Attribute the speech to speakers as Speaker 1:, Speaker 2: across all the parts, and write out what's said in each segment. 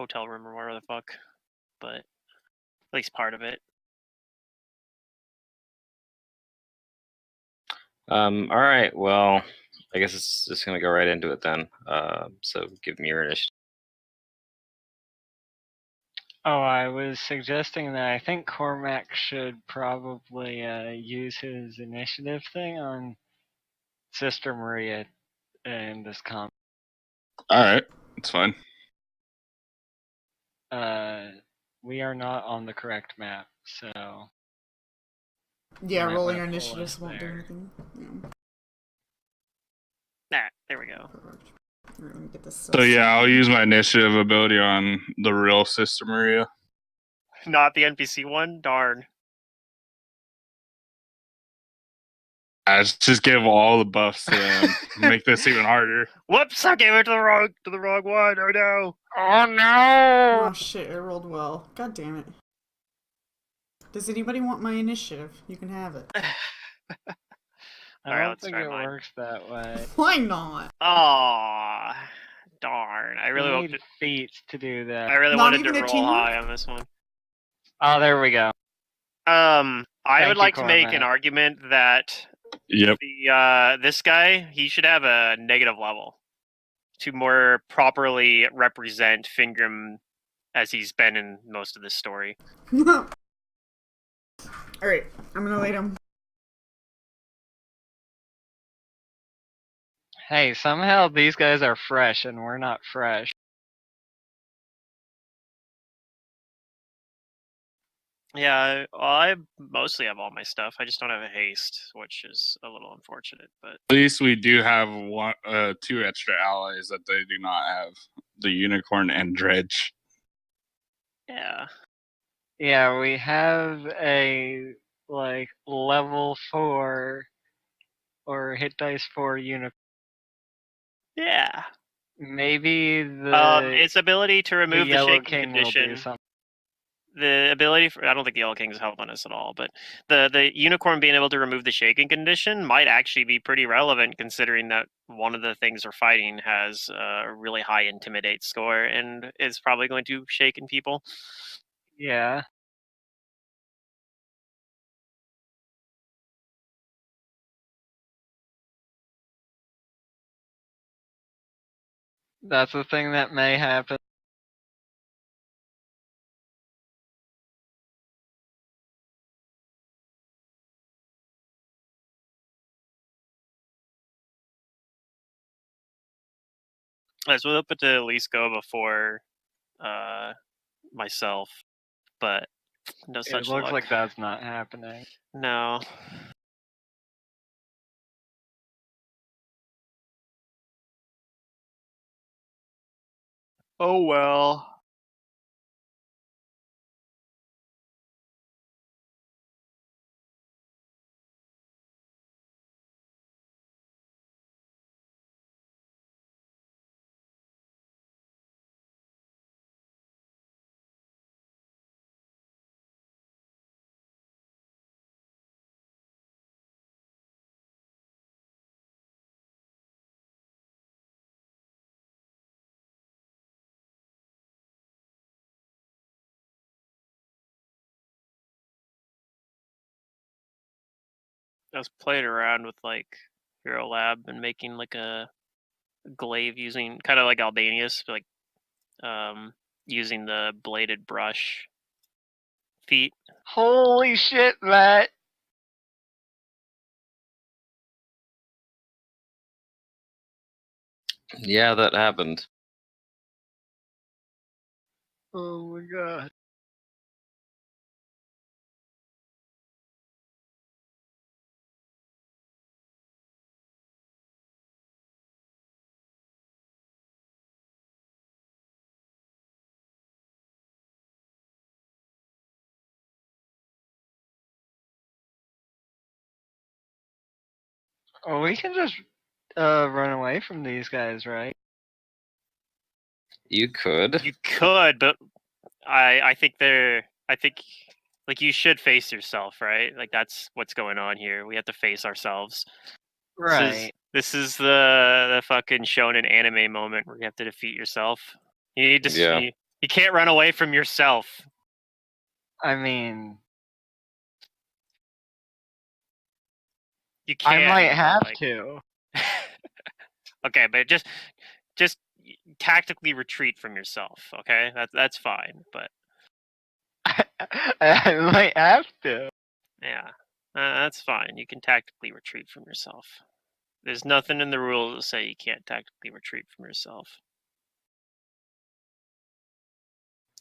Speaker 1: hotel room or whatever the fuck. But at least part of it.
Speaker 2: Alright, well, I guess it's just gonna go right into it then. So give me your initiative.
Speaker 3: Oh, I was suggesting that I think Cormac should probably use his initiative thing on Sister Maria in this comp.
Speaker 4: Alright, it's fine.
Speaker 3: We are not on the correct map, so...
Speaker 5: Yeah,
Speaker 3: might
Speaker 5: rolling
Speaker 3: wanna
Speaker 5: our
Speaker 3: pull
Speaker 5: initiatives
Speaker 3: us
Speaker 5: won't do
Speaker 3: there.
Speaker 5: anything. Yeah.
Speaker 1: There we go.
Speaker 5: Perfect. Alright, let me get this.
Speaker 4: So yeah, I'll use my initiative ability on the real Sister Maria.
Speaker 1: Not the NPC one? Darn.
Speaker 4: Let's just give all the buffs to them. Make this even harder.
Speaker 1: Whoops! I gave it to the wrong one. Oh no!
Speaker 3: Oh no!
Speaker 5: Oh shit, I rolled well. God damn it. Does anybody want my initiative? You can have it.
Speaker 3: I
Speaker 1: Alright,
Speaker 3: don't
Speaker 1: let's
Speaker 3: think
Speaker 1: try
Speaker 3: it
Speaker 1: mine.
Speaker 3: works that way.
Speaker 5: Why not?
Speaker 1: Aw, darn! I really
Speaker 3: You
Speaker 1: wanted.
Speaker 3: need feats to do that.
Speaker 1: I really
Speaker 5: Not
Speaker 1: wanted to
Speaker 5: even a
Speaker 1: roll
Speaker 5: teamwork?
Speaker 1: high on this one.
Speaker 3: Oh, there we go.
Speaker 1: I
Speaker 3: Thank
Speaker 1: would
Speaker 3: you,
Speaker 1: like to make an
Speaker 3: Cormac.
Speaker 1: argument that
Speaker 4: Yep.
Speaker 1: this guy, he should have a negative level to more properly represent Fingrim as he's been in most of this story.
Speaker 5: Alright, I'm gonna lay down.
Speaker 3: Hey, somehow these guys are fresh and we're not fresh.
Speaker 1: Yeah, well, I mostly have all my stuff. I just don't have a haste, which is a little unfortunate. But
Speaker 4: At least we do have two extra allies that they do not have. The Unicorn and Dredge.
Speaker 1: yeah,
Speaker 3: Yeah, we have a, like, level 4 or hit dice 4 unicorn.
Speaker 1: yeah.
Speaker 3: Maybe the
Speaker 1: Its ability to remove the
Speaker 3: Yellow
Speaker 1: shaking
Speaker 3: King will do
Speaker 1: condition.
Speaker 3: something.
Speaker 1: The ability for, I don't think the Yellow King's helping us at all, but the Unicorn being able to remove the shaking condition might actually be pretty relevant, considering that one of the things we're fighting has a really high Intimidate score and is probably going to shaken people.
Speaker 3: Yeah. That's the thing that may happen.
Speaker 1: I was hoping to at least go before myself, but no such
Speaker 3: It looks
Speaker 1: luck.
Speaker 3: like that's not happening.
Speaker 1: No. Oh well. I was playing around with like Hero Lab and making like a glaive using kind of like Albanius, like using the bladed brush feet.
Speaker 3: Holy shit, Matt!
Speaker 2: Yeah, that happened.
Speaker 3: Oh my god. Oh, we can just run away from these guys, right?
Speaker 2: You could.
Speaker 1: You could, but I think like you should face yourself, right? Like that's what's going on here. We have to face ourselves.
Speaker 3: Right.
Speaker 1: This is the fucking shonen anime moment where you have to defeat yourself. You need to
Speaker 2: Yeah.
Speaker 1: You can't run away from yourself.
Speaker 3: I mean,
Speaker 1: You can't.
Speaker 3: I might have
Speaker 1: like...
Speaker 3: to.
Speaker 1: Okay, but just tactically retreat from yourself. Okay, that's fine. But
Speaker 3: I might have to.
Speaker 1: yeah, that's fine. You can tactically retreat from yourself. There's nothing in the rules that say you can't tactically retreat from yourself.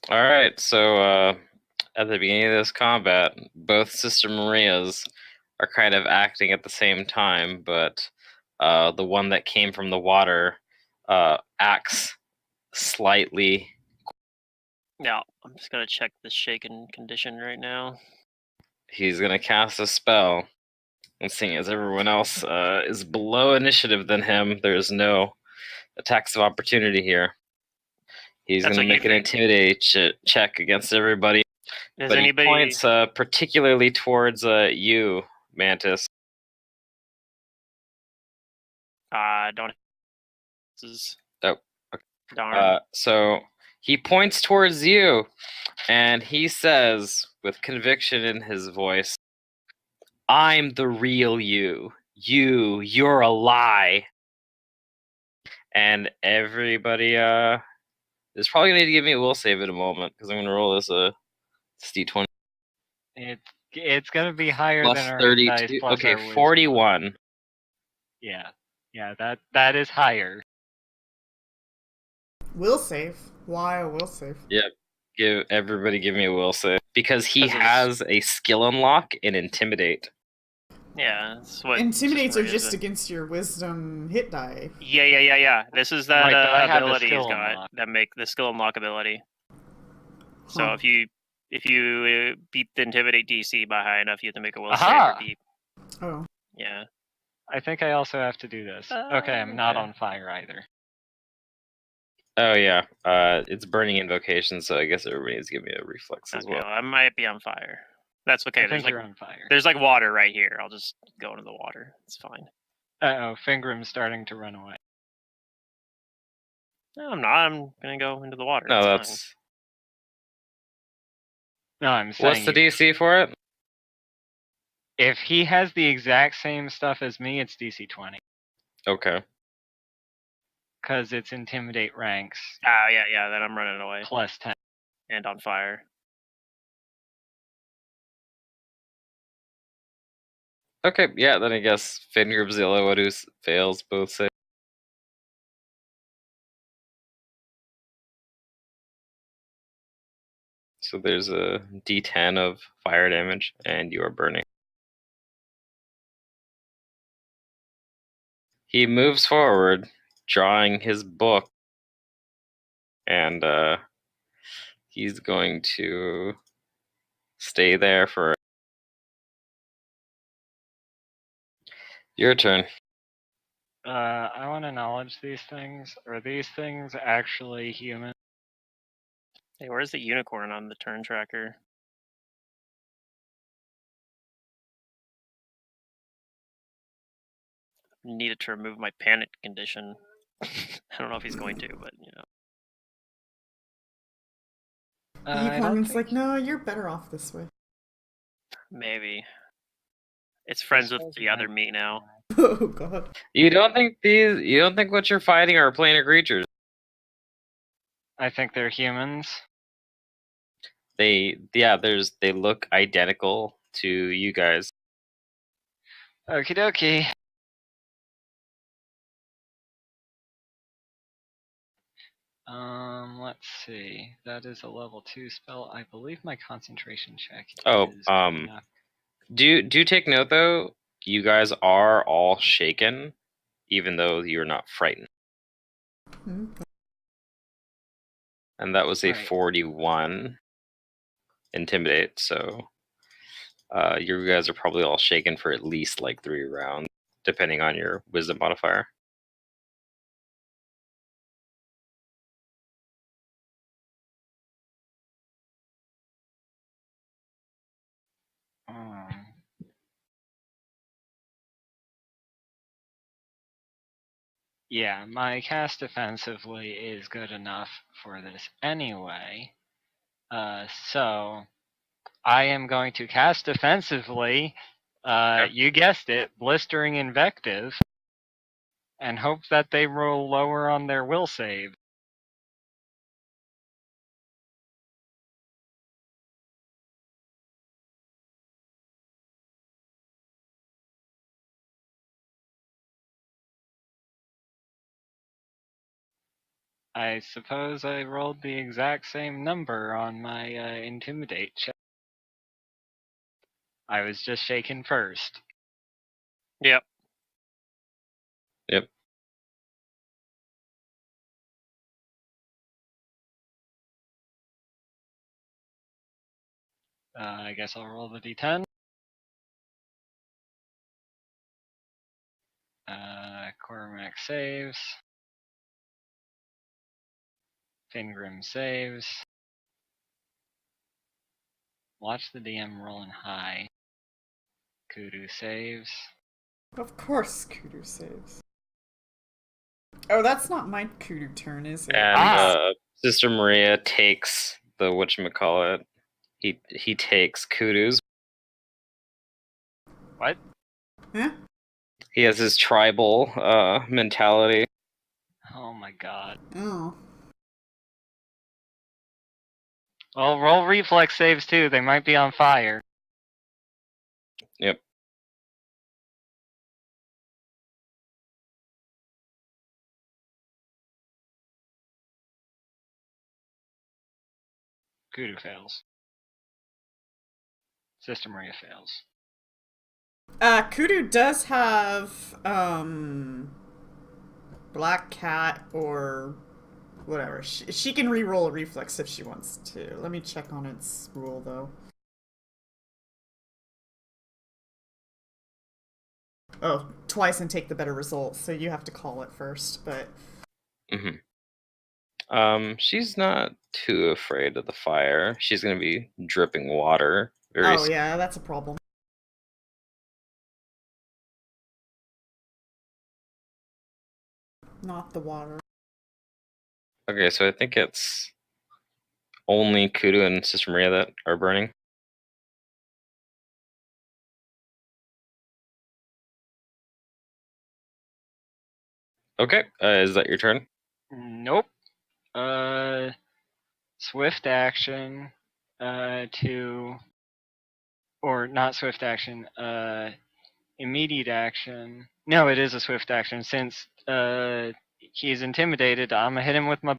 Speaker 2: All right, so at the beginning of this combat, both Sister Marias are kind of acting at the same time, but the one that came from the water acts slightly.
Speaker 1: Now, I'm just gonna check the shaken condition right now.
Speaker 2: He's gonna cast a spell, and seeing as everyone else is below initiative than him, there's no attacks of opportunity here. He's
Speaker 1: That's
Speaker 2: gonna
Speaker 1: what you
Speaker 2: make an
Speaker 1: think.
Speaker 2: intimidate check against everybody.
Speaker 1: Does
Speaker 2: But
Speaker 1: anybody?
Speaker 2: he points particularly towards you, Mantis.
Speaker 1: Don't. This is
Speaker 2: Oh,
Speaker 1: darn.
Speaker 2: so he points towards you, and he says, with conviction in his voice, "I'm the real you. You're a lie." And everybody is probably gonna need to give me a will save in a moment because I'm gonna roll this D20
Speaker 3: It's gonna be higher
Speaker 2: plus
Speaker 3: than our
Speaker 2: 32.
Speaker 3: dice plus
Speaker 2: Okay,
Speaker 3: our wisdom.
Speaker 2: 41.
Speaker 3: Yeah, that is higher.
Speaker 5: Will save. Why a will save?
Speaker 2: Yep. Give me a will save because he
Speaker 1: This is-
Speaker 2: has a skill unlock in intimidate.
Speaker 1: Yeah, that's what.
Speaker 5: Intimidates are
Speaker 1: Maria
Speaker 5: just
Speaker 1: said.
Speaker 5: against your wisdom hit die.
Speaker 1: Yeah. This is that
Speaker 3: Right, but I have the
Speaker 1: ability he's
Speaker 3: skill
Speaker 1: got
Speaker 3: unlock.
Speaker 1: that make the skill unlock ability. So
Speaker 5: Huh.
Speaker 1: if you beat the intimidate DC by high enough, you have to make a will
Speaker 3: Aha!
Speaker 1: save or beat.
Speaker 5: Oh.
Speaker 1: Yeah.
Speaker 3: I think I also have to do this. Okay, I'm not
Speaker 1: okay.
Speaker 3: on fire either.
Speaker 2: Oh yeah, it's burning invocation, so I guess everybody needs to give me a reflex as
Speaker 1: Okay,
Speaker 2: well.
Speaker 1: well, I might be on fire. That's okay.
Speaker 3: I think you're on fire.
Speaker 1: There's like water right here. I'll just go into the water. It's fine.
Speaker 3: Uh-oh, Fingram's starting to run away.
Speaker 1: No, I'm not. I'm gonna go into the water.
Speaker 2: No,
Speaker 1: it's
Speaker 2: that's
Speaker 1: fine.
Speaker 3: No, I'm saying
Speaker 2: what's the DC for it?
Speaker 3: if he has the exact same stuff as me, it's DC 20.
Speaker 2: Okay.
Speaker 3: Because it's intimidate ranks
Speaker 1: Oh yeah. Then I'm running away
Speaker 3: plus 10.
Speaker 1: and on fire.
Speaker 2: Okay, yeah, then I guess Fingram's the only one who fails both saves. So there's a D10 of fire damage, and you are burning. He moves forward, drawing his book, and he's going to stay there for your turn.
Speaker 3: I want to acknowledge these things. Are these things actually human?
Speaker 1: Hey, where's the unicorn on the turn tracker? Needed to remove my panic condition. I don't know if he's going to, but you know.
Speaker 5: The
Speaker 3: I don't
Speaker 5: unicorn's
Speaker 3: think
Speaker 5: like, no, you're better off this way.
Speaker 1: Maybe. It's friends with
Speaker 3: suppose
Speaker 1: the
Speaker 3: you
Speaker 1: other
Speaker 3: might
Speaker 1: me now.
Speaker 5: Oh god.
Speaker 2: You don't think what you're fighting are planar creatures?
Speaker 3: I think they're humans.
Speaker 2: They look identical to you guys.
Speaker 3: Okie dokie. Let's see. That is a level 2 spell. I believe my concentration check
Speaker 2: Oh,
Speaker 3: is enough.
Speaker 2: do take note though, you guys are all shaken, even though you're not frightened.
Speaker 5: Okay.
Speaker 2: And that was a
Speaker 3: Right.
Speaker 2: 41 intimidate, so you guys are probably all shaken for at least like 3 rounds, depending on your wisdom modifier.
Speaker 3: Yeah, my cast defensively is good enough for this anyway. So I am going to cast defensively. You guessed it, Blistering Invective, and hope that they roll lower on their will save. I suppose I rolled the exact same number on my Intimidate check. I was just shaken first.
Speaker 1: Yep.
Speaker 2: Yep.
Speaker 3: I guess I'll roll the d10. Cormac saves. Fingrim saves. Watch the DM rolling high. Kudu saves.
Speaker 5: Of course, Kudu saves. Oh, that's not my Kudu turn, is it?
Speaker 2: And Sister Maria takes the whatchamacallit. He takes Kudu's.
Speaker 3: What?
Speaker 5: Huh?
Speaker 2: He has his tribal mentality.
Speaker 3: Oh my god.
Speaker 5: Oh.
Speaker 3: Well, roll reflex saves too. They might be on fire.
Speaker 2: Yep.
Speaker 3: Kudu fails. Sister Maria fails.
Speaker 5: Kudu does have, Black Cat or whatever. She can re-roll a reflex if she wants to. Let me check on its rule, though. Oh, twice and take the better result, so you have to call it first, but...
Speaker 2: She's not too afraid of the fire. She's gonna be dripping water.
Speaker 5: Oh, yeah, that's a problem. Not the water.
Speaker 2: Okay, so I think it's only Kudu and Sister Maria that are burning. Okay, is that your turn?
Speaker 3: Nope. Swift action or not swift action, immediate action. No, it is a swift action. Since he's intimidated, I'm gonna hit him with my...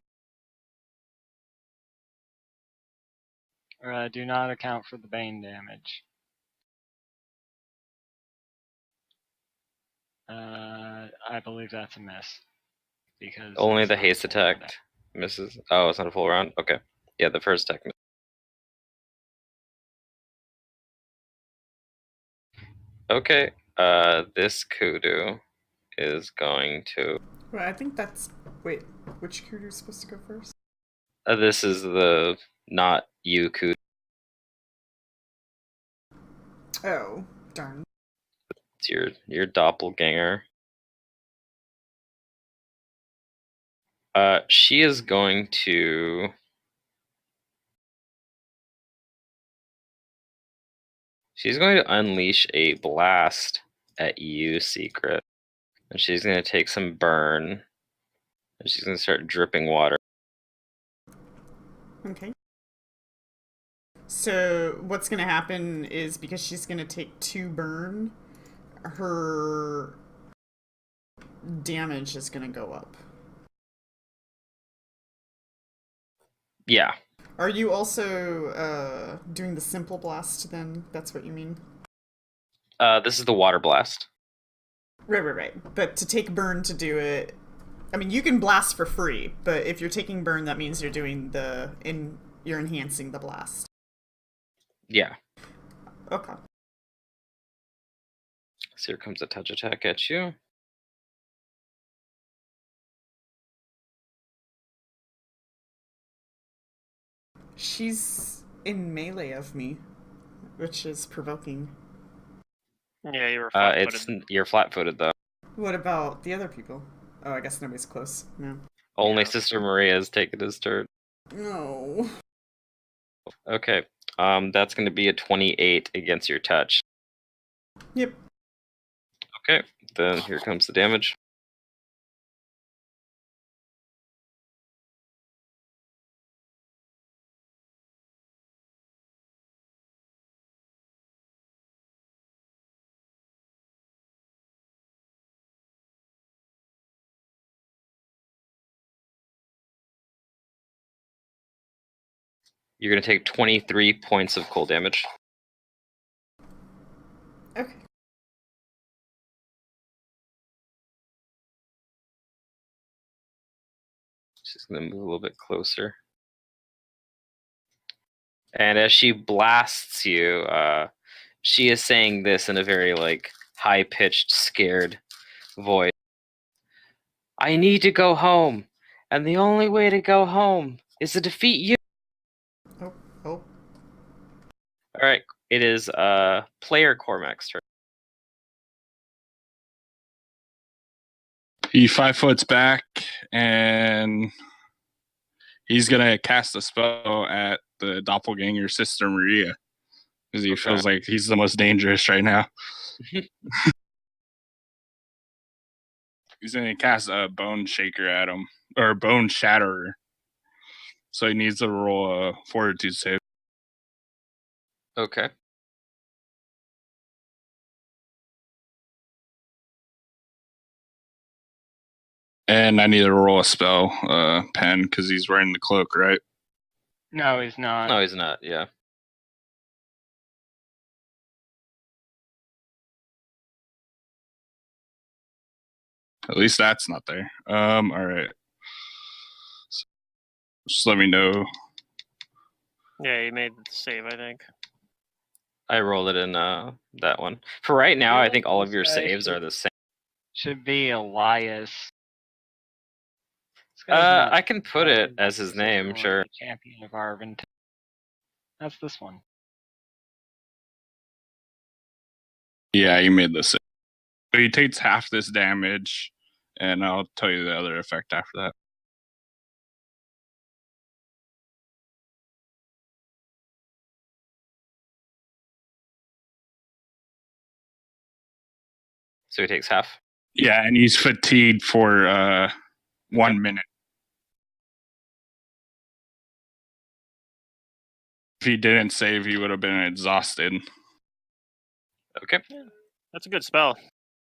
Speaker 3: do not account for the bane damage. I believe that's a miss. Because
Speaker 2: Only
Speaker 3: it's
Speaker 2: the
Speaker 3: not a
Speaker 2: haste
Speaker 3: full
Speaker 2: attack
Speaker 3: round.
Speaker 2: misses. Oh, it's not a full round? Okay. Yeah, the first attack. Okay, this Kudu is going to...
Speaker 5: Wait, I think that's... Wait, which Kudu's supposed to go first?
Speaker 2: this is the not you Kudu.
Speaker 5: Oh, darn.
Speaker 2: It's your doppelganger. She is going to... She's going to unleash a blast at you, Secret. And she's going to take some burn. And she's going to start dripping water.
Speaker 5: Okay. So, what's gonna happen is, because she's gonna take 2 burn, her damage is gonna go up.
Speaker 2: Yeah.
Speaker 5: Are you also doing the simple blast then? That's what you mean?
Speaker 2: This is the water blast.
Speaker 5: Right. But to take burn to do it, I mean, you can blast for free, but if you're taking burn, that means you're doing you're enhancing the blast.
Speaker 2: Yeah.
Speaker 5: Okay.
Speaker 2: So here comes a touch attack at you.
Speaker 5: She's in melee of me, which is provoking.
Speaker 1: Yeah, you were flat-footed.
Speaker 2: You're flat-footed though.
Speaker 5: What about the other people? Oh, I guess nobody's close. No.
Speaker 2: Only
Speaker 1: Yeah.
Speaker 2: Sister Maria has taken his turn.
Speaker 5: No.
Speaker 2: Okay. That's going to be a 28 against your touch.
Speaker 5: Yep.
Speaker 2: Okay. Then here comes the damage. You're going to take 23 points of cold damage.
Speaker 5: Okay.
Speaker 2: She's going to move a little bit closer. And as she blasts you, she is saying this in a very like high-pitched, scared voice. I need to go home, and the only way to go home is to defeat you.
Speaker 5: Oh.
Speaker 2: All right, it is player Cormac's turn.
Speaker 4: He 5 foots back, and he's gonna cast a spell at the doppelganger Sister Maria because he feels like he's the most dangerous right now. He's gonna cast a Bone Shaker at him, or Bone Shatterer. So he needs to roll a Fortitude save.
Speaker 2: Okay.
Speaker 4: And I need to roll a spell, pen, because he's wearing the cloak, right?
Speaker 3: No, he's not.
Speaker 2: No, he's not. Yeah.
Speaker 4: At least that's not there. All right. So just let me know.
Speaker 1: Yeah, you made the save, I think.
Speaker 2: I rolled it in that one. For right now, I think all of your saves are the same.
Speaker 3: Should be Elias. This guy's not
Speaker 2: I can put it as his name, sure.
Speaker 3: the champion of Arvin. That's this one.
Speaker 4: Yeah, you made this. So he takes half this damage, and I'll tell you the other effect after that.
Speaker 2: So he takes half.
Speaker 4: Yeah, and he's fatigued for 1 minute. If he didn't save, he would have been exhausted.
Speaker 2: Okay.
Speaker 1: That's a good spell.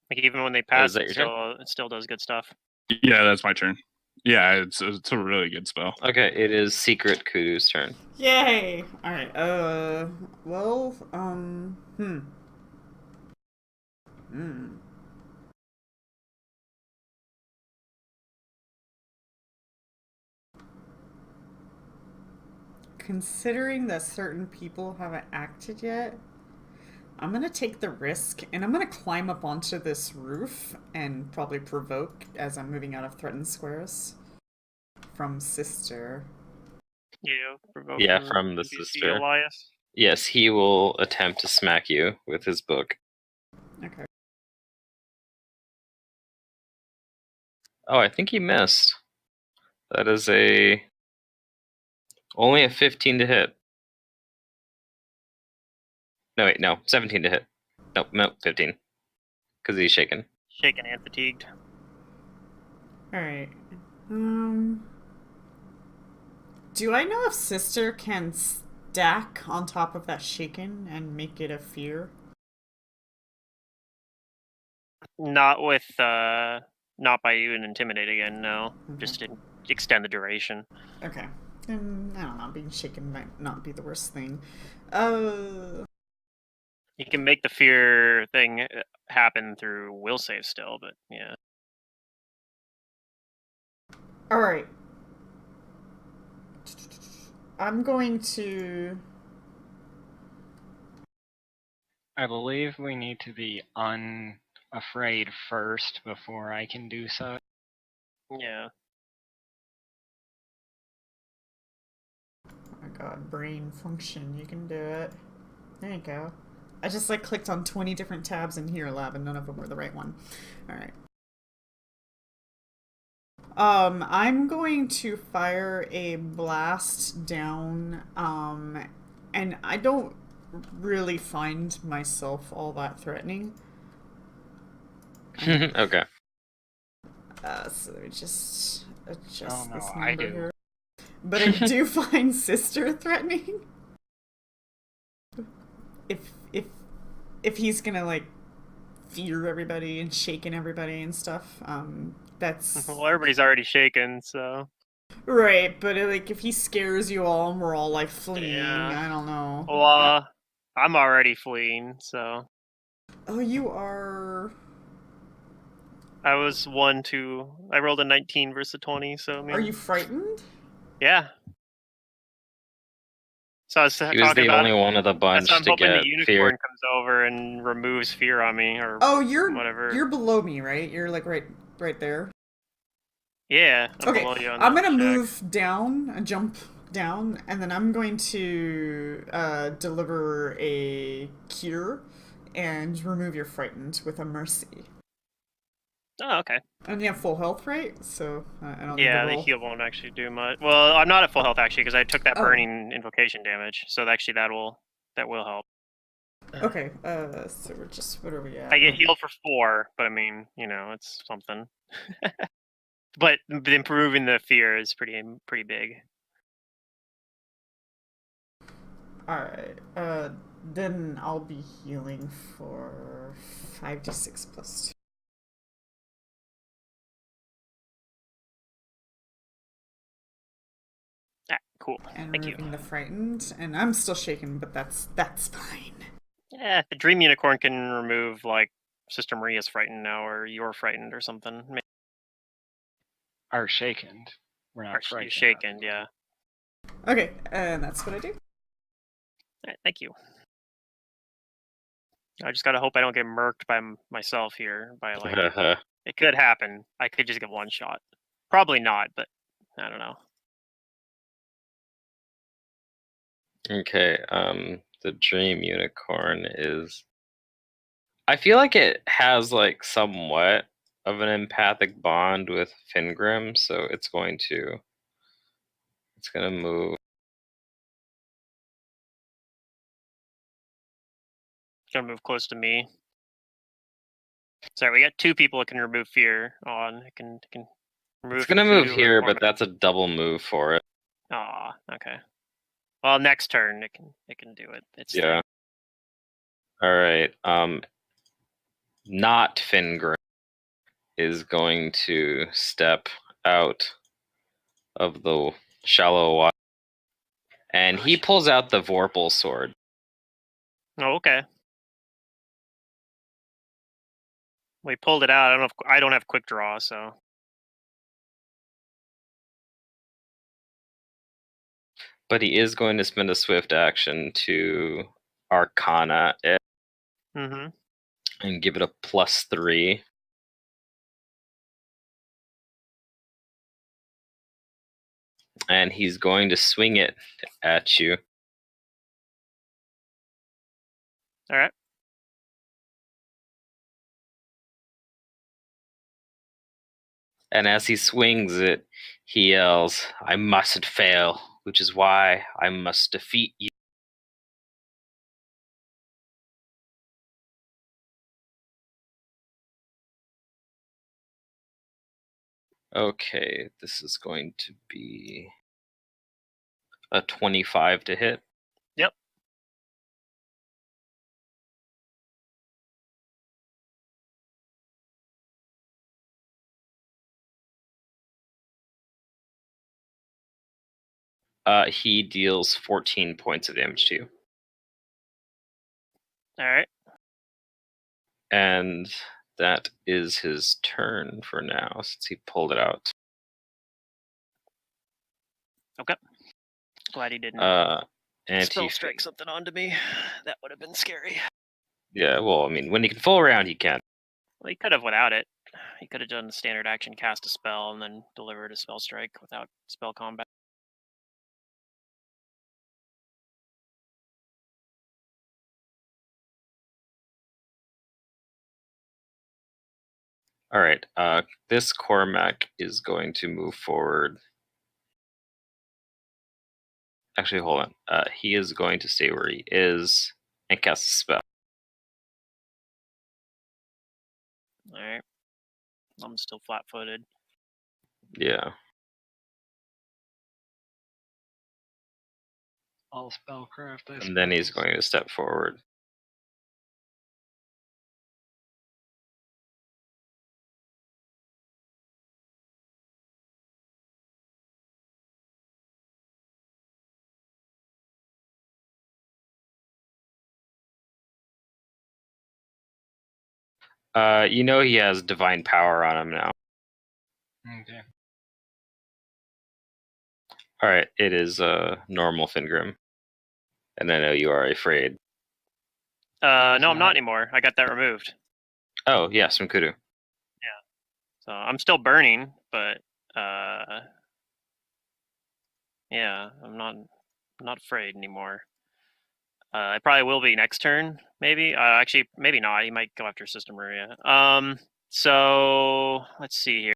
Speaker 1: Like even when they pass,
Speaker 2: that your
Speaker 1: it still does good stuff.
Speaker 4: Yeah, that's my turn. Yeah, it's a really good spell.
Speaker 2: Okay, it is Secret Kudu's turn.
Speaker 5: Yay! Alright, well, Considering that certain people haven't acted yet, I'm gonna take the risk and I'm gonna climb up onto this roof and probably provoke as I'm moving out of threatened squares from Sister.
Speaker 1: Yeah, provoke
Speaker 2: from the
Speaker 1: NPC
Speaker 2: sister.
Speaker 1: Elias.
Speaker 2: Yes, he will attempt to smack you with his book.
Speaker 5: Okay.
Speaker 2: Oh, I think he missed. That is only a 15 to hit. No, wait, no, 17 to hit. No, 15. Because he's shaken.
Speaker 1: Shaken and fatigued.
Speaker 5: Alright. Do I know if Sister can stack on top of that shaken and make it a fear?
Speaker 1: Not with not by you and intimidate again, no.
Speaker 5: Okay.
Speaker 1: Just to extend the duration.
Speaker 5: Okay. Then, I don't know, being shaken might not be the worst thing.
Speaker 1: You can make the fear thing happen through will save still, but yeah.
Speaker 5: Alright. I'm going to...
Speaker 3: I believe we need to be unafraid first before I can do so.
Speaker 1: Yeah.
Speaker 5: Oh my god, brain function, you can do it. There you go. I just clicked on 20 different tabs in Hero Lab and none of them were the right one. Alright. I'm going to fire a blast down, and I don't really find myself all that threatening.
Speaker 2: Okay.
Speaker 5: So let me just adjust
Speaker 3: Oh no,
Speaker 5: this
Speaker 3: I
Speaker 5: number
Speaker 3: do.
Speaker 5: here. But I do find Sister threatening. If if if he's gonna like fear everybody and shaking everybody and stuff, that's
Speaker 1: Well, everybody's already shaken, so
Speaker 5: right. But like if he scares you all and we're all like fleeing,
Speaker 1: yeah.
Speaker 5: I don't know.
Speaker 1: Well, I'm already fleeing, so
Speaker 5: Oh, you are.
Speaker 1: I was 1-2. I rolled a 19 versus a 20, so I mean,
Speaker 5: Are you frightened?
Speaker 1: yeah. So I was
Speaker 2: He was
Speaker 1: talking
Speaker 2: the
Speaker 1: about
Speaker 2: only one of the
Speaker 1: that's why
Speaker 2: bunch
Speaker 1: I'm
Speaker 2: to
Speaker 1: hoping the
Speaker 2: get fear.
Speaker 1: unicorn comes over and removes fear on me, or
Speaker 5: Oh,
Speaker 1: whatever.
Speaker 5: you're below me, right? You're like right there.
Speaker 1: Yeah, I'm
Speaker 5: Okay,
Speaker 1: below you on
Speaker 5: I'm
Speaker 1: the
Speaker 5: gonna
Speaker 1: shack.
Speaker 5: move down, jump down, and then I'm going to deliver a cure and remove your frightened with a mercy.
Speaker 1: Oh, okay.
Speaker 5: And you have full health, right? So I don't need to
Speaker 1: Yeah, the
Speaker 5: roll.
Speaker 1: heal won't actually do much. Well, I'm not at full health actually because I took that
Speaker 5: Oh.
Speaker 1: burning invocation damage, so actually that will help.
Speaker 5: Okay, so we're just, what are we at?
Speaker 1: I get healed for 4, but I mean, you know, it's something. But improving the fear is pretty big.
Speaker 5: Alright, then I'll be healing for 5d6 plus 2.
Speaker 1: Ah, cool.
Speaker 5: And
Speaker 1: Thank you.
Speaker 5: removing the frightened, and I'm still shaken, but that's fine.
Speaker 1: Yeah, the dream unicorn can remove like Sister Maria's frightened now, or you're frightened or something.
Speaker 3: Are shaken. We're
Speaker 1: Or
Speaker 3: not frightened.
Speaker 1: shaken, yeah.
Speaker 5: Okay, and that's what I do.
Speaker 1: Alright, thank you. I just gotta hope I don't get murked by myself here. By like, it could happen. I could just get one shot. Probably not, but I don't know.
Speaker 2: Okay, the dream unicorn is. I feel like it has like somewhat of an empathic bond with Fingrim, so it's gonna move.
Speaker 1: It's gonna move close to me. Sorry, we got 2 people that can remove fear on. It can remove.
Speaker 2: It's gonna move
Speaker 1: voodoo or
Speaker 2: here, but
Speaker 1: torment.
Speaker 2: that's a double move for it.
Speaker 1: Aw, okay. Well, next turn it can do it. It's
Speaker 2: Yeah. All right. Not Fingrim is going to step out of the shallow water, and he pulls out the Vorpal sword.
Speaker 1: Oh, okay. We pulled it out. I don't have quick draw, so
Speaker 2: But he is going to spend a swift action to Arcana it and give it a +3. And he's going to swing it at you.
Speaker 1: All right.
Speaker 2: And as he swings it, he yells, "I mustn't fail, which is why I must defeat you." Okay, this is going to be a 25 to hit.
Speaker 1: Yep.
Speaker 2: He deals 14 points of damage to you.
Speaker 1: All right.
Speaker 2: And that is his turn for now, since he pulled it out.
Speaker 1: Okay. Glad he didn't
Speaker 2: And
Speaker 1: spell
Speaker 2: he
Speaker 1: strike something onto me. That would have been scary.
Speaker 2: Yeah, well, I mean, when he can full round, he can.
Speaker 1: Well, he could have without it. He could have done standard action, cast a spell, and then delivered a spell strike without spell combat.
Speaker 2: All right. This Cormac is going to move forward. Actually, hold on. He is going to stay where he is and cast a spell.
Speaker 1: All right. I'm still flat-footed.
Speaker 2: Yeah.
Speaker 3: All spellcraft, I
Speaker 2: And then he's
Speaker 3: suppose.
Speaker 2: going to step forward. You know he has divine power on him now.
Speaker 3: Okay.
Speaker 2: All right, it is normal Fingrim. And I know you are afraid.
Speaker 1: No, I'm
Speaker 3: not.
Speaker 1: not anymore. I got that removed.
Speaker 2: Oh, yes, from Kudu.
Speaker 1: So I'm still burning, but yeah, I'm not afraid anymore. I probably will be next turn, maybe. Actually, maybe not. He might go after Sister Maria. So let's see here.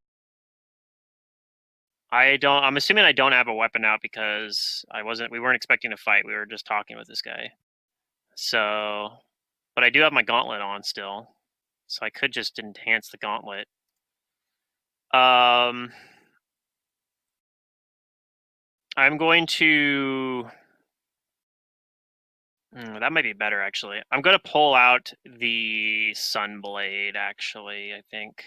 Speaker 1: I'm assuming I don't have a weapon out because we weren't expecting to fight. We were just talking with this guy. So, but I do have my gauntlet on still, so I could just enhance the gauntlet. I'm going to. That might be better, actually. I'm going to pull out the Sunblade, actually, I think.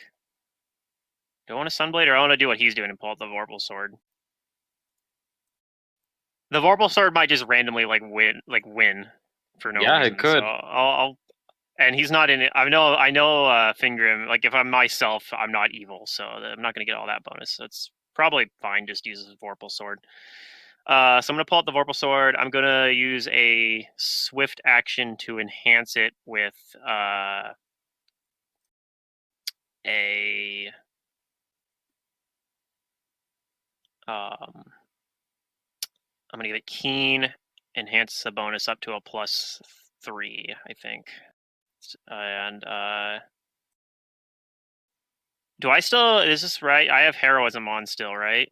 Speaker 1: Do I want a Sunblade, or I want to do what he's doing and pull out the Vorpal Sword? The Vorpal Sword might just randomly win for no
Speaker 2: Yeah,
Speaker 1: reason.
Speaker 2: it could.
Speaker 1: So I'll and he's not in it. I know Fingrim, like if I'm myself, I'm not evil, so I'm not going to get all that bonus. So it's probably fine, just use the Vorpal Sword. So I'm going to pull out the Vorpal Sword. I'm going to use a swift action to enhance it with I'm going to give it Keen, enhance the bonus up to a +3, I think. And do I still? Is this right? I have heroism on still, right?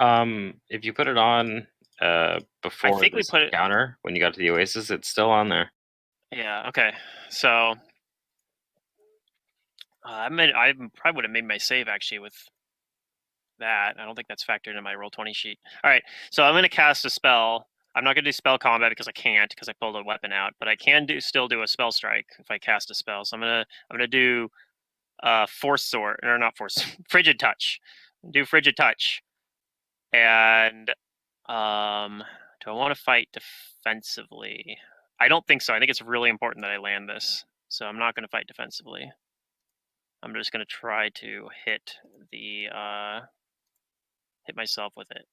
Speaker 2: If you put it on before
Speaker 1: think we
Speaker 2: this
Speaker 1: put it-
Speaker 2: encounter, when you got to the Oasis, it's still on there.
Speaker 1: Yeah. Okay. So I probably would have made my save actually with that. I don't think that's factored in my Roll20 sheet. All right. So I'm going to cast a spell. I'm not going to do spell combat because I can't, because I pulled a weapon out. But I can still do a spell strike if I cast a spell. So I'm gonna do force sword, or not force, frigid touch. Do frigid touch. And do I want to fight defensively? I don't think so. I think it's really important that I land this. So I'm not going to fight defensively. I'm just going to try to hit myself with it.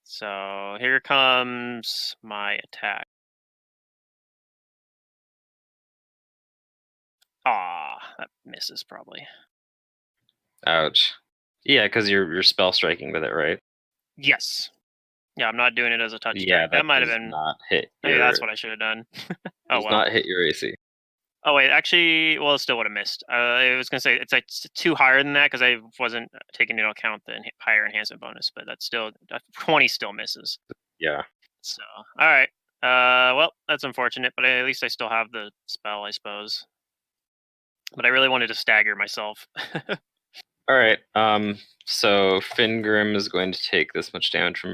Speaker 1: So here comes my attack. That misses probably.
Speaker 2: Ouch. Yeah, because you're spell striking with it, right?
Speaker 1: Yes. Yeah, I'm not doing it as a touch
Speaker 2: Yeah,
Speaker 1: strike. That might have
Speaker 2: does
Speaker 1: been.
Speaker 2: not hit.
Speaker 1: Maybe that's what I should have done. Oh
Speaker 2: does
Speaker 1: well.
Speaker 2: not hit your AC.
Speaker 1: Oh wait, actually, well, it still would have missed. I was gonna say it's like two higher than that because I wasn't taking into account the higher enhancement bonus, but that's still 20 still misses.
Speaker 2: Yeah.
Speaker 1: So all right, well, that's unfortunate, but at least I still have the spell, I suppose. But I really wanted to stagger myself.
Speaker 2: All right. So Fingrim is going to take this much damage from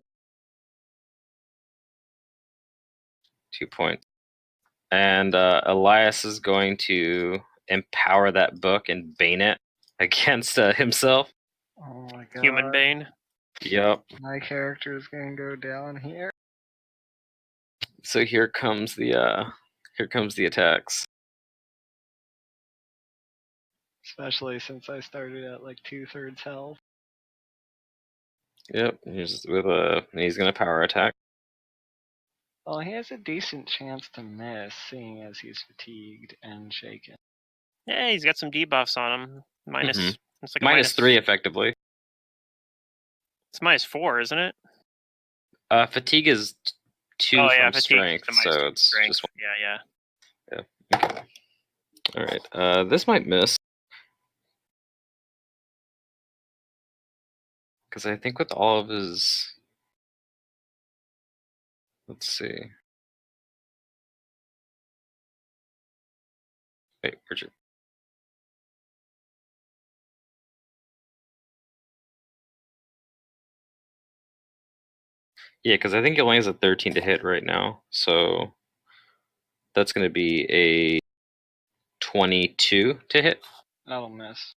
Speaker 2: 2 points. And Elias is going to empower that book and bane it against himself.
Speaker 3: Oh my god.
Speaker 1: Human Bane.
Speaker 2: Yep.
Speaker 3: My character is gonna go down here.
Speaker 2: So here comes the attacks.
Speaker 3: Especially since I started at like 2/3 health.
Speaker 2: Yep. He's gonna power attack.
Speaker 3: Well, he has a decent chance to miss, seeing as he's fatigued and shaken.
Speaker 1: Yeah, he's got some debuffs on him. Minus.
Speaker 2: Mhm.
Speaker 1: It's like
Speaker 2: -3 effectively.
Speaker 1: It's -4, isn't it?
Speaker 2: Fatigue is 2 from
Speaker 1: fatigue,
Speaker 2: strength,
Speaker 1: the
Speaker 2: so it's
Speaker 1: strength.
Speaker 2: just
Speaker 1: Yeah.
Speaker 2: Okay. All right. This might miss. Because I think with all of his... Let's see. Wait, where'd you... Yeah, because I think he only has a 13 to hit right now. So that's going to be a 22 to hit.
Speaker 3: That'll miss.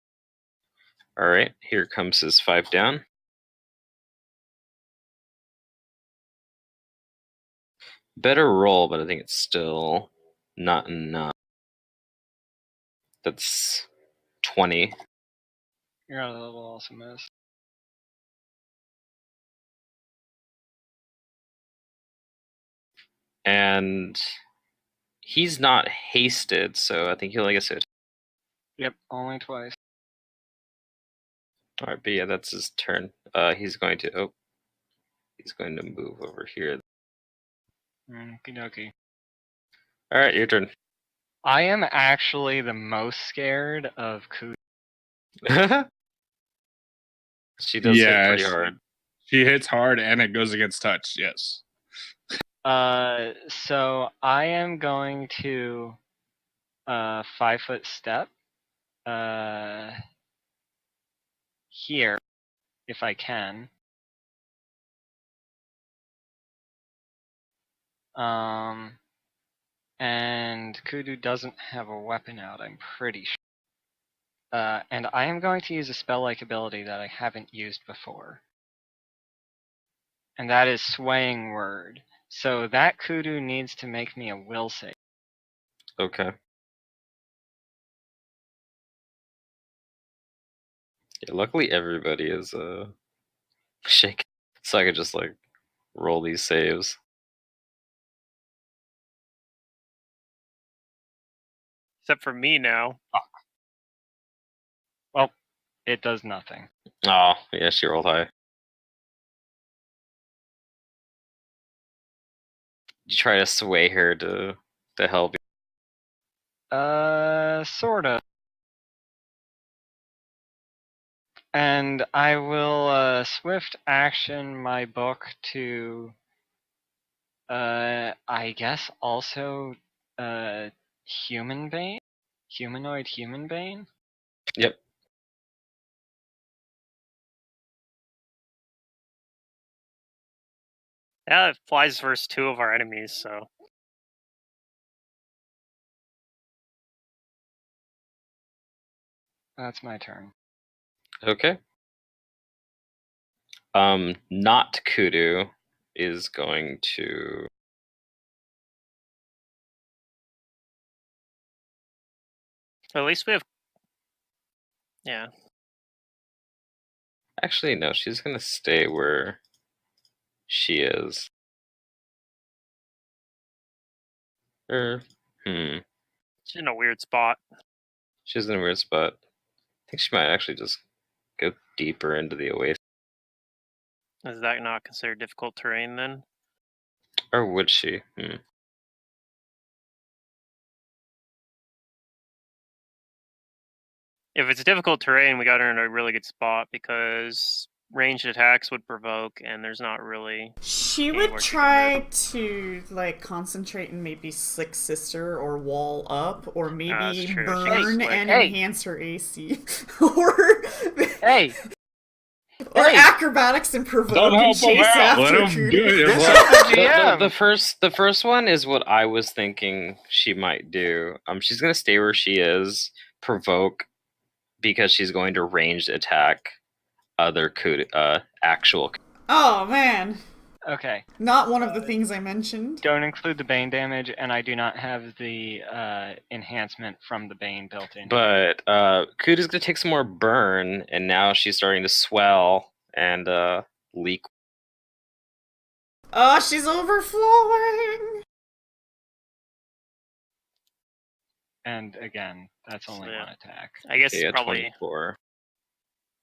Speaker 2: All right, here comes his 5 down. Better roll, but I think it's still not enough. That's 20.
Speaker 3: Your other level also miss.
Speaker 2: And he's not hasted, so I think he only gets it.
Speaker 3: Yep, only twice.
Speaker 2: All right, but yeah, that's his turn. He's going to move over here.
Speaker 3: Okie dokie.
Speaker 2: All right, your turn.
Speaker 3: I am actually the most scared of Kudu.
Speaker 2: She does hit pretty hard.
Speaker 4: She hits hard and it goes against touch, yes.
Speaker 3: So I am going to 5-foot step here if I can. And Kudu doesn't have a weapon out, I'm pretty sure. And I am going to use a spell-like ability that I haven't used before. And that is Swaying Word. So that Kudu needs to make me a will save.
Speaker 2: Okay. Yeah, luckily everybody is shaken, so I could just like roll these saves.
Speaker 1: Except for me now.
Speaker 3: Well, it does nothing.
Speaker 2: Oh, yeah, she rolled high. You try to sway her to help you.
Speaker 3: Sort of. And I will swift action my book to, I guess also Human Bane? Humanoid Human Bane?
Speaker 2: Yep.
Speaker 1: Yeah, it flies versus 2 of our enemies, so.
Speaker 3: That's my turn.
Speaker 2: Okay. Not Kudu is going to...
Speaker 1: At least we have. Yeah.
Speaker 2: Actually, no, she's gonna stay where she is.
Speaker 1: She's in a weird spot.
Speaker 2: She's in a weird spot. I think she might actually just go deeper into the oasis.
Speaker 1: Is that not considered difficult terrain then?
Speaker 2: Or would she?
Speaker 1: If it's difficult terrain, we got her in a really good spot because ranged attacks would provoke, and there's not really.
Speaker 5: She
Speaker 1: anywhere
Speaker 5: would
Speaker 1: she can
Speaker 5: try to like concentrate and maybe Slick Sister or wall up or maybe
Speaker 1: that's true.
Speaker 5: burn
Speaker 1: Hey,
Speaker 5: and
Speaker 3: hey.
Speaker 5: enhance her AC or
Speaker 3: Hey!
Speaker 5: or
Speaker 3: Hey!
Speaker 5: acrobatics and provoke
Speaker 4: Don't
Speaker 5: and
Speaker 4: help him
Speaker 5: chase
Speaker 4: out. Let
Speaker 5: after
Speaker 4: him
Speaker 5: Kudu.
Speaker 4: do it.
Speaker 3: That's the GM.
Speaker 2: The first one is what I was thinking she might do. She's gonna stay where she is, provoke, because she's going to ranged attack other actual.
Speaker 5: Oh man,
Speaker 3: Okay.
Speaker 5: not one of the things I mentioned.
Speaker 3: Don't include the Bane damage, and I do not have the enhancement from the Bane built in.
Speaker 2: But Kuda's gonna take some more burn, and now she's starting to swell and leak.
Speaker 5: Oh, she's overflowing.
Speaker 3: And again, that's only
Speaker 1: Yeah.
Speaker 3: one attack.
Speaker 1: I guess
Speaker 2: Yeah,
Speaker 1: probably
Speaker 2: 24.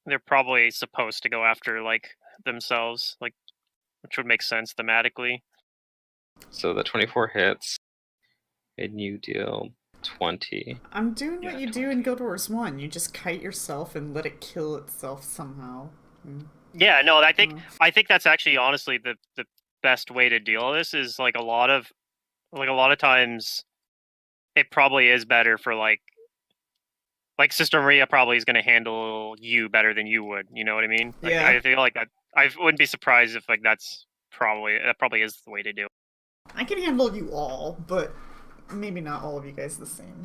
Speaker 1: they're probably supposed to go after like themselves, like, which would make sense thematically.
Speaker 2: So the 24 hits, and you deal 20.
Speaker 5: I'm doing
Speaker 1: Yeah,
Speaker 5: what you do in Guild Wars 1. You just kite yourself and let it kill itself somehow.
Speaker 1: Yeah, no, I think
Speaker 5: Oh.
Speaker 1: I think that's actually honestly the best way to deal with this is like a lot of times it probably is better for like Sister Maria probably is going to handle you better than you would. You know what I mean? Like
Speaker 5: Yeah.
Speaker 1: I feel like I wouldn't be surprised if like that probably is the way to do it.
Speaker 5: I can handle you all, but maybe not all of you guys the same.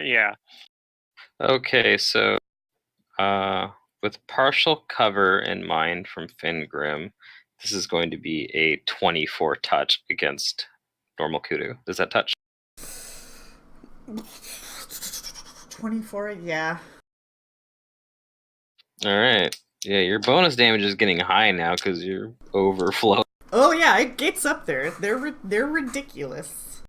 Speaker 1: Yeah.
Speaker 2: Okay, so with partial cover in mind from Fingrim, this is going to be a 24 touch against normal Kudu. Does that touch?
Speaker 5: 24, yeah.
Speaker 2: All right. Yeah, your bonus damage is getting high now because you're overflow.
Speaker 5: Oh yeah, it gets up there. They're ridiculous.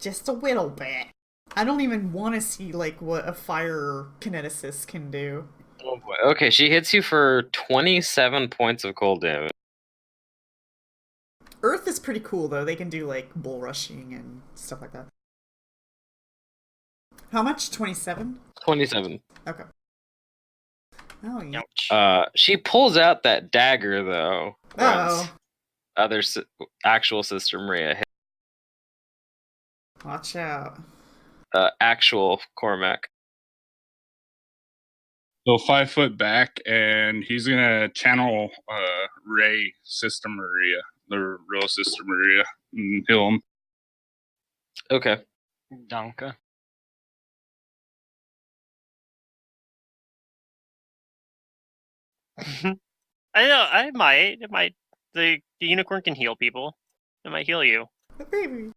Speaker 5: Just a little bit. I don't even want to see like what a fire kineticist can do.
Speaker 2: Oh boy. Okay, she hits you for 27 points of cold damage.
Speaker 5: Earth is pretty cool though. They can do like bull rushing and stuff like that. How much? 27?
Speaker 2: 27.
Speaker 5: Okay. Oh yeah.
Speaker 1: Ouch.
Speaker 2: She pulls out that dagger though.
Speaker 5: Oh.
Speaker 2: Other actual Sister Maria hit.
Speaker 5: Watch out.
Speaker 2: Actual Cormac.
Speaker 4: So 5 foot back, and he's gonna channel Ray, Sister Maria, the real Sister Maria, and heal him.
Speaker 2: Okay.
Speaker 3: Donka.
Speaker 1: I know. It might. The unicorn can heal people. It might heal you.
Speaker 5: Baby.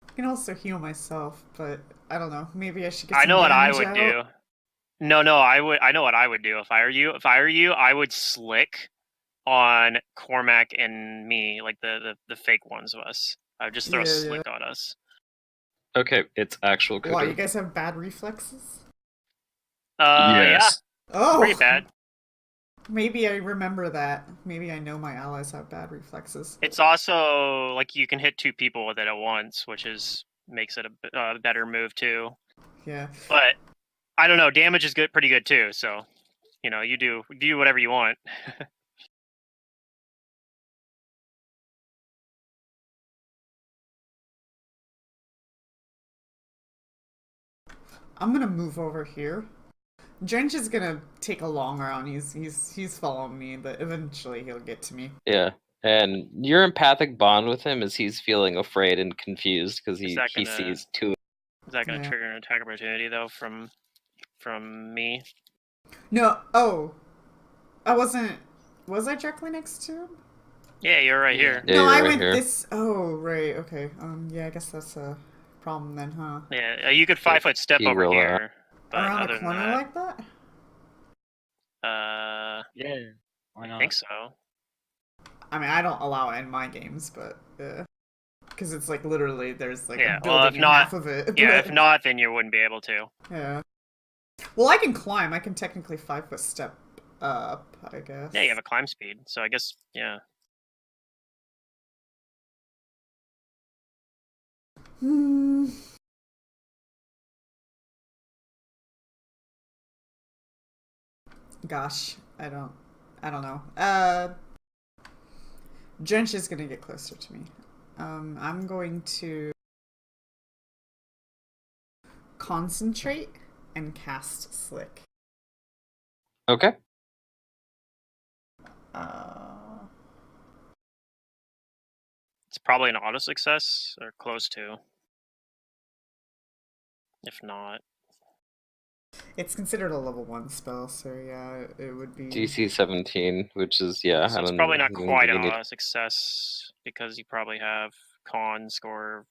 Speaker 5: I can also heal myself, but I don't know. Maybe I should get some
Speaker 1: I know what I
Speaker 5: damage
Speaker 1: would
Speaker 5: out.
Speaker 1: do. No, I would. I know what I would do if I were you. If I were you, I would slick on Cormac and me, like the fake ones of us. I would just throw
Speaker 5: Yeah,
Speaker 1: slick on us.
Speaker 2: Okay, it's actual Kudu.
Speaker 5: Why, you guys have bad reflexes?
Speaker 4: Yes.
Speaker 1: Yeah,
Speaker 5: Oh!
Speaker 1: pretty bad.
Speaker 5: Maybe I remember that. Maybe I know my allies have bad reflexes.
Speaker 1: It's also like you can hit two people with it at once, which makes it a better move too.
Speaker 5: Yeah.
Speaker 1: But I don't know, damage is pretty good too. So you do whatever you want.
Speaker 5: I'm gonna move over here. Drench is gonna take a long round. He's following me, but eventually he'll get to me.
Speaker 2: Yeah. And your empathic bond with him is he's feeling afraid and confused because he sees two.
Speaker 1: Is that gonna
Speaker 5: Yeah.
Speaker 1: trigger an attack opportunity though from me?
Speaker 5: No. Oh, I wasn't. Was I directly next to him?
Speaker 1: Yeah, you're right here.
Speaker 2: Yeah,
Speaker 5: No,
Speaker 2: you're
Speaker 5: I
Speaker 2: right
Speaker 5: went
Speaker 2: here.
Speaker 5: this. Oh, right. Okay. Yeah, I guess that's a problem then, huh?
Speaker 1: Yeah, you could 5-foot step
Speaker 2: You
Speaker 1: over
Speaker 2: will,
Speaker 1: here. But
Speaker 5: Around
Speaker 1: other
Speaker 5: a
Speaker 1: than
Speaker 5: corner
Speaker 1: that,
Speaker 5: like that?
Speaker 3: Yeah. Why
Speaker 1: I
Speaker 3: not?
Speaker 1: think so.
Speaker 5: I mean, I don't allow it in my games, but because it's like literally there's like
Speaker 1: Yeah,
Speaker 5: a
Speaker 1: well,
Speaker 5: building
Speaker 1: if not-
Speaker 5: in half of it.
Speaker 1: Yeah,
Speaker 5: but-
Speaker 1: if not, then you wouldn't be able to.
Speaker 5: Yeah. Well, I can climb. I can technically 5-foot step up, I guess.
Speaker 1: Yeah, you have a climb speed, so I guess yeah.
Speaker 5: Hmm. Gosh, I don't know. Drench is gonna get closer to me. I'm going to concentrate and cast Slick.
Speaker 2: Okay.
Speaker 1: It's probably an auto success or close to. If not,
Speaker 5: It's considered a level 1 spell, so yeah, it would be.
Speaker 2: DC 17, which is yeah.
Speaker 1: so
Speaker 2: I
Speaker 1: it's
Speaker 2: don't
Speaker 1: probably not
Speaker 2: even
Speaker 1: quite
Speaker 2: think
Speaker 1: an
Speaker 2: you need-
Speaker 1: auto success because you probably have con score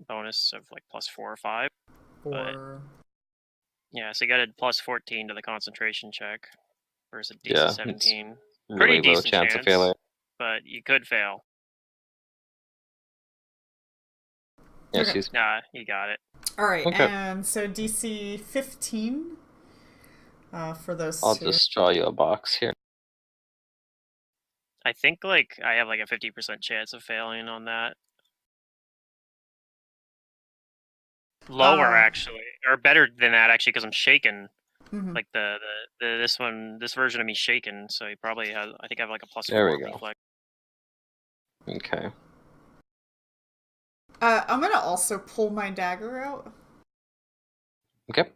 Speaker 1: bonus of like +4 or 5.
Speaker 5: Or.
Speaker 1: Yeah, so you got a +14 to the concentration check versus a DC
Speaker 2: Yeah, it's
Speaker 1: 17.
Speaker 2: really
Speaker 1: Pretty
Speaker 2: low
Speaker 1: decent
Speaker 2: chance of failure.
Speaker 1: but you could fail.
Speaker 2: Yeah,
Speaker 5: Okay.
Speaker 2: she's
Speaker 1: Nah, you got it.
Speaker 5: Alright,
Speaker 2: Okay.
Speaker 5: and so DC 15 for those
Speaker 2: I'll
Speaker 5: two.
Speaker 2: just draw you a box here.
Speaker 1: I think like I have like a 50% chance of failing on that. Lower actually, or better than that actually, because I'm shaken.
Speaker 5: Mhm.
Speaker 1: Like this version of me shaken, so he probably has. I think I have like a +4
Speaker 2: There we go.
Speaker 1: reflex.
Speaker 2: Okay.
Speaker 5: I'm gonna also pull my dagger out.
Speaker 2: Okay.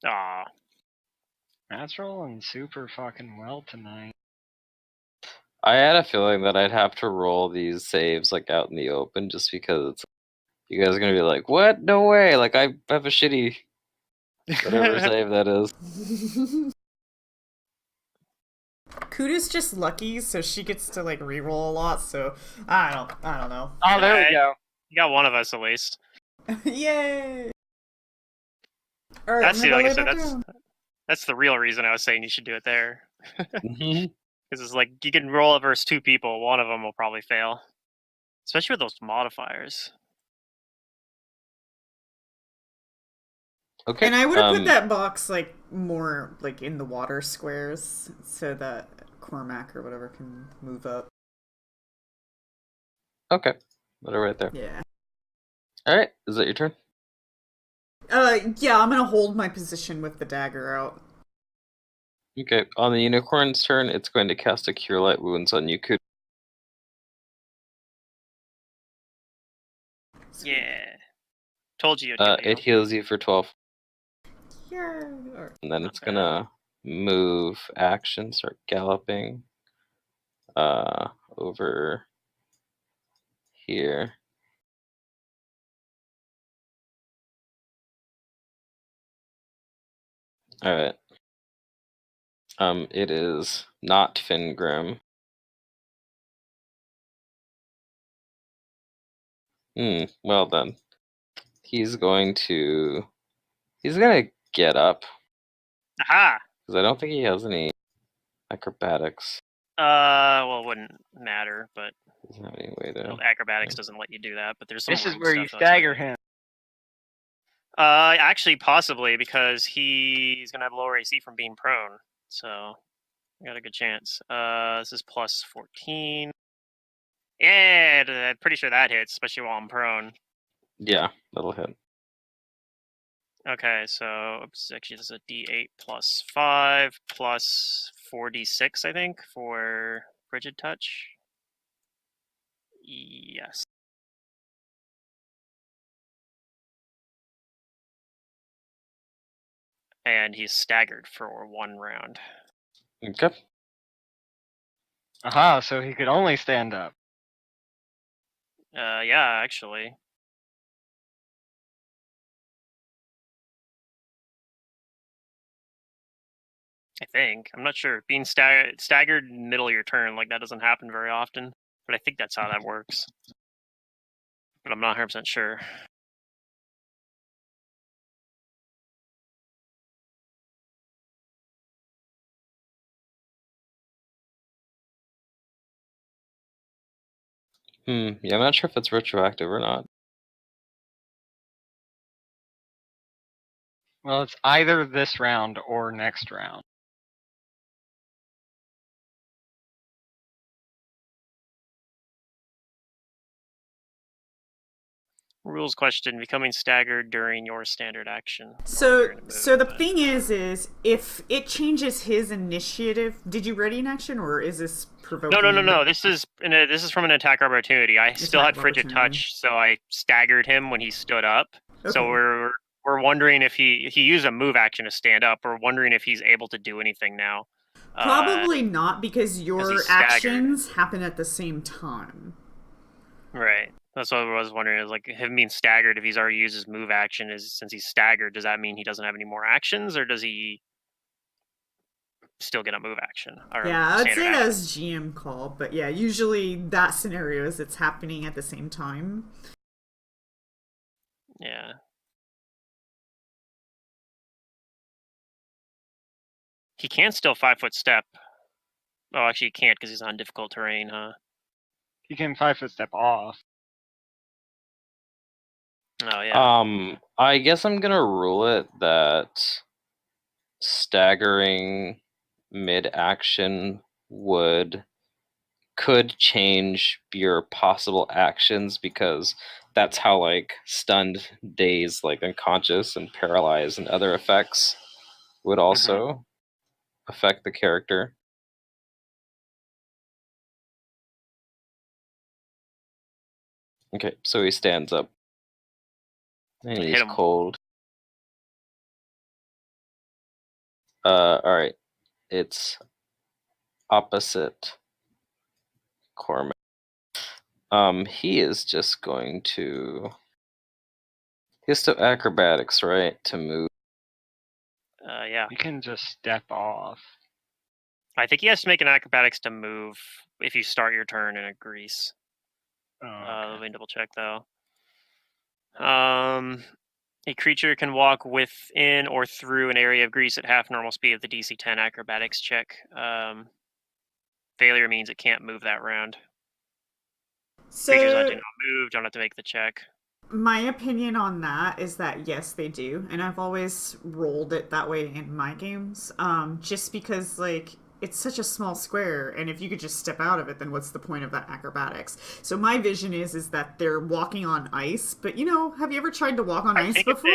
Speaker 1: Ah,
Speaker 3: That's rolling super fucking well tonight.
Speaker 2: I had a feeling that I'd have to roll these saves like out in the open just because it's, you guys are gonna be like, what? No way! Like I have a shitty whatever save that is.
Speaker 5: Kudu's just lucky, so she gets to like reroll a lot. So I don't know.
Speaker 3: Oh, there
Speaker 1: Alright.
Speaker 3: we go.
Speaker 1: you got one of us at least.
Speaker 5: Yay! All right,
Speaker 1: That's
Speaker 5: I'm
Speaker 1: the
Speaker 5: gonna
Speaker 1: like I
Speaker 5: lay
Speaker 1: said.
Speaker 5: back down.
Speaker 1: That's the real reason I was saying you should do it there.
Speaker 2: Mhm.
Speaker 1: Because it's like you can roll it versus 2 people. One of them will probably fail, especially with those modifiers.
Speaker 2: Okay.
Speaker 5: And I would have put that box like more like in the water squares so that Cormac or whatever can move up.
Speaker 2: Okay. Put it right there.
Speaker 5: Yeah.
Speaker 2: All right. Is that your turn?
Speaker 5: Yeah, I'm gonna hold my position with the dagger out.
Speaker 2: Okay. On the unicorn's turn, it's going to cast a Cure Light Wounds on you. Could
Speaker 1: Yeah, told you. It'd kill you.
Speaker 2: it heals you for 12,
Speaker 5: Yeah.
Speaker 2: and then
Speaker 1: Not
Speaker 2: it's
Speaker 1: bad.
Speaker 2: gonna move action, start galloping over here. All right. It is not Fingrim. Well then, he's gonna get up
Speaker 1: Aha.
Speaker 2: because I don't think he has any acrobatics.
Speaker 1: Well, it wouldn't matter, but
Speaker 2: Doesn't have any way to.
Speaker 1: acrobatics doesn't let you do that. But there's some.
Speaker 3: This is
Speaker 1: rogue
Speaker 3: where you
Speaker 1: stuff that's
Speaker 3: stagger
Speaker 1: like-
Speaker 3: him.
Speaker 1: Actually, possibly because he's gonna have lower AC from being prone. So, I got a good chance. This is +14. Yeah, I'm pretty sure that hits, especially while I'm prone.
Speaker 2: Yeah, that'll hit.
Speaker 1: Okay, so oops, actually this is a D8 +5 plus 4d6, I think, for frigid touch. Yes. And he's staggered for 1 round.
Speaker 2: Okay.
Speaker 3: Aha, so he could only stand up.
Speaker 1: Yeah, actually. I think. I'm not sure. Being staggered in the middle of your turn, like that doesn't happen very often. But I think that's how that works. But I'm not 100% sure.
Speaker 2: Yeah, I'm not sure if it's retroactive or not.
Speaker 3: Well, it's either this round or next round.
Speaker 1: Rules question: becoming staggered during your standard action. while
Speaker 5: So
Speaker 1: you're in a move,
Speaker 5: so the
Speaker 1: but-
Speaker 5: thing is if it changes his initiative, did you ready an action or is this provoking?
Speaker 1: No. This is from an attack opportunity. I still
Speaker 5: Attack
Speaker 1: had frigid
Speaker 5: opportunity.
Speaker 1: touch, so I staggered him when he stood up. So
Speaker 5: Okay.
Speaker 1: we're wondering if he used a move action to stand up. We're wondering if he's able to do anything now.
Speaker 5: Probably not because your
Speaker 1: he's staggered.
Speaker 5: actions happen at the same time.
Speaker 1: Right. That's what I was wondering. Is like him being staggered. If he's already used his move action, since he's staggered, does that mean he doesn't have any more actions, or does he still get a move action? Or
Speaker 5: Yeah, I'd
Speaker 1: standard
Speaker 5: say
Speaker 1: action?
Speaker 5: that's GM call, but yeah, usually that scenario is it's happening at the same time.
Speaker 1: Yeah. He can still 5-foot step. Oh, actually, he can't because he's on difficult terrain, huh?
Speaker 3: He can 5-foot step off.
Speaker 1: Oh yeah.
Speaker 2: I guess I'm gonna rule it that staggering mid-action would could change your possible actions, because that's how like stunned, dazed, like unconscious and paralyzed and other effects would also affect the character. Okay, so he stands up and
Speaker 1: Hit
Speaker 2: he's
Speaker 1: him.
Speaker 2: cold. All right, it's opposite Cormac. He is just going to. He has to acrobatics, right, to move.
Speaker 1: Yeah.
Speaker 3: You can just step off.
Speaker 1: I think he has to make an acrobatics to move if you start your turn in a grease.
Speaker 3: Oh,
Speaker 1: Let
Speaker 3: okay.
Speaker 1: me double check though. A creature can walk within or through an area of grease at half normal speed of the DC 10 acrobatics check. Failure means it can't move that round. Creatures that do
Speaker 5: So
Speaker 1: not move don't have to make the check.
Speaker 5: my opinion on that is that yes, they do, and I've always rolled it that way in my games. Just because like it's such a small square, and if you could just step out of it, then what's the point of that acrobatics? So my vision is that they're walking on ice, but have you ever tried to walk on ice before?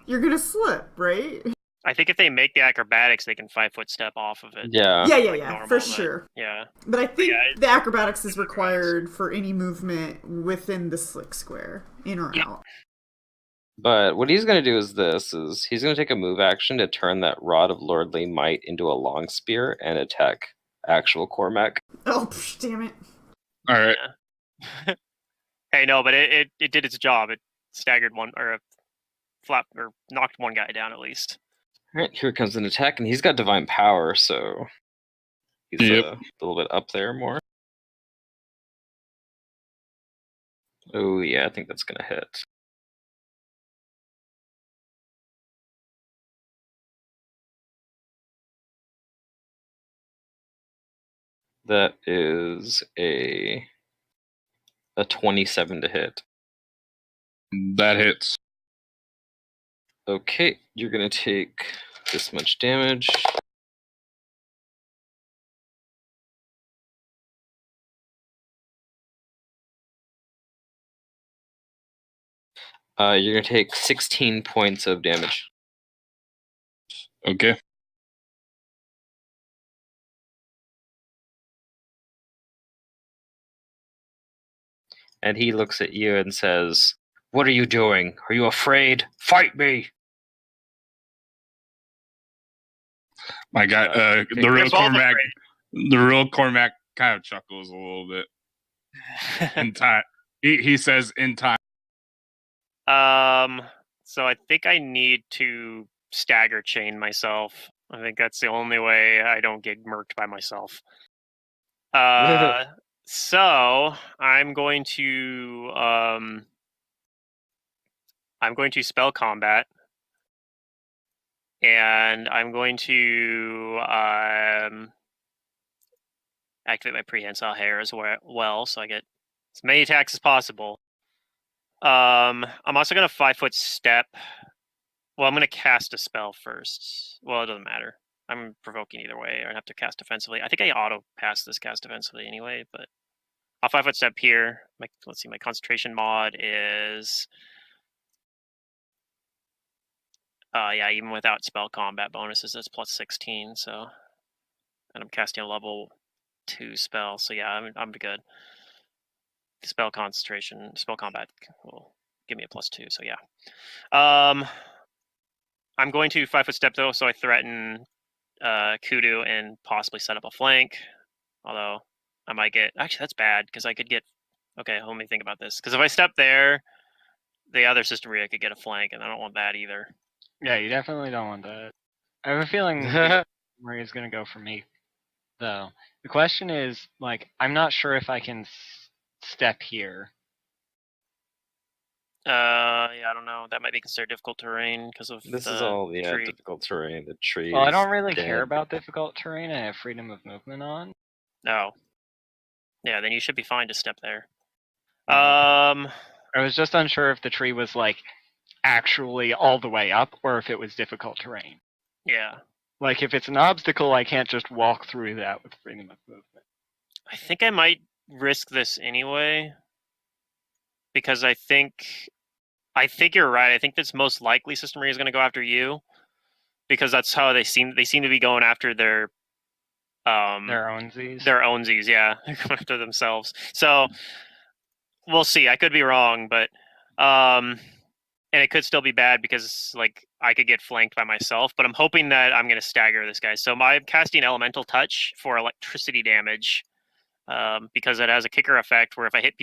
Speaker 5: You're gonna slip, right?
Speaker 1: I think if they make the acrobatics, they can 5-foot step off of it.
Speaker 2: Yeah.
Speaker 5: Yeah,
Speaker 1: normal,
Speaker 5: for
Speaker 1: but-
Speaker 5: sure.
Speaker 1: Yeah.
Speaker 5: But I think
Speaker 1: yeah,
Speaker 5: the acrobatics is required for any movement within the slick square, in or
Speaker 1: Yeah.
Speaker 5: out.
Speaker 2: But what he's going to do is he's going to take a move action to turn that Rod of Lordly Might into a long spear and attack actual Cormac.
Speaker 5: Oh, damn it.
Speaker 4: All right.
Speaker 1: Yeah. Hey, no, but it did its job. It staggered one or knocked one guy down at least.
Speaker 2: All right, here comes an attack, and he's got divine power, so he's
Speaker 4: Yep.
Speaker 2: a little bit up there more. Oh yeah, I think that's going to hit. That is a 27 to hit.
Speaker 4: That hits.
Speaker 2: Okay, you're going to take this much damage. You're going to take 16 points of damage.
Speaker 4: Okay.
Speaker 2: And he looks at you and says, "What are you doing? Are you afraid? Fight me!"
Speaker 4: My guy, the real Cormac kind of chuckles a little bit. In time, he says, "In time."
Speaker 1: So I think I need to stagger chain myself. I think that's the only way I don't get murked by myself. So I'm going to spell combat, and I'm going to activate my prehensile hair as well, so I get as many attacks as possible. I'm also going to 5-foot step. Well, I'm going to cast a spell first. Well, it doesn't matter. I'm provoking either way. I have to cast defensively. I think I auto pass this cast defensively anyway, but I'll 5-foot step here. Let's see, my concentration mod is yeah, even without spell combat bonuses, that's plus 16. So, and I'm casting a level 2 spell. So yeah, I'm good. Spell combat will give me a plus 2. So yeah. I'm going to 5-foot step though, so I threaten Kudu and possibly set up a flank. Although I might get actually that's bad because I could get okay. Let me think about this because if I step there, the other System Rhea could get a flank, and I don't want that either.
Speaker 3: Yeah, you definitely don't want that. I have a feeling Maria's gonna go for me, though. The question is, like, I'm not sure if I can step here.
Speaker 1: Yeah, I don't know. That might be considered difficult terrain because of
Speaker 2: This
Speaker 1: the
Speaker 2: is all
Speaker 1: tree.
Speaker 2: difficult terrain. The tree.
Speaker 3: Well, I
Speaker 2: is
Speaker 3: don't really
Speaker 2: dead.
Speaker 3: care about difficult terrain. I have freedom of movement on.
Speaker 1: No. Yeah, then you should be fine to step there.
Speaker 3: I was just unsure if the tree was like actually all the way up or if it was difficult terrain.
Speaker 1: Yeah.
Speaker 3: Like if it's an obstacle, I can't just walk through that with freedom of movement.
Speaker 1: I think I might risk this anyway, because I think you're right. I think that's most likely System Maria is going to go after you, because that's how they seem to be going after their
Speaker 3: ownsies.
Speaker 1: Their ownsies, yeah, they're going after themselves. So we'll see. I could be wrong, but and it could still be bad because like I could get flanked by myself. But I'm hoping that I'm going to stagger this guy. So I'm casting Elemental Touch for electricity damage. Because it has a kicker effect where if I hit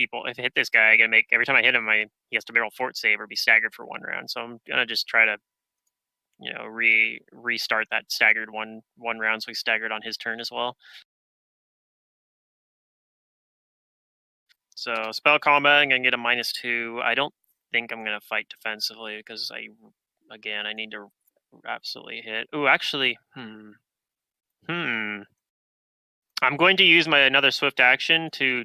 Speaker 1: this guy, I gotta make every time I hit him, he has to roll fort save or be staggered for 1 round. So I'm gonna just try to, restart that staggered one round, so he staggered on his turn as well. So spell combat, I'm gonna get a -2. I don't think I'm gonna fight defensively because I need to absolutely hit. Ooh, actually, I'm going to use my another swift action to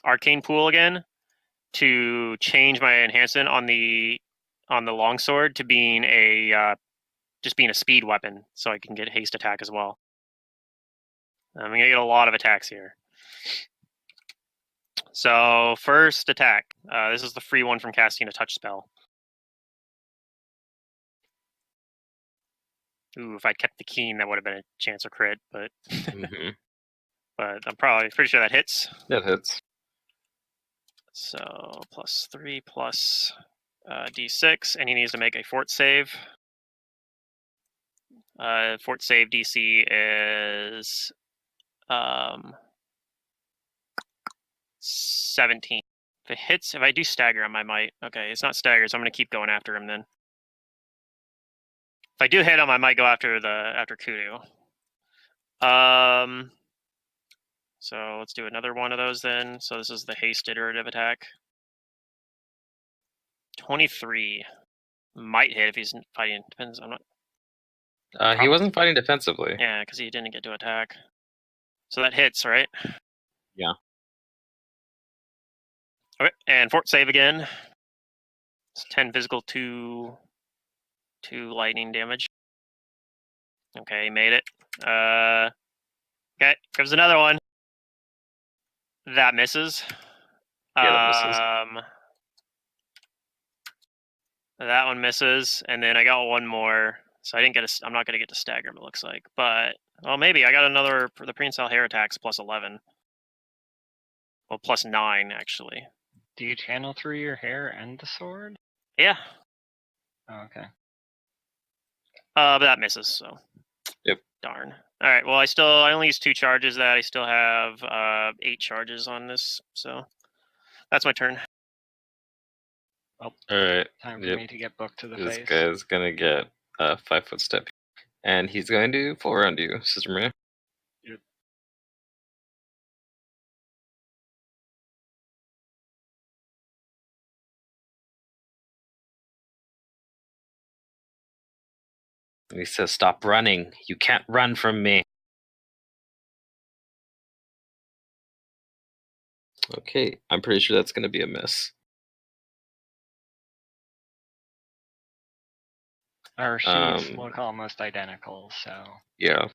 Speaker 1: arcane pool again to change my enhancement on the longsword to being a speed weapon, so I can get haste attack as well. I'm gonna get a lot of attacks here. So first attack. This is the free one from casting a touch spell. Ooh, if I'd kept the keen, that would have been a chance of crit, but but I'm pretty sure that hits.
Speaker 2: That hits.
Speaker 1: So +3 plus D6, and he needs to make a fort save. Fort save DC is 17. If I do stagger him, I might. Okay, it's not staggered, so I'm gonna keep going after him then. If I do hit him, I might go after Kudu. So let's do another one of those then. So this is the haste iterative attack. 23 might hit if he's fighting. Depends. I'm not.
Speaker 2: He wasn't fighting defensively.
Speaker 1: Yeah, because he didn't get to attack. So that hits, right?
Speaker 2: Yeah.
Speaker 1: Okay, and fort save again. It's 10 physical, 2 lightning damage. Okay, made it. Okay, comes another one. That misses.
Speaker 2: Yeah, that misses.
Speaker 1: That one misses, and then I got one more. So I'm not gonna get to stagger him, it looks like. But well, maybe I got another for the prehensile hair attacks +11. Well, +9 actually.
Speaker 3: Do you channel through your hair and the sword?
Speaker 1: Yeah.
Speaker 3: Oh, okay.
Speaker 1: But that misses. So.
Speaker 2: Yep.
Speaker 1: Darn. All right. Well, I only used 2 charges. That I still have 8 charges on this. So that's my turn.
Speaker 3: Well,
Speaker 2: all right.
Speaker 3: Time for me to get booked to the
Speaker 2: this
Speaker 3: face.
Speaker 2: This guy's gonna get a 5-foot step, and he's going to full round you, Sister Maria.
Speaker 3: Yep.
Speaker 2: And he says, "Stop running! You can't run from me." Okay, I'm pretty sure that's going to be a miss.
Speaker 3: Our sheets look almost identical, so.
Speaker 2: Yeah.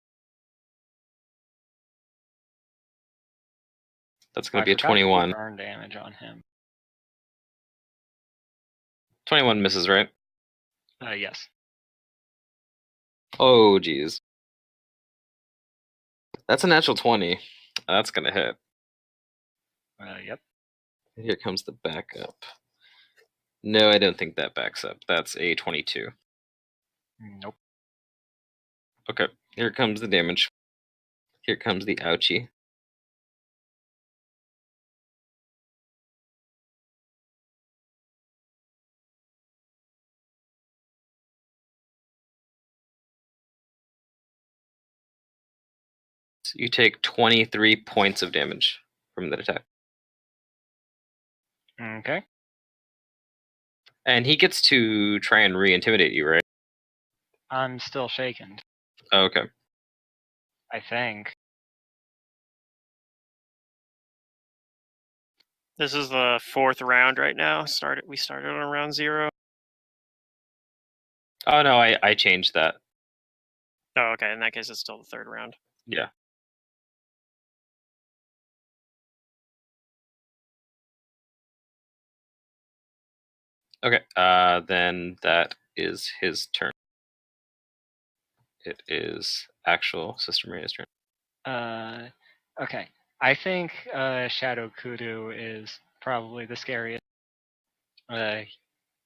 Speaker 2: That's going to be a 21.
Speaker 3: Burn damage on him.
Speaker 2: 21 misses, right?
Speaker 3: Yes.
Speaker 2: Oh, geez. That's a natural 20. That's going to hit.
Speaker 3: Yep.
Speaker 2: Here comes the backup. No, I don't think that backs up. That's a 22.
Speaker 3: Nope.
Speaker 2: Okay, here comes the damage. Here comes the ouchie. So you take 23 points of damage from that attack.
Speaker 3: Okay.
Speaker 2: And he gets to try and re-intimidate you, right?
Speaker 3: I'm still shaken.
Speaker 2: Oh, okay.
Speaker 3: I think.
Speaker 1: This is the 4th round right now. We started on round 0.
Speaker 2: Oh no, I changed that.
Speaker 1: Oh, okay. In that case, it's still the 3rd round.
Speaker 2: Yeah. Okay, then that is his turn. It is actual Sister Maria's turn.
Speaker 3: Okay. I think Shadow Kudu is probably the scariest.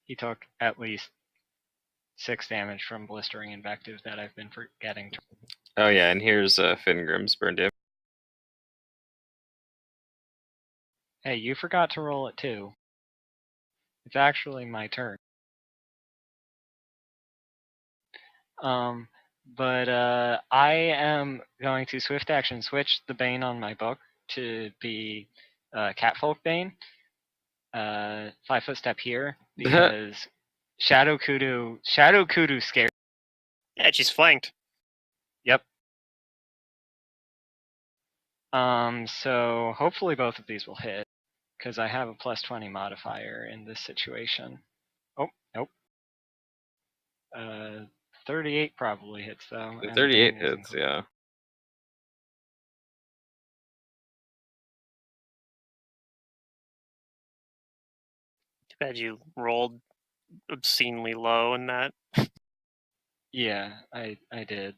Speaker 3: He took at least 6 damage from blistering invective that I've been forgetting.
Speaker 2: Oh yeah, and here's Fingrim's burn damage.
Speaker 3: Hey, you forgot to roll it too. It's actually my turn. But I am going to swift action switch the Bane on my book to be Catfolk Bane. 5-foot step here because Shadow Kudu scared.
Speaker 1: Yeah, she's flanked.
Speaker 3: Yep. So hopefully both of these will hit because I have a +20 modifier in this situation. Oh, nope. 38 probably hits though.
Speaker 2: The
Speaker 3: and
Speaker 2: 38
Speaker 3: Bane is
Speaker 2: hits, yeah.
Speaker 1: Too bad you rolled obscenely low in that.
Speaker 3: Yeah, I did.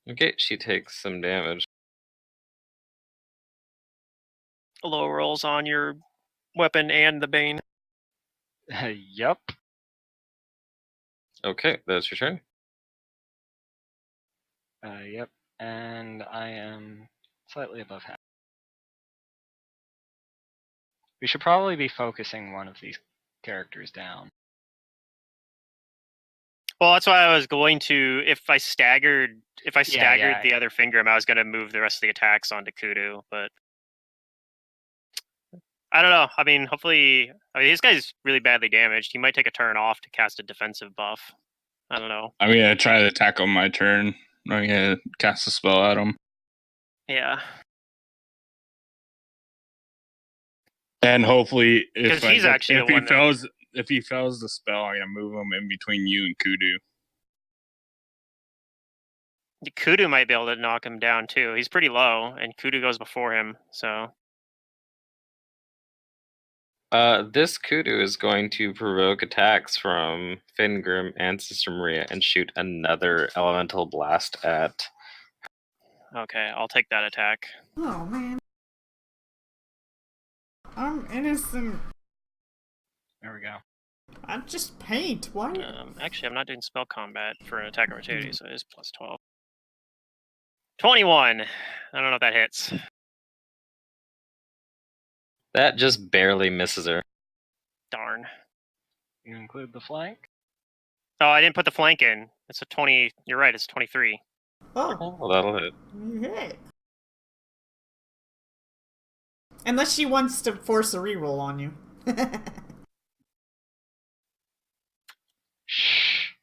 Speaker 2: Okay, she takes some damage.
Speaker 1: Low rolls on your weapon and the Bane.
Speaker 3: Yup.
Speaker 2: Okay, that's your turn.
Speaker 3: Yep. And I am slightly above half. We should probably be focusing one of these characters down.
Speaker 1: Well, that's why I was going to. If I staggered
Speaker 3: Yeah.
Speaker 1: the other Fingrim, I was going to move the rest of the attacks onto Kudu. But I don't know. I mean, hopefully, this guy's really badly damaged. He might take a turn off to cast a defensive buff. I don't know.
Speaker 4: I'm gonna try to attack on my turn. I'm gonna cast a spell at him.
Speaker 1: Yeah.
Speaker 4: And hopefully, if
Speaker 1: 'Cause he's actually the one that-
Speaker 4: if he fails the spell, I'm gonna move him in between you and Kudu.
Speaker 1: Kudu might be able to knock him down too. He's pretty low, and Kudu goes before him. So
Speaker 2: This Kudu is going to provoke attacks from Fingrim and Sister Maria and shoot another elemental blast at.
Speaker 1: okay, I'll take that attack.
Speaker 5: Oh man. I'm innocent.
Speaker 3: There we go.
Speaker 5: I'm just paint. Why?
Speaker 1: Actually, I'm not doing spell combat for an attack opportunity, so it is +12. 21. I don't know if that hits.
Speaker 2: That just barely misses her.
Speaker 1: Darn.
Speaker 3: You include the flank?
Speaker 1: Oh, I didn't put the flank in. It's a 20. You're right. It's 23.
Speaker 5: Oh,
Speaker 2: Well, that'll hit.
Speaker 5: you hit. Unless she wants to force a reroll on you.
Speaker 3: Shh.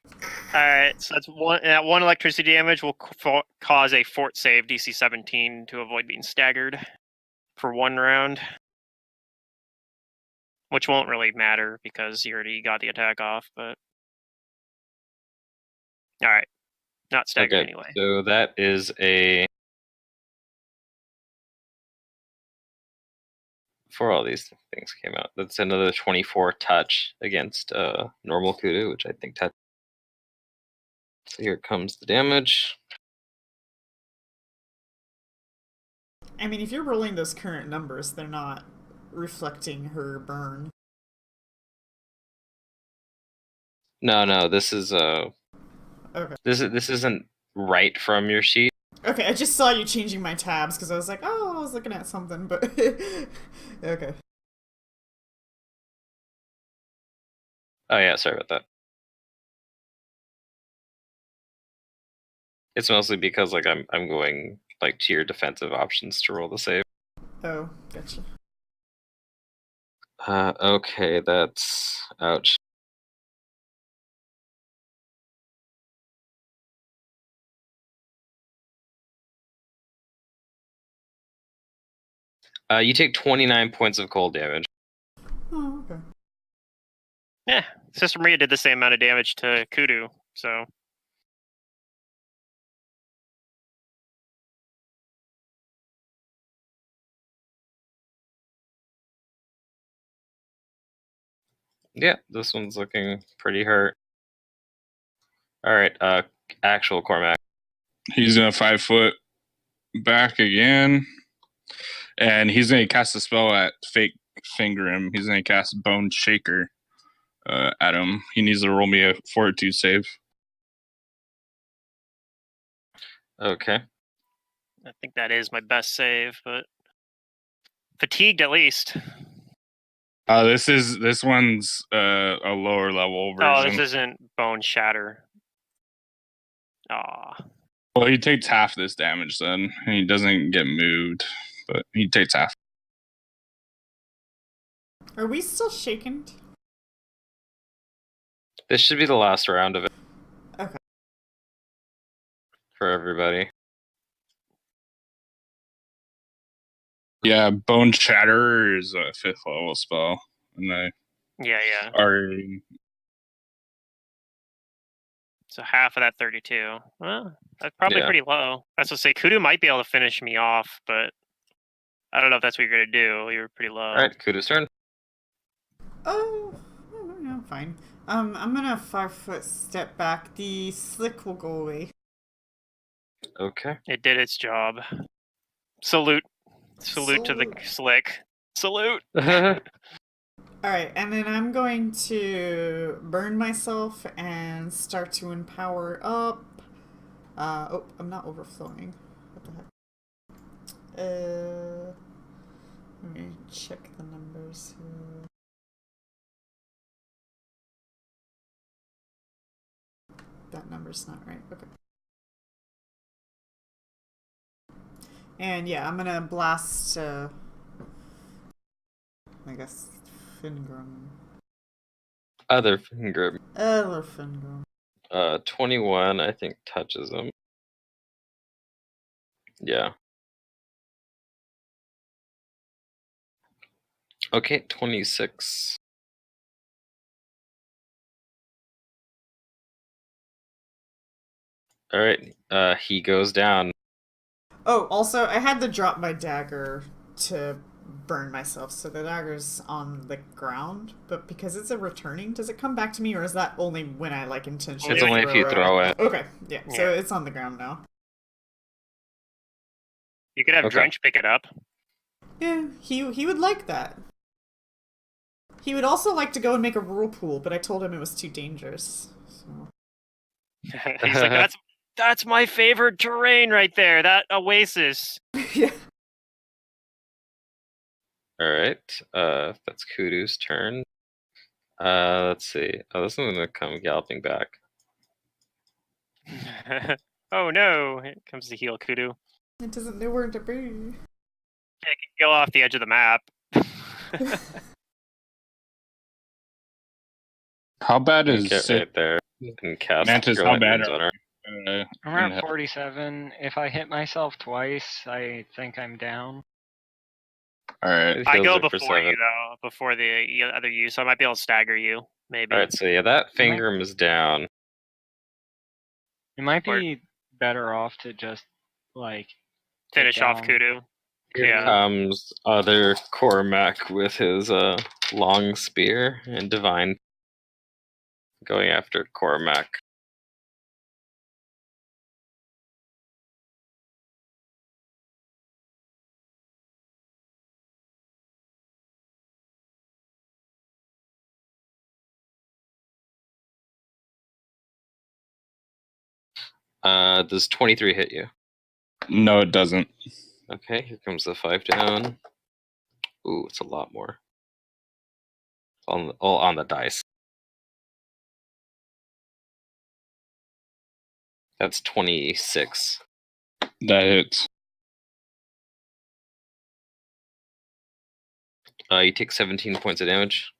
Speaker 1: All right, so that's one electricity damage will cause a fort save DC 17 to avoid being staggered for 1 round, which won't really matter because you already got the attack off. But all right, not staggered
Speaker 2: Okay,
Speaker 1: anyway.
Speaker 2: so that is a. Before all these things came out, that's another 24 touch against normal Kudu, which I think touch. So here comes the damage.
Speaker 5: I mean, if you're rolling those current numbers, they're not reflecting her burn.
Speaker 2: No, this is
Speaker 5: Okay.
Speaker 2: This isn't right from your sheet.
Speaker 5: Okay, I just saw you changing my tabs because I was like, oh, I was looking at something, but okay.
Speaker 2: Oh yeah, sorry about that. It's mostly because like I'm going like to your defensive options to roll the save.
Speaker 5: Oh, gotcha.
Speaker 2: Okay, that's ouch. You take 29 points of cold damage.
Speaker 5: Oh, okay.
Speaker 1: Yeah, Sister Maria did the same amount of damage to Kudu, so
Speaker 2: Yeah, this one's looking pretty hurt. All right, actual Cormac.
Speaker 4: He's gonna 5 foot back again, and he's gonna cast a spell at Fake Finger him. He's gonna cast Bone Shaker at him. He needs to roll me a Fortitude save.
Speaker 2: Okay.
Speaker 1: I think that is my best save, but fatigued at least.
Speaker 4: This one's a lower level version.
Speaker 1: Oh, this isn't Bone Shatter. Aw.
Speaker 4: Well, he takes half this damage then, and he doesn't get moved, but he takes half.
Speaker 5: Are we still shaken?
Speaker 2: This should be the last round of it.
Speaker 5: Okay.
Speaker 2: For everybody.
Speaker 4: Yeah, Bone Shatter is a 5th level spell, and I
Speaker 1: Yeah.
Speaker 4: already.
Speaker 1: So half of that 32. Well, that's probably
Speaker 2: Yeah.
Speaker 1: pretty low. That's to say, Kudu might be able to finish me off, but I don't know if that's what you're going to do. You were pretty low.
Speaker 2: All right, Kudu's turn.
Speaker 5: Oh, no, fine. I'm gonna 5 foot step back. The slick will go away.
Speaker 2: Okay.
Speaker 1: It did its job. Salute to the slick. Salute.
Speaker 5: Alright, and then I'm going to burn myself and start to empower up. Oh, I'm not overflowing. What the heck? Let me check the numbers here. That number's not right. Okay. And yeah, I'm gonna blast, I guess, Fingrum.
Speaker 2: Other finger.
Speaker 5: Other Fingrum.
Speaker 2: 21, I think, touches him. Yeah. Okay, 26. All right, he goes down.
Speaker 5: Oh, also, I had to drop my dagger to burn myself, so the dagger's on the ground. But because it's a returning, does it come back to me, or is that only when I like intentionally?
Speaker 2: It's only if you throw it.
Speaker 5: Okay, yeah. So it's on the ground now.
Speaker 1: You could have
Speaker 2: Okay.
Speaker 1: Drench pick it up.
Speaker 5: Yeah, he would like that. He would also like to go and make a whirlpool, but I told him it was too dangerous. So.
Speaker 1: He's like, that's my favorite terrain right there. That oasis.
Speaker 5: Yeah.
Speaker 2: All right, that's Kudu's turn. Let's see. Oh, this one's gonna come galloping back.
Speaker 1: Oh no! Here comes the heal Kudu.
Speaker 5: It doesn't know where to be.
Speaker 1: It can go off the edge of the map.
Speaker 4: How bad is
Speaker 2: Get right there. You can cast
Speaker 4: Mantis? How
Speaker 2: Growing
Speaker 4: bad
Speaker 2: Winds on her.
Speaker 3: I'm at 47. If I hit myself twice, I think I'm down.
Speaker 4: All right.
Speaker 2: It
Speaker 1: I
Speaker 2: heals
Speaker 1: go
Speaker 2: her for
Speaker 1: before you
Speaker 2: 7.
Speaker 1: though, before the other you, so I might be able to stagger you. Maybe.
Speaker 2: All right, so yeah, that Fingrum is down.
Speaker 3: It might be better off to just like
Speaker 1: Finish
Speaker 3: take
Speaker 1: off
Speaker 3: down-
Speaker 1: Kudu.
Speaker 2: Here
Speaker 1: Yeah.
Speaker 2: comes other Cormac with his long spear and divine going after Cormac. Does 23 hit you?
Speaker 4: No, it doesn't.
Speaker 2: Okay, here comes the 5 down. Ooh, it's a lot more. All on the dice. That's 26.
Speaker 4: That hits.
Speaker 2: You take 17 points of damage.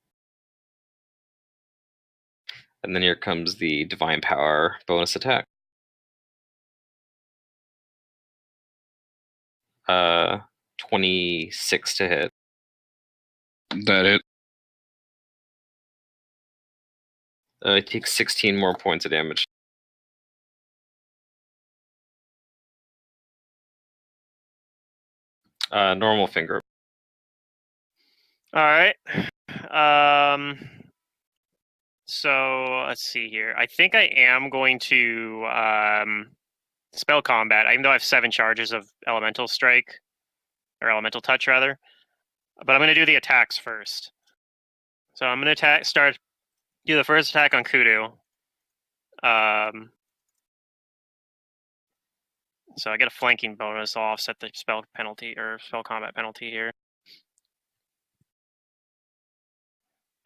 Speaker 2: And then here comes the Divine Power bonus attack. 26 to hit.
Speaker 4: That hit.
Speaker 2: It takes 16 more points of damage. Normal finger.
Speaker 1: All right. So let's see here. I think I am going to spell combat, even though I have 7 charges of elemental strike or elemental touch rather. But I'm going to do the attacks first. So I'm going to do the first attack on Kudu. So I get a flanking bonus. I'll offset the spell penalty or spell combat penalty here.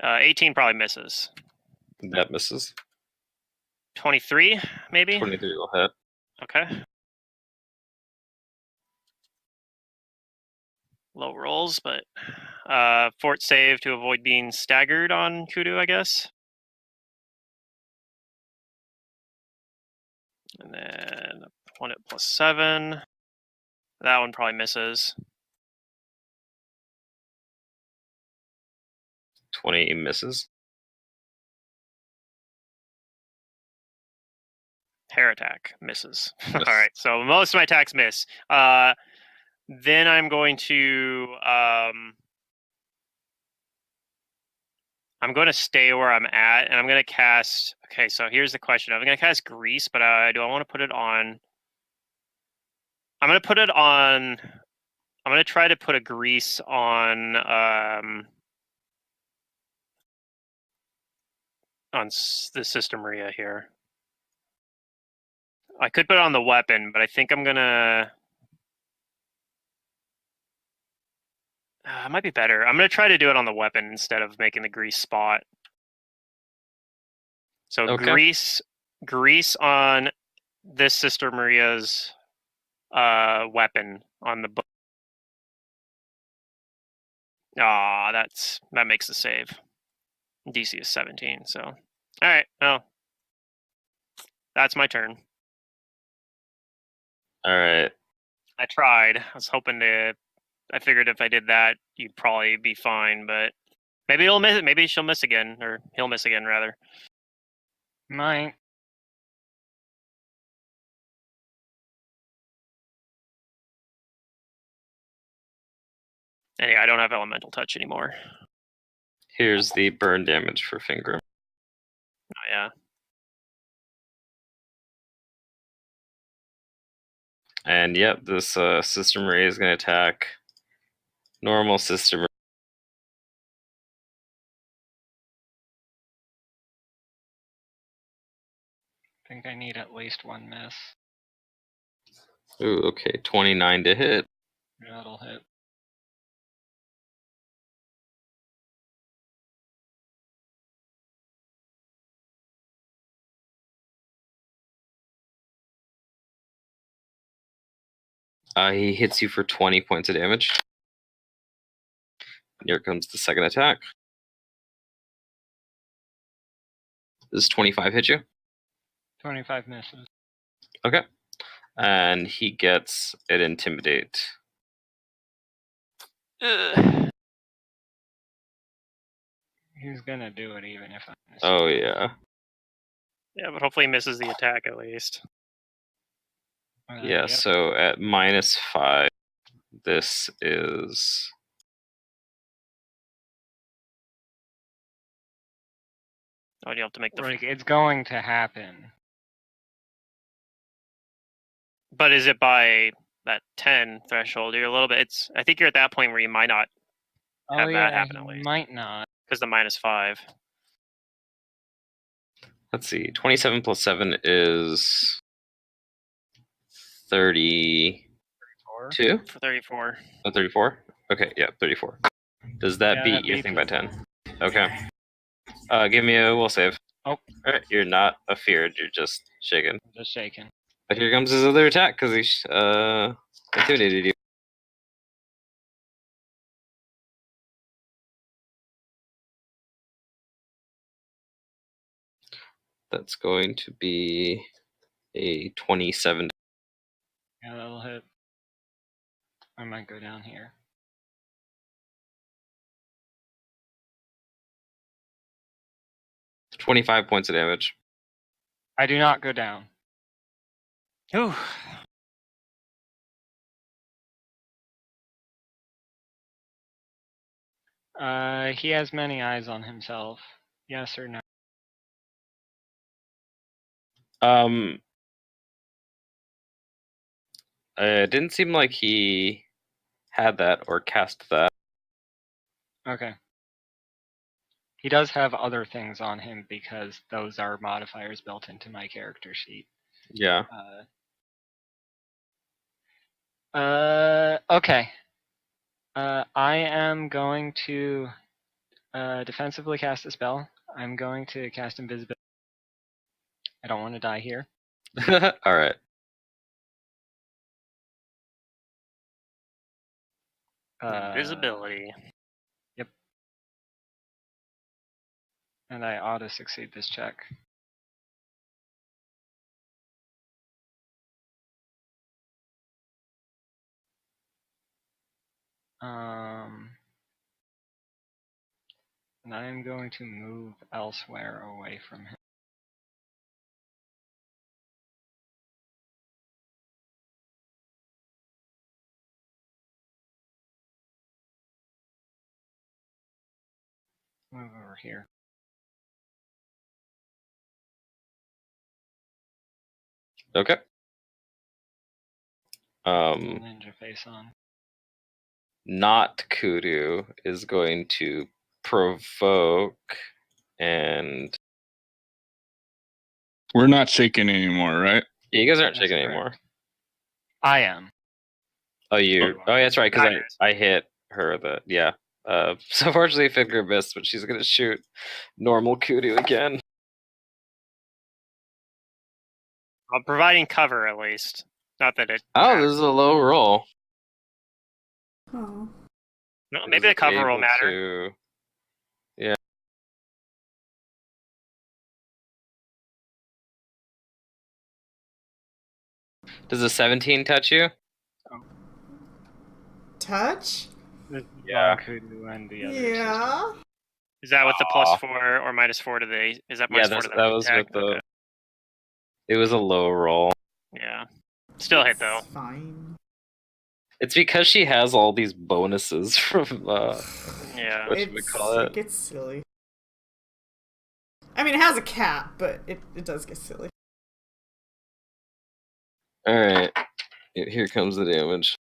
Speaker 1: 18 probably misses.
Speaker 2: That misses.
Speaker 1: 23, maybe?
Speaker 2: 23 will hit.
Speaker 1: Okay. Low rolls, but fort save to avoid being staggered on Kudu, I guess. And then 1 at +7. That one probably misses.
Speaker 2: 20 misses.
Speaker 1: Hair attack misses. All
Speaker 2: Yes.
Speaker 1: right, so most of my attacks miss. Then I'm going to stay where I'm at, and I'm going to cast. Okay, so here's the question: I'm going to cast Grease, but do I want to put it on? I'm going to put it on. I'm going to try to put a Grease on the Sister Maria here. I could put it on the weapon, but I think I'm gonna. It might be better. I'm gonna try to do it on the weapon instead of making the Grease spot. So
Speaker 2: Okay.
Speaker 1: grease on this Sister Maria's weapon on the. That makes the save. DC is 17. So, all right. Oh, that's my turn.
Speaker 2: All right.
Speaker 1: I tried. I was hoping to. I figured if I did that, you'd probably be fine, but maybe he'll miss it. Maybe she'll miss again, or he'll miss again, rather.
Speaker 3: Might.
Speaker 1: Anyway, I don't have elemental touch anymore.
Speaker 2: Here's the burn damage for Finger.
Speaker 1: Oh, yeah.
Speaker 2: And yep, this Sister Maria is going to attack normal Sister Maria.
Speaker 3: I think I need at least 1 miss.
Speaker 2: Ooh, okay, 29 to hit.
Speaker 3: That'll hit.
Speaker 2: He hits you for 20 points of damage. Here comes the second attack. Does 25 hit you?
Speaker 3: 25 misses.
Speaker 2: Okay. And he gets an Intimidate.
Speaker 1: Ugh.
Speaker 3: He's gonna do it even if I miss.
Speaker 2: Oh, yeah.
Speaker 1: Yeah, but hopefully he misses the attack at least.
Speaker 2: Yeah,
Speaker 3: Yep.
Speaker 2: so at -5, this is...
Speaker 1: Oh, you have to make the.
Speaker 3: Like, it's going to happen.
Speaker 1: But is it by that 10 threshold? You're a little bit. I think you're at that point where you might not have that happen at least.
Speaker 3: Might not.
Speaker 1: Because the -5.
Speaker 2: Let's see, 27 plus 7 is 32?
Speaker 1: For 34.
Speaker 2: Oh, 34? Okay, yeah, 34. Does that
Speaker 3: Yeah,
Speaker 2: beat
Speaker 3: that
Speaker 2: your
Speaker 3: beats
Speaker 2: thing by 10? Okay. Give me a will save.
Speaker 3: Oh.
Speaker 2: Alright, you're not afeared, you're just shaken.
Speaker 3: I'm just shaking.
Speaker 2: But here comes his other attack, because he intimidated you. That's going to be a 27.
Speaker 3: Yeah, that'll hit. I might go down here.
Speaker 2: $25 points of damage.
Speaker 3: I do not go down.
Speaker 1: Ooh.
Speaker 3: He has many eyes on himself. Yes or no?
Speaker 2: It didn't seem like he had that or cast that.
Speaker 3: Okay. He does have other things on him because those are modifiers built into my character sheet.
Speaker 2: Yeah.
Speaker 3: Okay. I am going to defensively cast a spell. I'm going to cast invisibility. I don't want to die here.
Speaker 2: All right.
Speaker 1: Invisibility.
Speaker 3: Yep. And I ought to succeed this check. And I am going to move elsewhere away from him. Move over here.
Speaker 2: Okay.
Speaker 3: Ninja face on.
Speaker 2: Not Kudu is going to provoke and
Speaker 4: We're not shaking anymore, right?
Speaker 2: yeah, you guys aren't
Speaker 3: That's
Speaker 2: shaking
Speaker 3: correct.
Speaker 2: anymore.
Speaker 3: I am.
Speaker 2: Oh, you?
Speaker 3: Oh.
Speaker 2: Oh, yeah, that's right. Because
Speaker 1: Niners.
Speaker 2: I hit her. Yeah. So fortunately, Finger missed, but she's gonna shoot normal Kudu again.
Speaker 1: Well, providing cover at least. Not that it.
Speaker 2: Oh,
Speaker 1: matters.
Speaker 2: this is a low roll.
Speaker 5: Oh.
Speaker 1: No, maybe the
Speaker 2: Is
Speaker 1: cover will
Speaker 2: able
Speaker 1: matter.
Speaker 2: to- Yeah. Does a 17 touch you?
Speaker 5: Touch?
Speaker 2: Yeah.
Speaker 3: Kudu and the other
Speaker 5: Yeah.
Speaker 1: Is that with the +4 or -4 to the? Is that
Speaker 2: Yeah,
Speaker 1: -4 to the
Speaker 2: that was
Speaker 1: attack?
Speaker 2: with the.
Speaker 1: Okay.
Speaker 2: It was a low roll.
Speaker 1: Yeah. Still hit though.
Speaker 5: It's fine.
Speaker 2: It's because she has all these bonuses from
Speaker 1: Yeah.
Speaker 2: whatchamacallit.
Speaker 5: It gets silly. I mean, it has a cap, but it does get silly.
Speaker 2: All right, here comes the damage.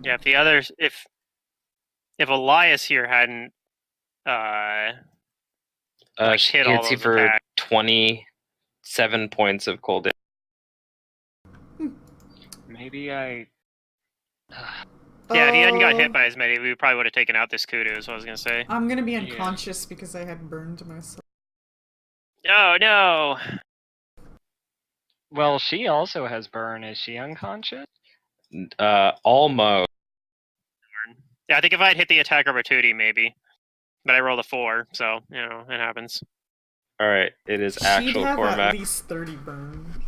Speaker 1: Yeah. If the others, if Elias here hadn't like
Speaker 2: She
Speaker 1: hit all
Speaker 2: hits you
Speaker 1: those
Speaker 2: for
Speaker 1: attacks.
Speaker 2: 27 points of cold damage.
Speaker 3: Maybe I.
Speaker 1: Yeah, if he hadn't got
Speaker 5: Oh,
Speaker 1: hit by as many, we probably would have taken out this Kudu, is what I was gonna say.
Speaker 5: I'm gonna be unconscious because I had burned myself.
Speaker 1: Oh no!
Speaker 3: Well, she also has burn. Is she unconscious?
Speaker 2: Almost.
Speaker 1: Yeah, I think if I had hit the attack opportunity, maybe. But I rolled a 4, so, you know, it happens.
Speaker 2: All right, it is
Speaker 5: She'd
Speaker 2: actual
Speaker 5: have
Speaker 2: Cormac.
Speaker 5: at least 30 burn.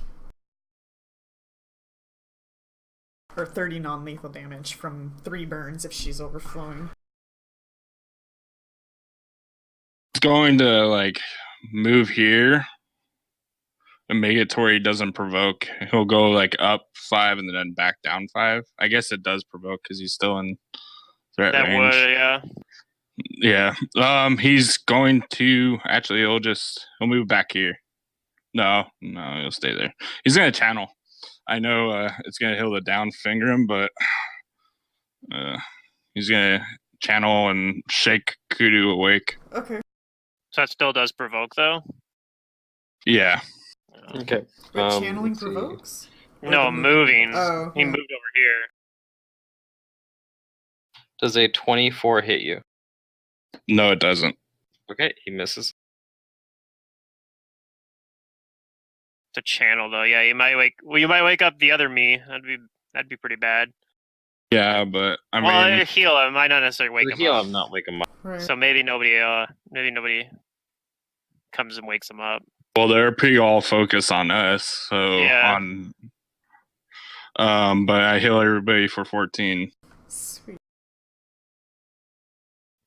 Speaker 5: Or 30 non-lethal damage from 3 burns if she's overflowing.
Speaker 4: It's going to like move here and make it to where he doesn't provoke. He'll go like up 5 and then back down 5. I guess it does provoke because he's still in threat
Speaker 1: That
Speaker 4: range.
Speaker 1: would, yeah.
Speaker 4: Yeah. He's going to actually. He'll move back here. No, he'll stay there. He's gonna channel. I know it's gonna heal the down finger him, but he's gonna channel and shake Kudu awake.
Speaker 5: Okay.
Speaker 1: So that still does provoke, though?
Speaker 4: Yeah.
Speaker 2: Okay.
Speaker 5: But channeling
Speaker 2: let's see.
Speaker 5: provokes? Or
Speaker 1: No,
Speaker 5: the
Speaker 1: moving.
Speaker 5: Oh,
Speaker 1: He
Speaker 5: yeah.
Speaker 1: moved over here.
Speaker 2: Does a 24 hit you?
Speaker 4: No, it doesn't.
Speaker 2: Okay, he misses.
Speaker 1: To channel, though. Yeah, you might wake up the other me. That'd be pretty bad.
Speaker 4: Yeah, but I
Speaker 1: Well,
Speaker 4: mean,
Speaker 1: heal him. Might not necessarily wake him
Speaker 2: Heal
Speaker 1: up.
Speaker 2: him, not wake him up.
Speaker 5: Right.
Speaker 1: So maybe nobody comes and wakes him up.
Speaker 4: well, they're pretty all focused on us. So
Speaker 1: Yeah.
Speaker 4: but I heal everybody for 14.
Speaker 5: Sweet.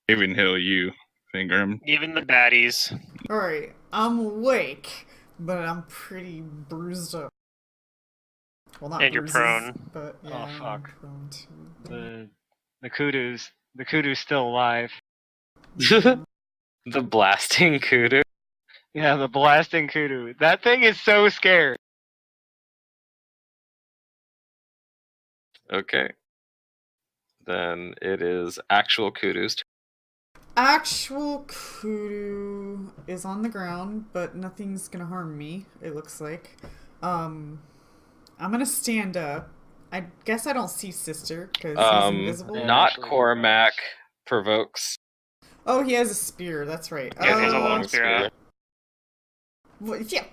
Speaker 4: Even heal you, finger him.
Speaker 1: Even the baddies.
Speaker 5: Alright, I'm awake, but I'm pretty bruised up. Well, not
Speaker 1: And you're
Speaker 5: bruises,
Speaker 1: prone.
Speaker 5: But
Speaker 3: Oh,
Speaker 5: yeah, I'm
Speaker 3: fuck.
Speaker 5: prone too.
Speaker 3: The kudu's still alive.
Speaker 2: The blasting kudu.
Speaker 3: Yeah, the blasting kudu. That thing is so scary.
Speaker 2: Okay. Then it is actual kudu's turn.
Speaker 5: Actual kudu is on the ground, but nothing's gonna harm me, it looks like. I'm gonna stand up. I guess I don't see Sister, because he's invisible.
Speaker 3: Yeah,
Speaker 2: Not
Speaker 3: actually,
Speaker 2: Cormac provokes.
Speaker 5: Oh, he has a spear, that's right.
Speaker 1: Yeah, he has a long spear.
Speaker 5: Well, yeah,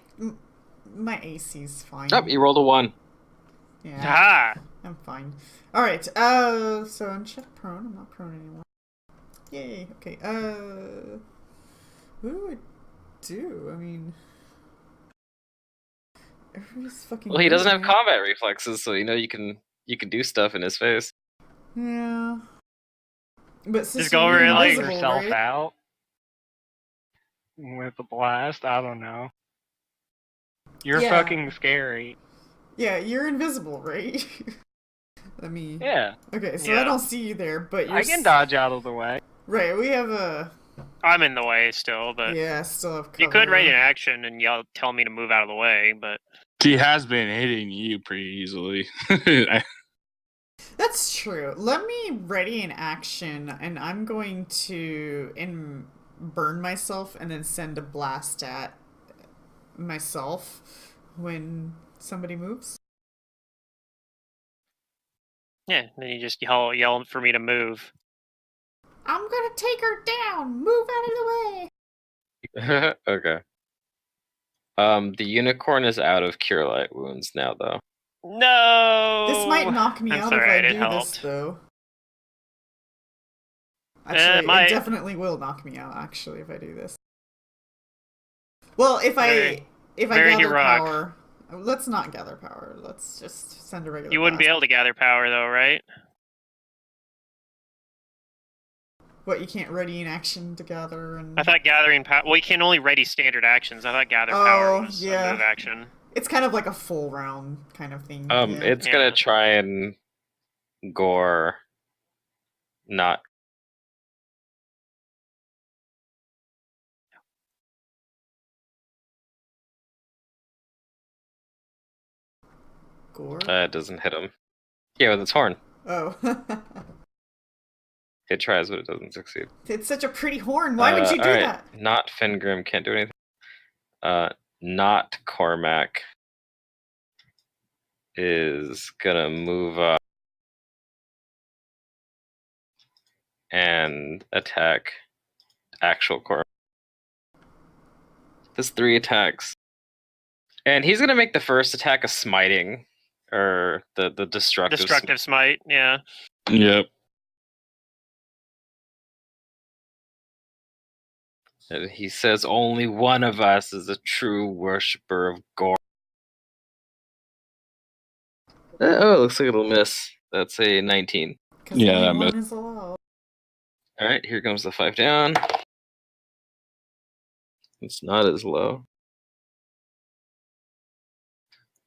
Speaker 5: my AC's fine.
Speaker 2: Oh, you rolled a 1.
Speaker 5: Yeah,
Speaker 1: Ah!
Speaker 5: I'm fine. Alright, so uncheck prone. I'm not prone anymore. Yay, okay, what do I do? I mean, everybody's fucking.
Speaker 2: Well, he doesn't have
Speaker 5: hurting.
Speaker 2: combat reflexes, so you can do stuff in his face.
Speaker 5: Yeah. But
Speaker 1: Just go over and, like,
Speaker 3: Knock yourself out with the blast. I don't know. You're
Speaker 5: Yeah.
Speaker 3: fucking scary.
Speaker 5: Yeah, you're invisible, right? Let me.
Speaker 3: Yeah,
Speaker 5: Okay, so
Speaker 1: Yeah.
Speaker 5: I don't see you there, but you're.
Speaker 3: I can dodge out of the way.
Speaker 5: Right, we have a.
Speaker 1: I'm in the way still, but
Speaker 5: Yeah, still have cover.
Speaker 1: you could ready an action and yell, tell me to move out of the way, but
Speaker 4: He has been hitting you pretty easily.
Speaker 5: That's true. Let me ready an action, and I'm going to burn myself and then send a blast at myself when somebody moves.
Speaker 1: yeah, then you just yell for me to move.
Speaker 5: I'm gonna take her down. Move out of the way.
Speaker 2: Okay. The unicorn is out of cure light wounds now, though.
Speaker 1: No!
Speaker 5: This might knock me
Speaker 1: I'm
Speaker 5: out
Speaker 1: sorry,
Speaker 5: if I
Speaker 1: it
Speaker 5: do
Speaker 1: helped.
Speaker 5: this, though. Actually,
Speaker 1: might.
Speaker 5: it definitely will knock me out. Actually, if I do this. Well, if I
Speaker 1: very
Speaker 5: gather
Speaker 1: heroic.
Speaker 5: power, let's not gather power. Let's just send a regular.
Speaker 1: You wouldn't be
Speaker 5: blast.
Speaker 1: able to gather power, though, right?
Speaker 5: What, you can't ready an action to gather and.
Speaker 1: I thought gathering power. Well, you can only ready standard actions. I thought gather power was
Speaker 5: yeah.
Speaker 1: a move action.
Speaker 5: It's kind of like a full round kind of thing.
Speaker 2: It's
Speaker 1: Yeah.
Speaker 2: gonna try and gore. Not.
Speaker 5: Gore.
Speaker 2: It doesn't hit him. Yeah, with its horn.
Speaker 5: Oh.
Speaker 2: It tries, but it doesn't succeed.
Speaker 5: It's such a pretty horn. Why would you do
Speaker 2: alright.
Speaker 5: that?
Speaker 2: Not Fengrim, can't do anything. Not Cormac is gonna move up and attack actual Cormac. There's 3 attacks. And he's gonna make the first attack a smiting. Or the destructive
Speaker 1: Destructive smite, yeah.
Speaker 4: Yep.
Speaker 2: And he says only one of us is a true worshipper of gore. Oh, it looks like it'll miss. That's a 19.
Speaker 4: Yeah,
Speaker 5: only
Speaker 4: that
Speaker 5: one
Speaker 4: missed.
Speaker 5: is allowed.
Speaker 2: Alright, here comes the 5 down. It's not as low.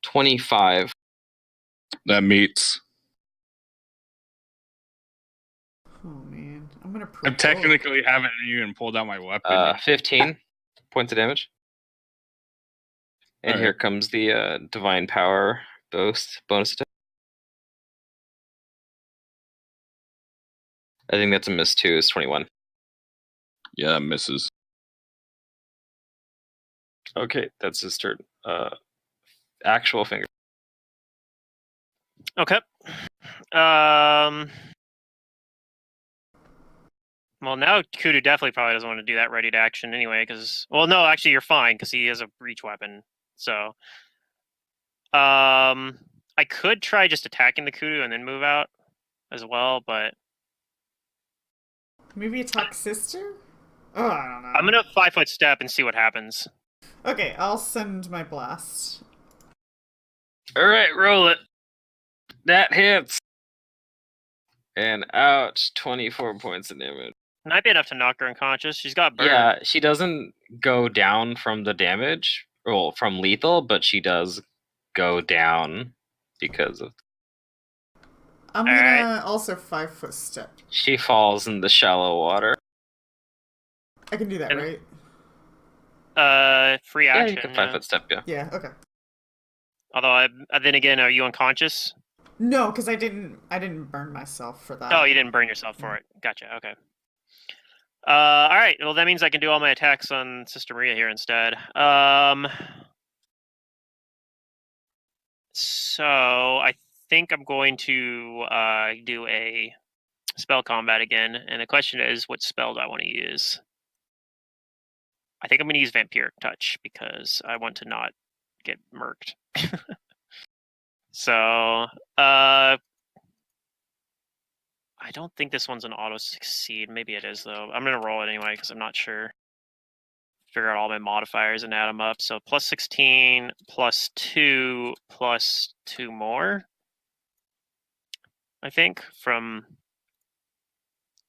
Speaker 2: 25.
Speaker 4: That meets.
Speaker 5: Oh man, I'm gonna.
Speaker 4: I technically haven't even pulled out my weapon.
Speaker 2: 15 points of damage. And
Speaker 4: Alright.
Speaker 2: here comes the divine power bonus attack. I think that's a miss too. Is 21.
Speaker 4: Yeah, that misses.
Speaker 2: Okay, that's his turn. Actual finger.
Speaker 1: Okay. Well, now Kudu definitely probably doesn't want to do that ready to action anyway, because... Well, no, actually, you're fine, because he has a breach weapon. So... I could try just attacking the Kudu and then move out as well, but...
Speaker 5: Maybe attack Sister? Oh, I don't know.
Speaker 1: I'm gonna 5-foot step and see what happens.
Speaker 5: Okay, I'll send my blast.
Speaker 2: Alright, roll it. That hits. And ouch, 24 points of damage.
Speaker 1: Might be enough to knock her unconscious. She's got burn.
Speaker 2: Yeah, she doesn't go down from the damage, well, from lethal, but she does go down because of...
Speaker 5: I'm gonna also 5-foot step.
Speaker 2: She falls in the shallow water.
Speaker 5: I can do that,
Speaker 1: And-
Speaker 5: right?
Speaker 1: Free
Speaker 2: Yeah,
Speaker 1: action.
Speaker 2: you can 5 foot step. Yeah.
Speaker 5: Yeah. Okay.
Speaker 1: Although, then again, are you unconscious?
Speaker 5: No, because I didn't burn myself for that.
Speaker 1: Oh, you didn't burn yourself for it. Gotcha. Okay. All right. Well, that means I can do all my attacks on Sister Maria here instead. So I think I'm going to do a spell combat again, and the question is, what spell do I want to use? I think I'm going to use Vampiric Touch because I want to not get murked. So, I don't think this one's an auto succeed. Maybe it is though. I'm gonna roll it anyway because I'm not sure. Figure out all my modifiers and add them up. So plus 16, plus 2, plus 2 more. I think from.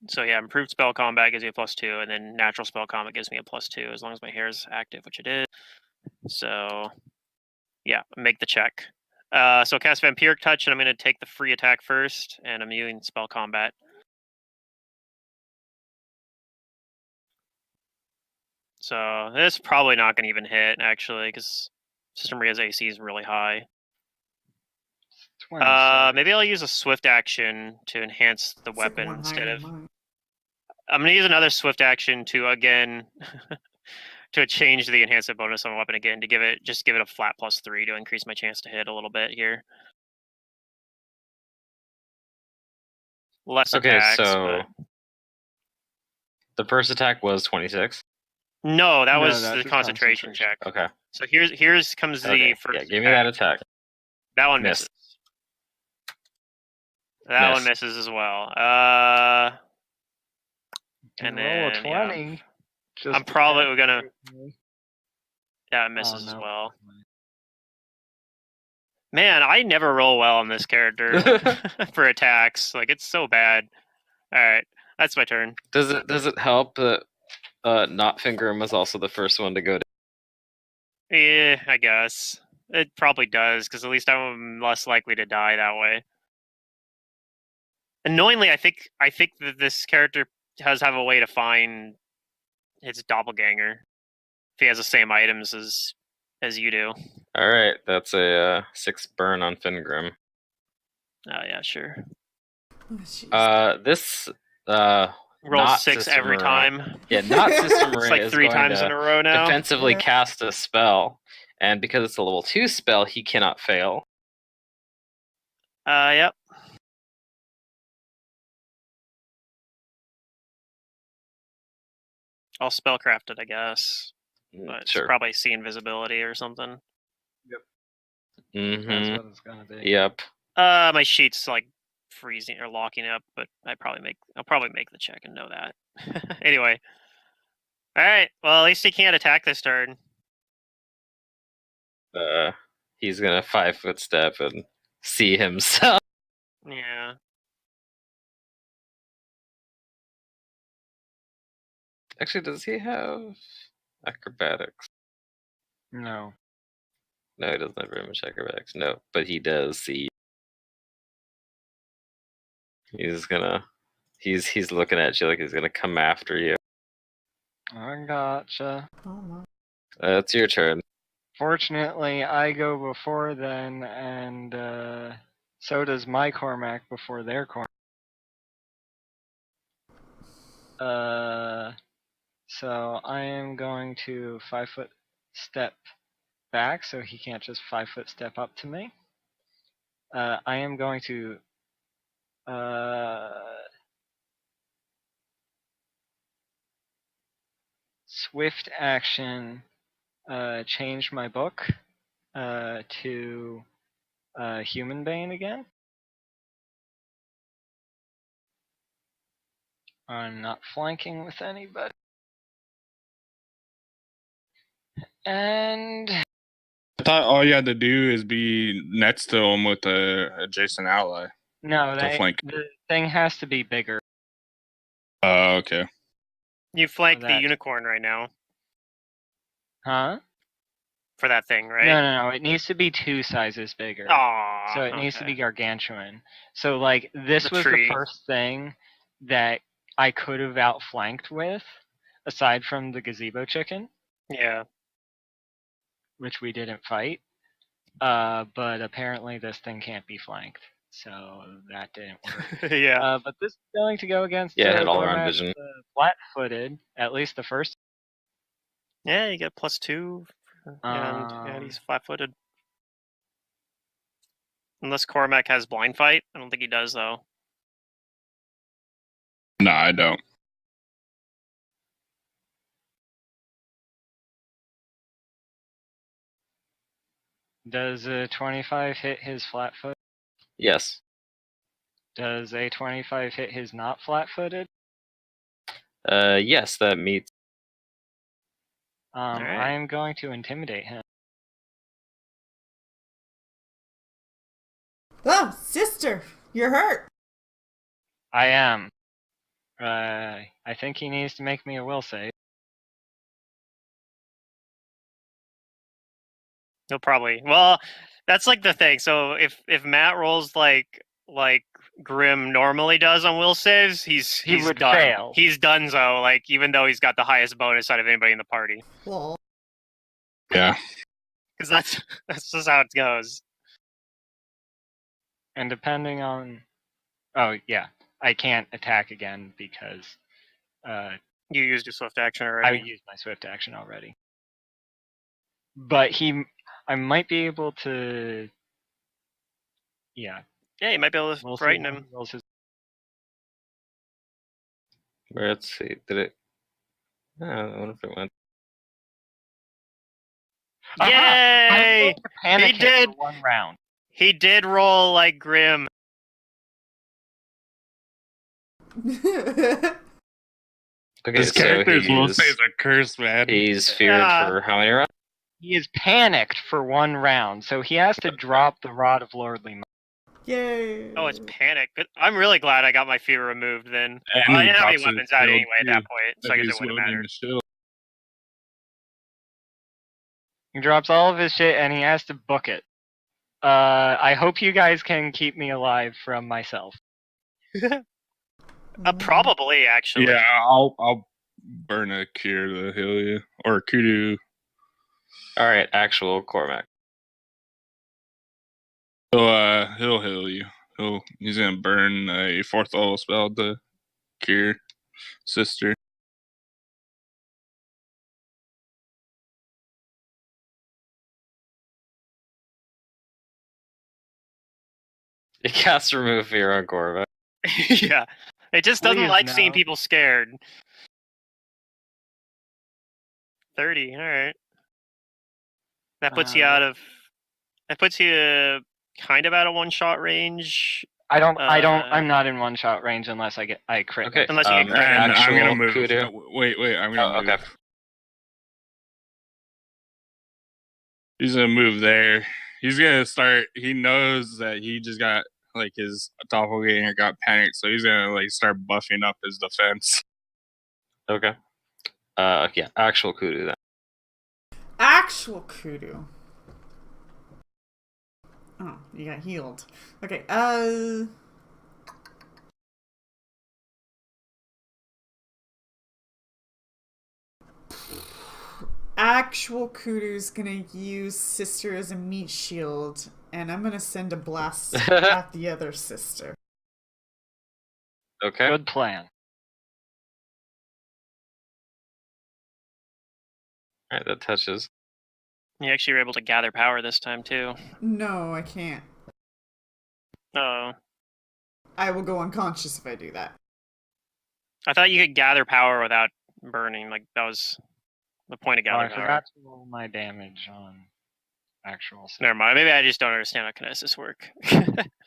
Speaker 1: So yeah, improved spell combat gives me a plus 2, and then natural spell combat gives me a plus 2 as long as my hair is active, which it is. So yeah, make the check. So cast Vampiric Touch, and I'm going to take the free attack first, and I'm using spell combat. So this is probably not going to even hit, actually, because Sister Maria's AC is really high.
Speaker 3: 26.
Speaker 1: Maybe I'll use a swift action to enhance the
Speaker 5: It's like
Speaker 1: weapon
Speaker 5: one
Speaker 1: instead
Speaker 5: higher
Speaker 1: of.
Speaker 5: than mine.
Speaker 1: I'm going to use another swift action to again to change the enhancement bonus on the weapon again to give it a flat +3 to increase my chance to hit a little bit here. Less
Speaker 2: Okay,
Speaker 1: attacks.
Speaker 2: so
Speaker 1: But...
Speaker 2: the first attack was 26.
Speaker 1: No, that
Speaker 3: No,
Speaker 1: was
Speaker 3: that's
Speaker 1: the
Speaker 3: his
Speaker 1: concentration
Speaker 3: concentration.
Speaker 1: check.
Speaker 2: Okay.
Speaker 1: So here's comes the
Speaker 2: Okay.
Speaker 1: first.
Speaker 2: Yeah, give me that attack.
Speaker 1: That one
Speaker 2: Miss.
Speaker 1: misses. That
Speaker 2: Miss.
Speaker 1: one misses as well. And
Speaker 3: roll a
Speaker 1: then
Speaker 3: 20.
Speaker 1: Yeah. I'm probably gonna.
Speaker 3: Me.
Speaker 1: That misses as
Speaker 3: no.
Speaker 1: well. Man, I never roll well on this character for attacks. Like it's so bad. All right, that's my turn.
Speaker 2: Does it help that Not Finger'em was also the first one to go down?
Speaker 1: Yeah, I guess it probably does because at least I'm less likely to die that way. Annoyingly, I think that this character have a way to find his doppelganger if he has the same items as you do.
Speaker 2: All right, that's a 6 burn on Fingrim.
Speaker 1: Oh yeah, sure.
Speaker 5: Oh, jeez.
Speaker 2: This
Speaker 1: Roll
Speaker 2: not
Speaker 1: 6
Speaker 2: Sister
Speaker 1: every
Speaker 2: Maria.
Speaker 1: time.
Speaker 2: Yeah, not Sister Maria
Speaker 1: It's like
Speaker 2: is
Speaker 1: 3
Speaker 2: going
Speaker 1: times
Speaker 2: to
Speaker 1: in a row now.
Speaker 2: defensively
Speaker 5: Yeah.
Speaker 2: cast a spell, and because it's a level 2 spell, he cannot fail.
Speaker 1: Yep. I'll spellcraft it, I guess. But
Speaker 2: Sure.
Speaker 1: it's probably see invisibility or something.
Speaker 3: That's
Speaker 2: Mm-hmm.
Speaker 3: what it's gonna be.
Speaker 2: Yep.
Speaker 1: My sheet's like freezing or locking up, but I'll probably make the check and know that. Anyway. Alright, well at least he can't attack this turn.
Speaker 2: He's gonna 5 foot step and see himself.
Speaker 1: Yeah.
Speaker 2: Actually, does he have acrobatics?
Speaker 3: No.
Speaker 2: No, he doesn't have very much acrobatics. No, but he does see. He's looking at you like he's gonna come after you.
Speaker 3: I gotcha.
Speaker 5: Oh my.
Speaker 2: It's your turn.
Speaker 3: Fortunately, I go before then, and so does my Cormac before their Cormac. So I am going to 5 foot step back, so he can't just 5 foot step up to me. I am going to swift action change my book to Human Bane again. I'm not flanking with anybody. And
Speaker 4: I thought all you had to do is be next to him with a adjacent ally.
Speaker 3: no,
Speaker 4: To flank.
Speaker 3: the thing has to be bigger.
Speaker 4: Oh, okay.
Speaker 1: You flank the
Speaker 3: that.
Speaker 1: unicorn right now
Speaker 3: Huh?
Speaker 1: for that thing, right?
Speaker 3: No. It needs to be 2 sizes bigger.
Speaker 1: Aww,
Speaker 3: So it needs to
Speaker 1: okay.
Speaker 3: be gargantuan. So like this
Speaker 1: The
Speaker 3: was
Speaker 1: tree.
Speaker 3: the first thing that I could have outflanked with, aside from the gazebo chicken,
Speaker 1: Yeah.
Speaker 3: which we didn't fight. But apparently this thing can't be flanked, so that didn't work.
Speaker 1: Yeah.
Speaker 3: But this is going to go against
Speaker 2: Yeah, it had all around
Speaker 3: Cormac,
Speaker 2: vision.
Speaker 3: flat-footed, at least the first.
Speaker 1: Yeah, you get +2. And he's flat-footed. Unless Cormac has blind fight. I don't think he does, though.
Speaker 4: No, I don't.
Speaker 3: Does a 25 hit his flat-foot?
Speaker 2: Yes.
Speaker 3: Does a 25 hit his not flat-footed?
Speaker 2: Yes, that meets.
Speaker 1: Alright.
Speaker 3: I am going to intimidate him.
Speaker 5: Oh, sister, you're hurt.
Speaker 3: I am. I think he needs to make me a will save.
Speaker 1: He'll probably. Well, that's like the thing. So if Matt rolls like Grim normally does on will saves, he's
Speaker 3: would
Speaker 1: done.
Speaker 3: fail.
Speaker 1: He's donezo. Like even though he's got the highest bonus out of anybody in the party,
Speaker 5: Well,
Speaker 4: Yeah.
Speaker 1: because that's just how it goes.
Speaker 3: And depending on... Oh, yeah. I can't attack again because
Speaker 1: You used your swift action
Speaker 3: I
Speaker 1: already.
Speaker 3: used my swift action already. But I might be able to... Yeah.
Speaker 1: Yeah, you might be able to
Speaker 3: We'll see
Speaker 1: frighten
Speaker 3: how
Speaker 1: him.
Speaker 3: he rolls his...
Speaker 2: Let's see. Did it? Oh, I wonder if it went.
Speaker 3: Aha! I'm
Speaker 1: Yay!
Speaker 3: going to panic
Speaker 1: He
Speaker 3: him
Speaker 1: did!
Speaker 3: for one round.
Speaker 1: He did roll like Grim.
Speaker 2: Okay,
Speaker 4: This character's will
Speaker 2: he's,
Speaker 4: saves a curse, man.
Speaker 2: he's feared
Speaker 1: Yeah.
Speaker 2: for how many rounds?
Speaker 3: He is panicked for one round, so he has to drop the Rod of Lordly Might.
Speaker 5: Yay.
Speaker 1: Oh, it's panic. But I'm really glad I got my fear removed then.
Speaker 4: And
Speaker 1: I
Speaker 4: he
Speaker 1: didn't have any
Speaker 4: drops his
Speaker 1: weapons out
Speaker 4: shield,
Speaker 1: anyway at that
Speaker 4: too.
Speaker 1: point, so
Speaker 4: If
Speaker 1: I guess
Speaker 4: he's
Speaker 1: it wouldn't
Speaker 4: wielding
Speaker 1: matter.
Speaker 4: the shield.
Speaker 3: He drops all of his shit and he has to book it. I hope you guys can keep me alive from myself.
Speaker 1: Probably, actually.
Speaker 4: Yeah, I'll burn a cure to heal you. Or kudu.
Speaker 2: All right, actual Cormac.
Speaker 4: He'll heal you. He's gonna burn a 4th level spell to cure sister.
Speaker 2: You cast remove fear on Cormac.
Speaker 1: Yeah. It just doesn't
Speaker 3: Please,
Speaker 1: like
Speaker 3: no.
Speaker 1: seeing people scared. 30, alright. That puts you out of... That puts you kind of out of one-shot range.
Speaker 3: I'm not in one shot range unless I crit.
Speaker 2: Okay.
Speaker 1: Unless you get crit.
Speaker 4: And I'm
Speaker 2: actual
Speaker 4: gonna move.
Speaker 2: kudu.
Speaker 4: No, wait, I'm gonna
Speaker 2: Oh,
Speaker 4: move.
Speaker 2: okay.
Speaker 4: He's gonna move there. He's gonna start. He knows that he just got like his doppelganger got panicked, so he's gonna like start buffing up his defense.
Speaker 2: Okay. Yeah, actual kudu then.
Speaker 5: Actual kudu. Oh, you got healed. Okay, Actual kudu's gonna use sister as a meat shield, and I'm gonna send a blast at the other sister.
Speaker 2: Okay.
Speaker 3: Good plan.
Speaker 2: All right, that touches.
Speaker 1: You actually were able to gather power this time, too.
Speaker 5: No, I can't.
Speaker 1: Oh.
Speaker 5: I will go unconscious if I do that.
Speaker 1: I thought you could gather power without burning. Like, that was the point of
Speaker 3: Oh, I
Speaker 1: gather power.
Speaker 3: forgot to roll my damage on actual sister.
Speaker 1: Never mind. Maybe I just don't understand how kinesis work.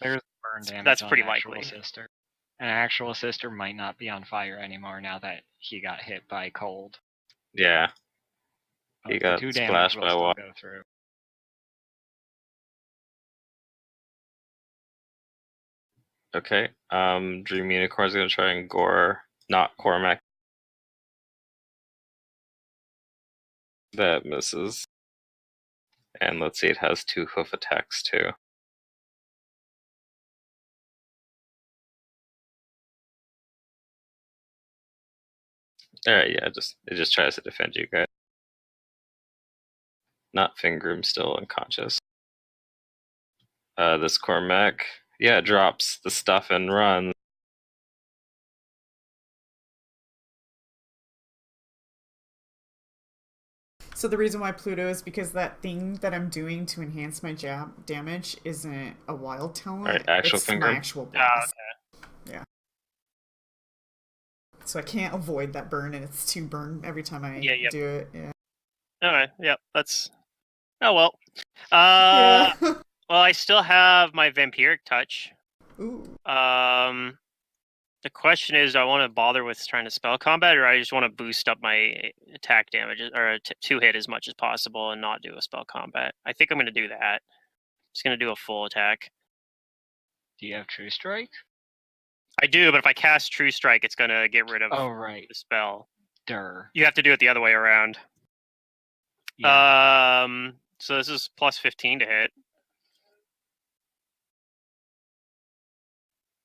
Speaker 3: There's burn damage
Speaker 1: That's
Speaker 3: on
Speaker 1: pretty
Speaker 3: actual
Speaker 1: likely.
Speaker 3: sister. An actual sister might not be on fire anymore now that he got hit by cold.
Speaker 2: Yeah.
Speaker 3: But
Speaker 2: He
Speaker 3: the
Speaker 2: got
Speaker 3: 2 damage
Speaker 2: splashed
Speaker 3: will
Speaker 2: by
Speaker 3: still
Speaker 2: water.
Speaker 3: go through.
Speaker 2: Okay. Dream Unicorn's gonna try and gore not Cormac. That misses. And let's see, it has 2 hoof attacks too. Alright, yeah, it just tries to defend you guys. Not Fingrim, still unconscious. This Cormac, yeah, drops the stuff and runs.
Speaker 5: So the reason why Pluto is because that thing that I'm doing to enhance my damage isn't a wild talent.
Speaker 2: Alright, actual
Speaker 5: it's my
Speaker 2: Fingrim.
Speaker 5: actual
Speaker 1: Oh,
Speaker 5: boss.
Speaker 1: okay.
Speaker 5: Yeah. So I can't avoid that burn, and it's 2 burn every time I do it. Yeah.
Speaker 1: Okay, yep, that's... Oh, well.
Speaker 5: Yeah.
Speaker 1: Well, I still have my Vampiric Touch.
Speaker 5: Ooh.
Speaker 1: The question is, do I want to bother with trying to spell combat, or I just want to boost up my attack damage, or 2-hit as much as possible and not do a spell combat? I think I'm going to do that. Just going to do a full attack.
Speaker 3: Do you have True Strike?
Speaker 1: I do, but if I cast True Strike, it's going to get rid of
Speaker 3: Oh, right.
Speaker 1: the spell.
Speaker 3: Durr.
Speaker 1: You have to do it the other way around.
Speaker 3: Yeah.
Speaker 1: So this is plus 15 to hit.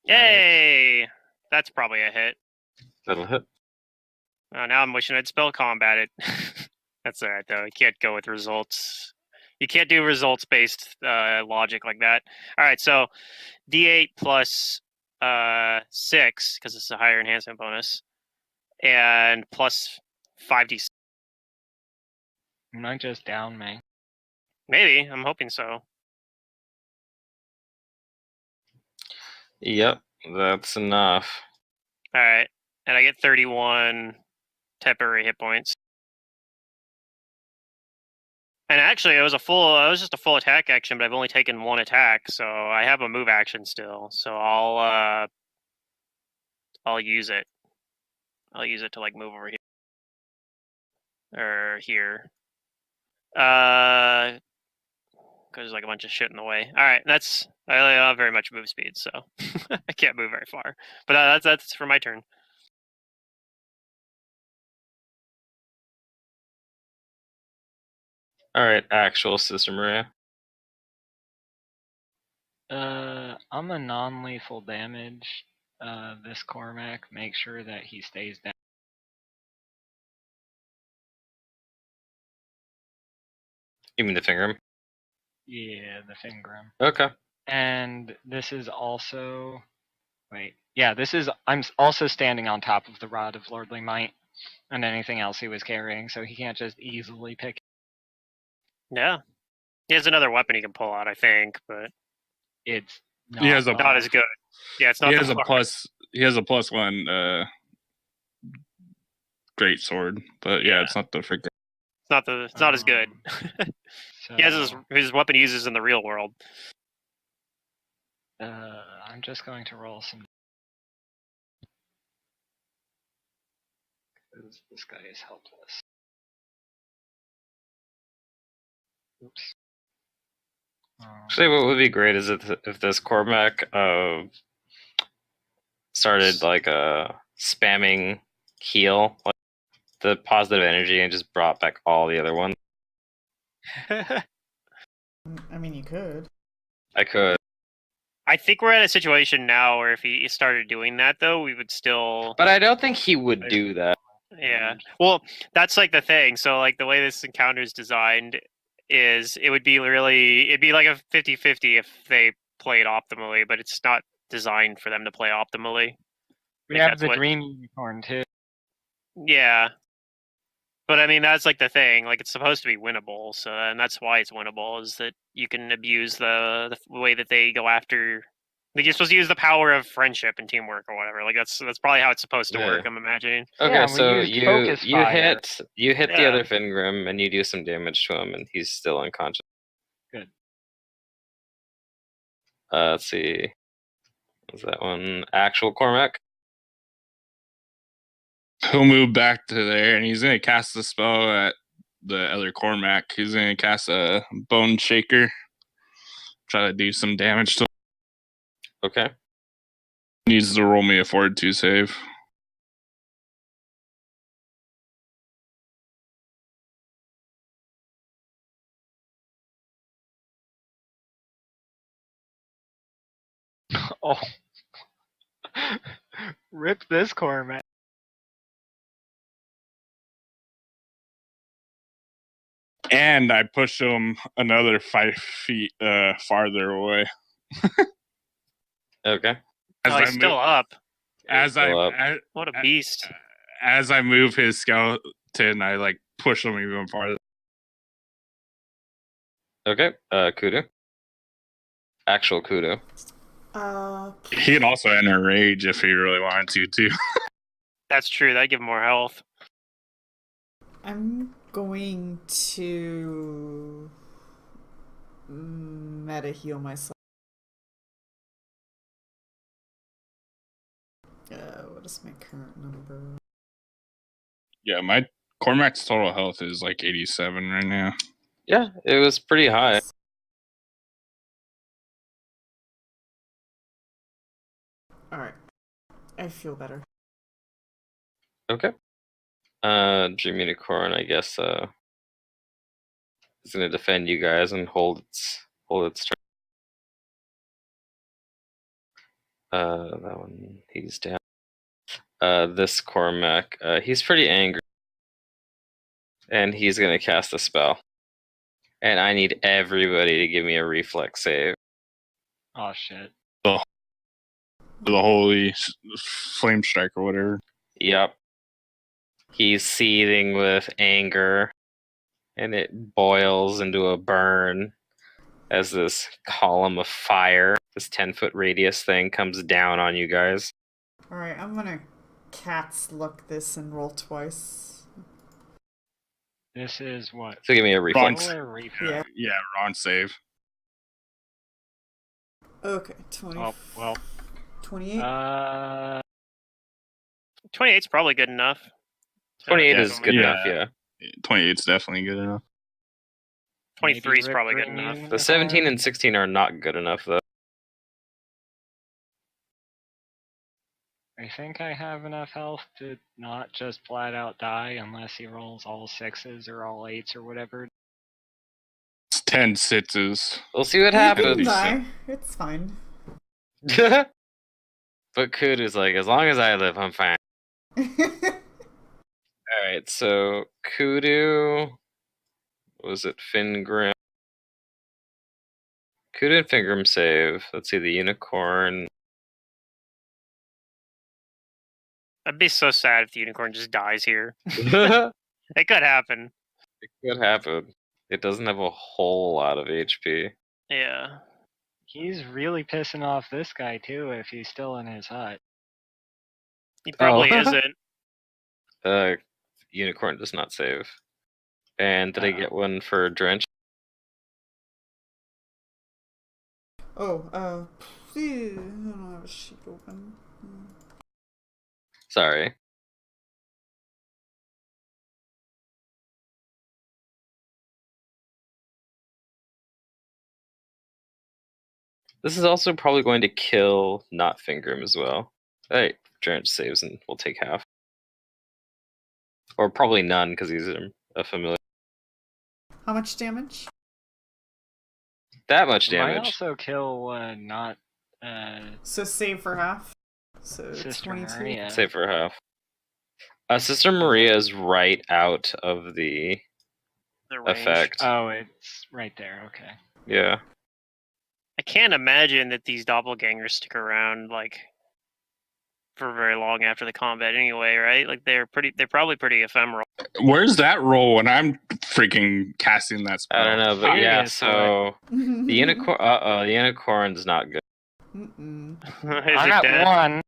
Speaker 1: Yay! That's probably a hit.
Speaker 2: That'll hit.
Speaker 1: Now I'm wishing I'd spell combated. That's alright, though. You can't go with results. You can't do results-based logic like that. Alright, so D8 plus 6, because it's a higher enhancement bonus, and plus 5d6.
Speaker 3: You might just down me.
Speaker 1: Maybe. I'm hoping so.
Speaker 2: Yep, that's enough.
Speaker 1: Alright, and I get 31 temporary hit points. And actually, it was just a full attack action, but I've only taken 1 attack, so I have a move action still. So I'll use it. I'll use it to like move over here or here. Because there's like a bunch of shit in the way. All right, I don't have very much move speed, so I can't move very far. But that's for my turn.
Speaker 2: All right, actual Sister Maria.
Speaker 3: I'm a non-lethal damage. This Cormac, make sure that he stays down.
Speaker 2: You mean the Fingrim?
Speaker 3: Yeah, the Fingrim.
Speaker 2: Okay.
Speaker 3: And this is also... Wait. Yeah, I'm also standing on top of the Rod of Lordly Might and anything else he was carrying, so he can't just easily pick it.
Speaker 1: Yeah, he has another weapon he can pull out, I think, but
Speaker 3: It's
Speaker 4: He has a-
Speaker 1: not as good. Yeah, it's not.
Speaker 4: He has a plus. He has a +1 great sword, but yeah,
Speaker 1: Yeah.
Speaker 4: it's not the freaking.
Speaker 1: It's not as good.
Speaker 3: So,
Speaker 1: He has his weapon he uses in the real world.
Speaker 3: I'm just going to roll some... Because this guy is helpless. Oops.
Speaker 2: Actually, what would be great is if this Cormac started like spamming heal, like the positive energy, and just brought back all the other ones.
Speaker 5: I mean, you could.
Speaker 2: I could.
Speaker 1: I think we're at a situation now where if he started doing that, though, we would still.
Speaker 2: But I don't think he would do that.
Speaker 1: Yeah. Well, that's like the thing. So, like, the way this encounter is designed is it'd be like a 50-50 if they played optimally, but it's not designed for them to play optimally.
Speaker 3: We have the Dream Unicorn, too.
Speaker 1: Yeah. But I mean, that's like the thing. Like, it's supposed to be winnable, so and that's why it's winnable. Is that you can abuse the way that they go after. Like, you're supposed to use the power of friendship and teamwork or whatever. Like, that's probably how it's supposed to work. I'm imagining.
Speaker 2: Okay,
Speaker 3: Yeah,
Speaker 2: so
Speaker 3: we used
Speaker 2: you
Speaker 3: Focus Fire.
Speaker 2: hit the
Speaker 1: Yeah.
Speaker 2: other Fingrim and you do some damage to him, and he's still unconscious.
Speaker 3: Good.
Speaker 2: Let's see. Was that one actual Cormac?
Speaker 4: He'll move back to there, and he's gonna cast the spell at the other Cormac. He's gonna cast a Bone Shaker. Try to do some damage to him.
Speaker 2: Okay.
Speaker 4: Needs to roll me a Fortitude save.
Speaker 3: Oh. Rip this Cormac.
Speaker 4: and I push him another 5 feet farther away.
Speaker 2: Okay.
Speaker 1: Oh, he's still up.
Speaker 4: As
Speaker 2: Still up.
Speaker 1: What a beast.
Speaker 4: As I move his skeleton, I like push him even farther.
Speaker 2: Okay. Kudu. Actual Kudu.
Speaker 4: He can also enter rage if he really wanted to, too.
Speaker 1: That's true. That'd give him more health.
Speaker 5: I'm going to meta heal myself. What is my current number?
Speaker 4: Yeah, my Cormac's total health is like 87 right now.
Speaker 2: Yeah, it was pretty high.
Speaker 5: Alright. I feel better.
Speaker 2: Okay. Dream Unicorn, I guess, is gonna defend you guys and hold its turn. That one, he's down. This Cormac, he's pretty angry. And he's gonna cast a spell. And I need everybody to give me a reflex save.
Speaker 3: Oh shit.
Speaker 4: The holy flame strike or whatever.
Speaker 2: Yep. He's seething with anger. And it boils into a burn as this column of fire, this 10-foot radius thing, comes down on you guys.
Speaker 5: Alright, I'm gonna cat's look this and roll twice.
Speaker 3: This is what?
Speaker 2: So give me a reflex.
Speaker 3: Roll or reflex?
Speaker 5: Yeah.
Speaker 4: Yeah, Ron save.
Speaker 5: Okay, 20.
Speaker 3: Oh, well.
Speaker 5: 28?
Speaker 1: 28's probably good enough.
Speaker 2: 28 is good
Speaker 4: Yeah.
Speaker 2: enough, yeah.
Speaker 4: 28's definitely good enough.
Speaker 1: 23 is
Speaker 3: Maybe
Speaker 1: probably good
Speaker 3: Rip
Speaker 1: enough.
Speaker 3: Ring
Speaker 2: The 17 and 16 are not good enough, though.
Speaker 3: I think I have enough health to not just flat out die unless he rolls all 6s or all 8s or whatever.
Speaker 4: It's 10 sixes.
Speaker 2: We'll see what
Speaker 5: You can
Speaker 2: happens.
Speaker 5: die. It's fine.
Speaker 2: But Kudu's like, as long as I live, I'm fine. Alright, so Kudu... Was it Fingrim? Kudu and Fingrim save. Let's see, the unicorn...
Speaker 1: I'd be so sad if the unicorn just dies here.
Speaker 2: It
Speaker 1: It could happen.
Speaker 2: could happen. It doesn't have a whole lot of HP.
Speaker 1: Yeah.
Speaker 3: He's really pissing off this guy too if he's still in his hut.
Speaker 1: He probably
Speaker 2: Oh.
Speaker 1: isn't.
Speaker 2: Unicorn does not save. And did I get one for Drench?
Speaker 5: Oh, I don't have a sheet open.
Speaker 2: Sorry. This is also probably going to kill not Fingrim as well. Hey, Drench saves and we'll take half. Or probably none because he's a familiar.
Speaker 5: How much damage?
Speaker 2: That much
Speaker 3: Might
Speaker 2: damage.
Speaker 3: also kill not
Speaker 5: So save for half. So
Speaker 3: Sister
Speaker 5: 22.
Speaker 3: Maria.
Speaker 2: Save for half. Sister Maria is right out of the
Speaker 1: The range.
Speaker 2: effect.
Speaker 3: Oh, it's right there. Okay.
Speaker 2: Yeah.
Speaker 1: I can't imagine that these doppelgangers stick around like for very long after the combat anyway, right? Like they're probably pretty ephemeral.
Speaker 4: Where's that roll when I'm freaking casting that spell?
Speaker 2: I don't know, but yeah,
Speaker 3: Serious,
Speaker 2: so the unicorn the unicorn's not good.
Speaker 5: Mm-mm.
Speaker 1: Is
Speaker 3: I'm
Speaker 1: it
Speaker 3: at
Speaker 1: dead?
Speaker 3: 1.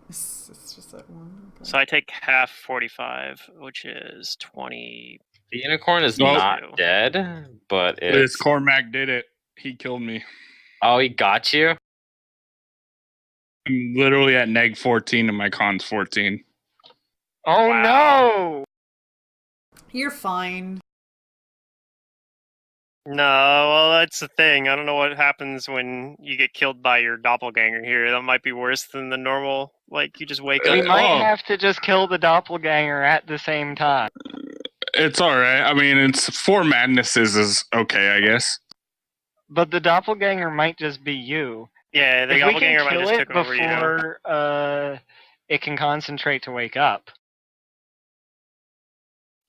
Speaker 5: It's just that one. Okay.
Speaker 1: So I take half 45, which is 20.
Speaker 2: The unicorn is
Speaker 4: Well-
Speaker 2: not dead, but
Speaker 4: This
Speaker 2: it's
Speaker 4: Cormac did it. He killed me.
Speaker 2: Oh, he got you?
Speaker 4: I'm literally at neg 14 and my con's 14.
Speaker 3: Oh
Speaker 1: Wow.
Speaker 3: no!
Speaker 5: You're fine.
Speaker 1: No, well, that's the thing. I don't know what happens when you get killed by your doppelganger here. That might be worse than the normal, like, you just wake
Speaker 3: We
Speaker 1: up.
Speaker 3: might have to just kill the doppelganger at the same time.
Speaker 4: It's alright. I mean, it's 4 madnesses is okay, I guess.
Speaker 3: But the doppelganger might just be you.
Speaker 1: Yeah, the
Speaker 3: If we can
Speaker 1: doppelganger might
Speaker 3: kill
Speaker 1: just
Speaker 3: it
Speaker 1: took over you.
Speaker 3: before it can concentrate to wake up.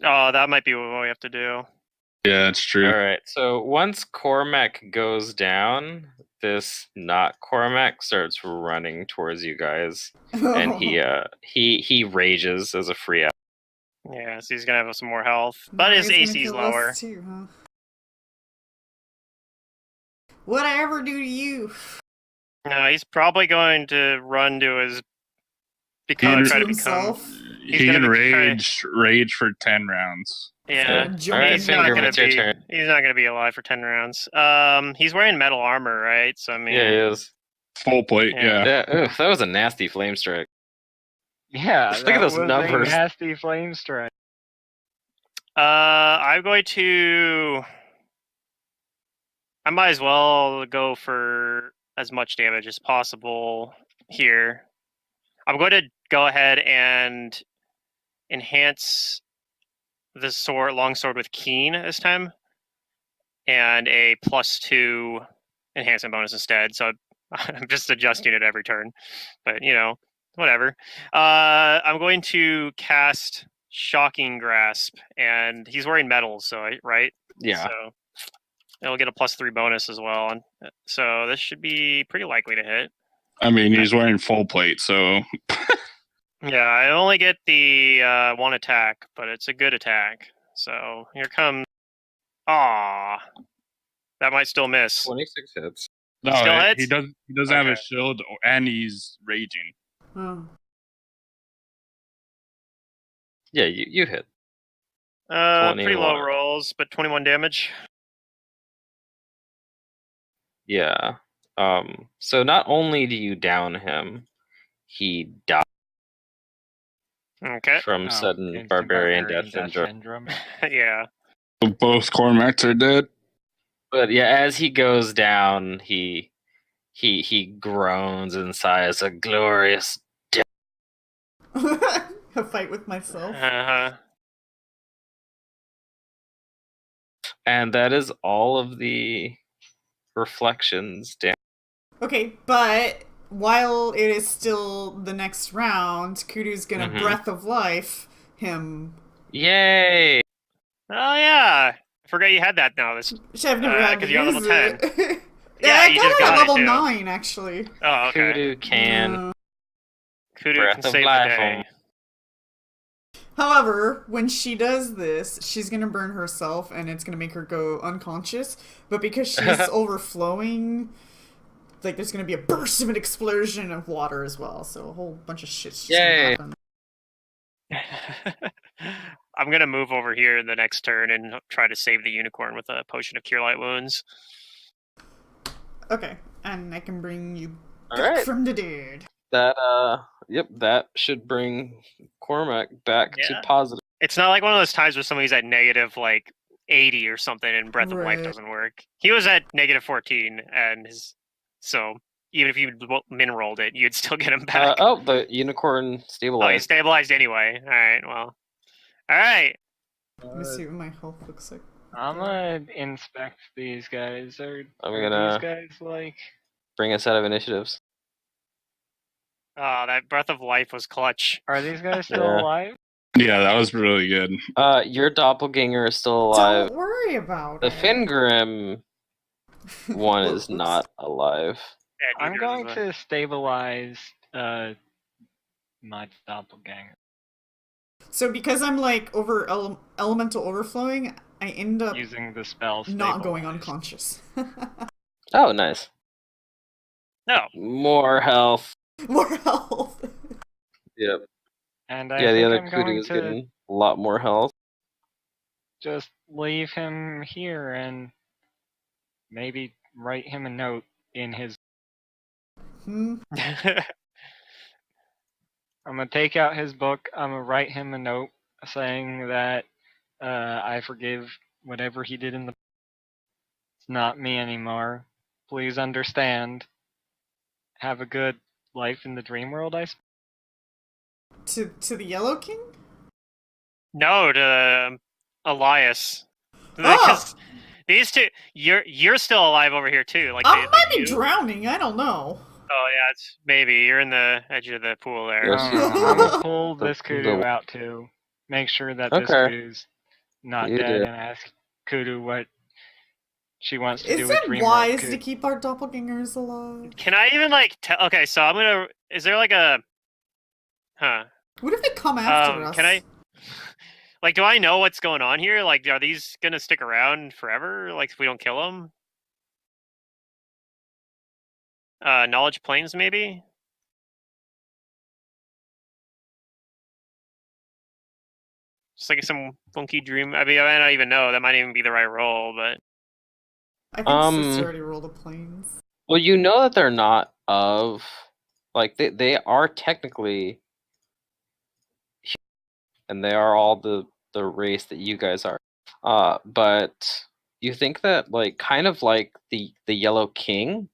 Speaker 1: Oh, that might be what we have to do.
Speaker 4: Yeah, it's true.
Speaker 2: All right. So once Cormac goes down, this not Cormac starts running towards you guys, and he rages as a free action.
Speaker 1: Yeah, so he's gonna have some more health, but
Speaker 5: Now
Speaker 1: his
Speaker 5: he's gonna
Speaker 1: AC is
Speaker 5: kill us
Speaker 1: lower.
Speaker 5: too, huh? What'd I ever do to you?
Speaker 1: No, he's probably going to run to his
Speaker 4: He
Speaker 1: try
Speaker 4: can-
Speaker 1: to become.
Speaker 5: himself.
Speaker 1: He's
Speaker 4: He
Speaker 1: gonna
Speaker 4: can
Speaker 1: be
Speaker 4: rage for 10 rounds.
Speaker 1: Yeah,
Speaker 5: All right,
Speaker 1: he's not
Speaker 2: Finger,
Speaker 1: gonna
Speaker 2: it's your
Speaker 1: be.
Speaker 2: turn.
Speaker 1: He's not gonna be alive for 10 rounds. He's wearing metal armor, right? So I mean,
Speaker 2: Yeah, he is.
Speaker 4: Full plate,
Speaker 1: Yeah.
Speaker 4: yeah.
Speaker 2: That was a nasty flame strike.
Speaker 3: Yeah,
Speaker 2: Look at
Speaker 3: that
Speaker 2: those
Speaker 3: was
Speaker 2: numbers.
Speaker 3: a nasty flame strike.
Speaker 1: I'm going to. I might as well go for as much damage as possible here. I'm going to go ahead and enhance the longsword with keen this time, and a +2 enhancement bonus instead. So I'm just adjusting it every turn, but whatever. I'm going to cast Shocking Grasp, and he's wearing metal, so right?
Speaker 2: Yeah.
Speaker 1: So it'll get a +3 bonus as well, and so this should be pretty likely to hit.
Speaker 4: I mean, he's wearing full plate, so
Speaker 1: Yeah, I only get the 1 attack, but it's a good attack. So here comes. Ah, that might still miss.
Speaker 2: 26 hits.
Speaker 4: no,
Speaker 1: Still hits?
Speaker 4: he doesn't have a
Speaker 1: Okay.
Speaker 4: shield, and he's raging.
Speaker 5: Oh.
Speaker 2: Yeah, you hit.
Speaker 1: Pretty low
Speaker 2: 21.
Speaker 1: rolls, but 21 damage.
Speaker 2: Yeah. So not only do you down him, he dies
Speaker 1: Okay.
Speaker 2: from sudden
Speaker 3: instant
Speaker 2: barbarian death syndrome.
Speaker 1: Yeah.
Speaker 4: Both Cormacs are dead.
Speaker 2: But yeah, as he goes down, he groans and sighs a glorious.
Speaker 5: A fight with myself.
Speaker 1: Uh-huh.
Speaker 2: And that is all of the reflections down.
Speaker 5: Okay, but while it is still the next round, Kudu's gonna breath of life him.
Speaker 2: Yay!
Speaker 1: Oh yeah. I forgot you had that now. This.
Speaker 5: Which I've never had to
Speaker 1: 'cause you're on
Speaker 5: use
Speaker 1: level
Speaker 5: it.
Speaker 1: Yeah,
Speaker 5: I
Speaker 1: you
Speaker 5: got
Speaker 1: just
Speaker 5: it
Speaker 1: got
Speaker 5: at
Speaker 1: it,
Speaker 5: level
Speaker 1: too.
Speaker 5: 9, actually.
Speaker 1: Oh, okay.
Speaker 2: Kudu can
Speaker 1: Kudu
Speaker 2: breath
Speaker 1: can
Speaker 2: of
Speaker 1: save the
Speaker 2: life
Speaker 1: day.
Speaker 5: However, when she does this, she's gonna burn herself, and it's gonna make her go unconscious. But because she's overflowing, like there's gonna be a burst of an explosion of water as well. So a whole bunch of shit's just
Speaker 2: Yay.
Speaker 5: gonna happen.
Speaker 1: I'm gonna move over here the next turn and try to save the unicorn with a potion of cure light wounds.
Speaker 5: Okay, and I can bring you back
Speaker 2: Alright.
Speaker 5: from the dead.
Speaker 2: That should bring Cormac back to
Speaker 1: Yeah.
Speaker 2: positive.
Speaker 1: It's not like one of those times where somebody's at negative like 80 or something and breath of life
Speaker 5: Right.
Speaker 1: doesn't work. He was at negative 14, and so even if you min rolled it, you'd still get him back.
Speaker 2: The unicorn
Speaker 1: Oh, he
Speaker 2: stabilized.
Speaker 1: stabilized anyway. All right, well, all right.
Speaker 5: Let me see what my health looks like.
Speaker 3: I'm gonna inspect these guys. Are
Speaker 2: I'm gonna
Speaker 3: these guys like?
Speaker 2: bring us out of initiatives.
Speaker 1: Oh, that breath of life was clutch.
Speaker 3: Are these guys still
Speaker 2: Yeah.
Speaker 3: alive?
Speaker 4: Yeah, that was really good.
Speaker 2: Your doppelganger is still alive.
Speaker 5: Don't worry about
Speaker 2: The
Speaker 5: it.
Speaker 2: Fingrim one is not alive.
Speaker 1: Yeah,
Speaker 3: I'm
Speaker 1: neither
Speaker 3: going
Speaker 1: is
Speaker 3: to stabilize my doppelganger.
Speaker 5: So because I'm like elemental overflowing, I end up
Speaker 3: Using the spell
Speaker 5: not going
Speaker 3: stabilize.
Speaker 5: unconscious.
Speaker 2: Oh, nice.
Speaker 1: No.
Speaker 2: More health.
Speaker 5: More health.
Speaker 2: Yep.
Speaker 3: And I
Speaker 2: Yeah, the
Speaker 3: think
Speaker 2: other
Speaker 3: I'm
Speaker 2: Kudu
Speaker 3: going
Speaker 2: is
Speaker 3: to
Speaker 2: getting a lot more health.
Speaker 3: just leave him here and maybe write him a note in his.
Speaker 5: Hmm.
Speaker 3: I'm gonna take out his book. I'm gonna write him a note saying that I forgive whatever he did in the. It's not me anymore. Please understand. Have a good life in the dream world, I suppose.
Speaker 5: To the Yellow King?
Speaker 1: No, to Elias.
Speaker 5: Oh!
Speaker 1: Because these two, you're still alive over here too. Like
Speaker 5: I might be
Speaker 1: you.
Speaker 5: drowning. I don't know.
Speaker 1: Oh yeah, it's maybe you're in the edge of the pool there.
Speaker 2: Yes.
Speaker 3: I'm gonna pull
Speaker 2: The-
Speaker 3: this kudu
Speaker 2: the-
Speaker 3: out too. Make sure that this
Speaker 2: Okay.
Speaker 3: kudu's not
Speaker 2: You
Speaker 3: dead
Speaker 2: do.
Speaker 3: and ask Kudu what she wants to
Speaker 5: Is
Speaker 3: do with
Speaker 5: it
Speaker 3: Dream
Speaker 5: wise
Speaker 3: World
Speaker 5: to keep our doppelgangers alive?
Speaker 1: Can I even like tell? Okay, so I'm gonna. Is there like a? Huh.
Speaker 5: What if they come after us?
Speaker 1: Can I? Like, do I know what's going on here? Like, are these gonna stick around forever? Like, if we don't kill them? Knowledge planes, maybe. Just like some funky dream. I mean, I might not even know. That might even be the right roll, but
Speaker 5: I think Sister already rolled a planes.
Speaker 2: Well, you know that they're not of, like, they are technically, and they are all the race that you guys are. But you think that, like, kind of like the Yellow King,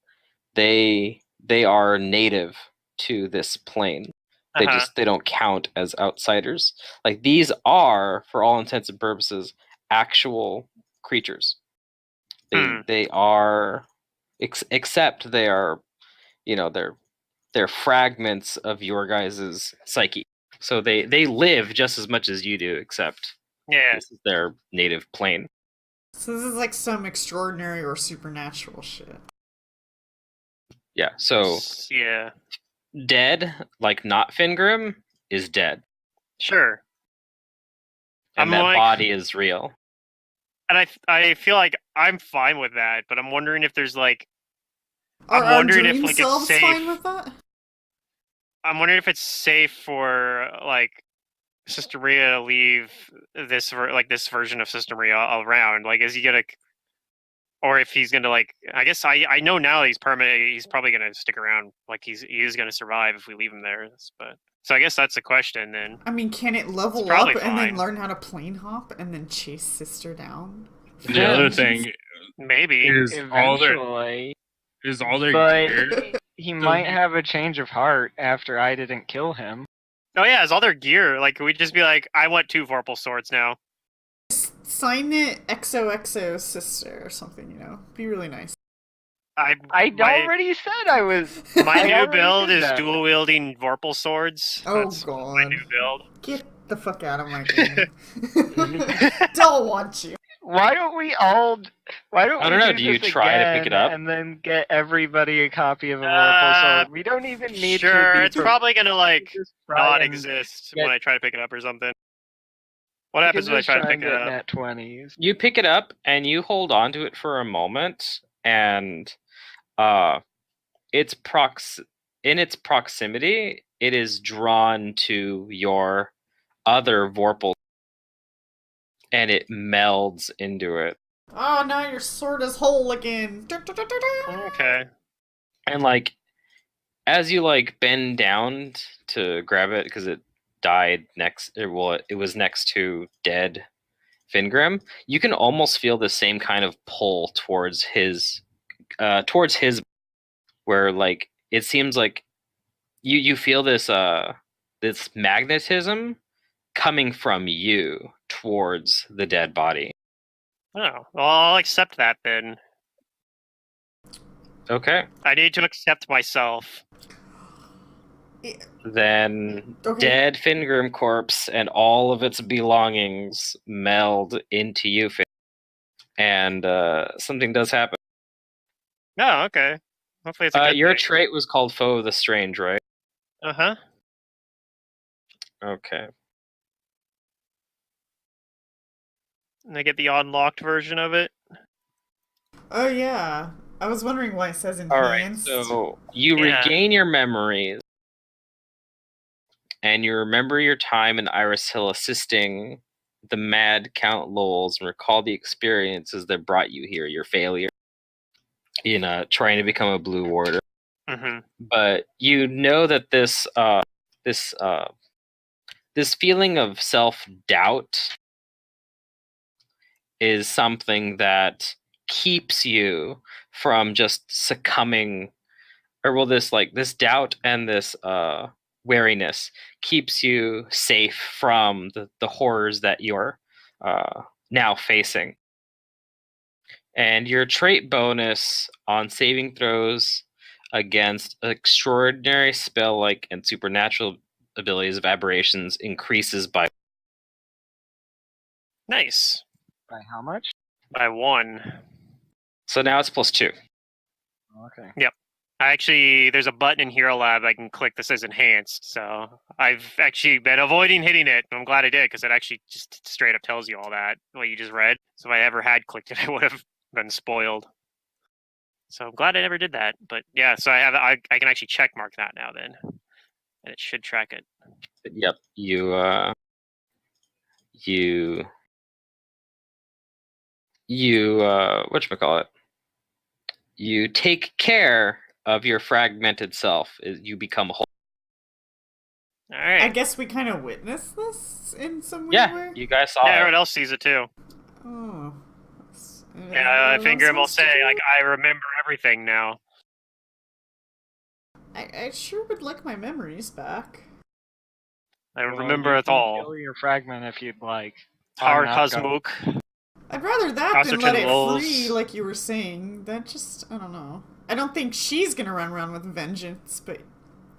Speaker 2: they are native to this plane. They they don't count as outsiders. Like, these are, for all intents and purposes, actual creatures. They are, except they are, you know, they're fragments of your guys' psyche. So they live just as much as you do, except this is their native plane.
Speaker 5: So this is like some extraordinary or supernatural shit.
Speaker 2: Yeah, so
Speaker 1: yeah.
Speaker 2: Dead, like not Fingrim, is dead.
Speaker 1: Sure.
Speaker 2: And that body is real.
Speaker 1: And I feel like I'm fine with that, but I'm wondering if there's like
Speaker 5: I'm wondering if like it's safe. Fine with that?
Speaker 1: I'm wondering if it's safe for like Sister Maria to leave this version of Sister Maria around. Like, is he gonna, or if he's gonna like? I guess I know now he's permanent. He's probably gonna stick around. Like he is gonna survive if we leave him there. But so I guess that's the question then.
Speaker 5: I mean, can it level up and then learn how to plane hop and then chase Sister down?
Speaker 4: The other thing,
Speaker 1: maybe
Speaker 4: is
Speaker 3: eventually,
Speaker 4: all their gear.
Speaker 3: He might have a change of heart after I didn't kill him.
Speaker 1: Oh yeah, it's all their gear. Like, we'd just be like, I want 2 Vorpal swords now.
Speaker 5: Sign it XOXO Sister or something, you know? Be really nice.
Speaker 3: I already said I was.
Speaker 1: My new build is dual wielding Vorpal swords.
Speaker 5: Oh
Speaker 1: That's
Speaker 5: god.
Speaker 1: my new build.
Speaker 5: Get the fuck out of my game. Don't want you.
Speaker 3: Why don't we all? I don't know.
Speaker 2: Do you try to pick it up
Speaker 3: and then get everybody a copy of a Vorpal sword? We don't even need to.
Speaker 1: Sure, it's probably gonna like not exist when I try to pick it up or something. What happens when I try to pick it up?
Speaker 3: Nat 20s.
Speaker 2: You pick it up and you hold on to it for a moment, and in its proximity, it is drawn to your other Vorpal, and it melds into it.
Speaker 5: Oh, now your sword is whole again.
Speaker 1: Okay.
Speaker 2: And like, as you like bend down to grab it, because it died it was next to dead Fingrim, you can almost feel the same kind of pull towards his where like it seems like you feel this this magnetism coming from you towards the dead body.
Speaker 1: Oh, well, I'll accept that then.
Speaker 2: Okay.
Speaker 1: I need to accept myself.
Speaker 2: Then dead Fingrim corpse and all of its belongings meld into you, and something does happen.
Speaker 1: Oh, okay. Hopefully it's a good
Speaker 2: your
Speaker 1: thing.
Speaker 2: trait was called Foe of the Strange, right?
Speaker 1: Uh-huh.
Speaker 2: Okay.
Speaker 1: And I get the unlocked version of it.
Speaker 5: Oh yeah. I was wondering why it says enhanced.
Speaker 2: Alright, so you regain your memories. And you remember your time in Iris Hill assisting the mad Count Lowells and recall the experiences that brought you here, your failure in trying to become a Blue Warder.
Speaker 1: Mm-hmm.
Speaker 2: But you know that this feeling of self-doubt is something that keeps you from just succumbing, or well, this doubt and this wariness keeps you safe from the horrors that you're now facing. And your trait bonus on saving throws against extraordinary spell-like and supernatural abilities of aberrations increases by...
Speaker 1: Nice.
Speaker 3: By how much?
Speaker 1: By 1.
Speaker 2: So now it's +2.
Speaker 3: Okay.
Speaker 1: There's a button in Hero Lab I can click that says enhanced, so I've actually been avoiding hitting it. I'm glad I did, because it actually just straight up tells you all that, what you just read. So if I ever had clicked it, I would have been spoiled. So I'm glad I never did that. But yeah, so I can actually check mark that now then. And it should track it.
Speaker 2: Yep, you whatchamacallit? You take care of your fragmented self. You become whole.
Speaker 1: Alright.
Speaker 5: I guess we kind of witnessed this in some weird way.
Speaker 2: Yeah, you guys saw
Speaker 1: Yeah,
Speaker 2: it.
Speaker 1: everyone else sees it too.
Speaker 5: Oh.
Speaker 1: Yeah, Fingram will say, like, I remember everything now.
Speaker 5: I sure would like my memories back.
Speaker 1: I
Speaker 3: Well,
Speaker 1: remember
Speaker 3: you
Speaker 1: it
Speaker 3: can
Speaker 1: all.
Speaker 3: Kill your fragment if you'd like.
Speaker 1: Tar
Speaker 3: I'm not going-
Speaker 1: Cosmook.
Speaker 5: I'd rather that
Speaker 1: Also
Speaker 5: than let
Speaker 1: to
Speaker 5: it
Speaker 1: Lulz.
Speaker 5: free, like you were saying. That just, I don't know. I don't think she's gonna run around with vengeance, but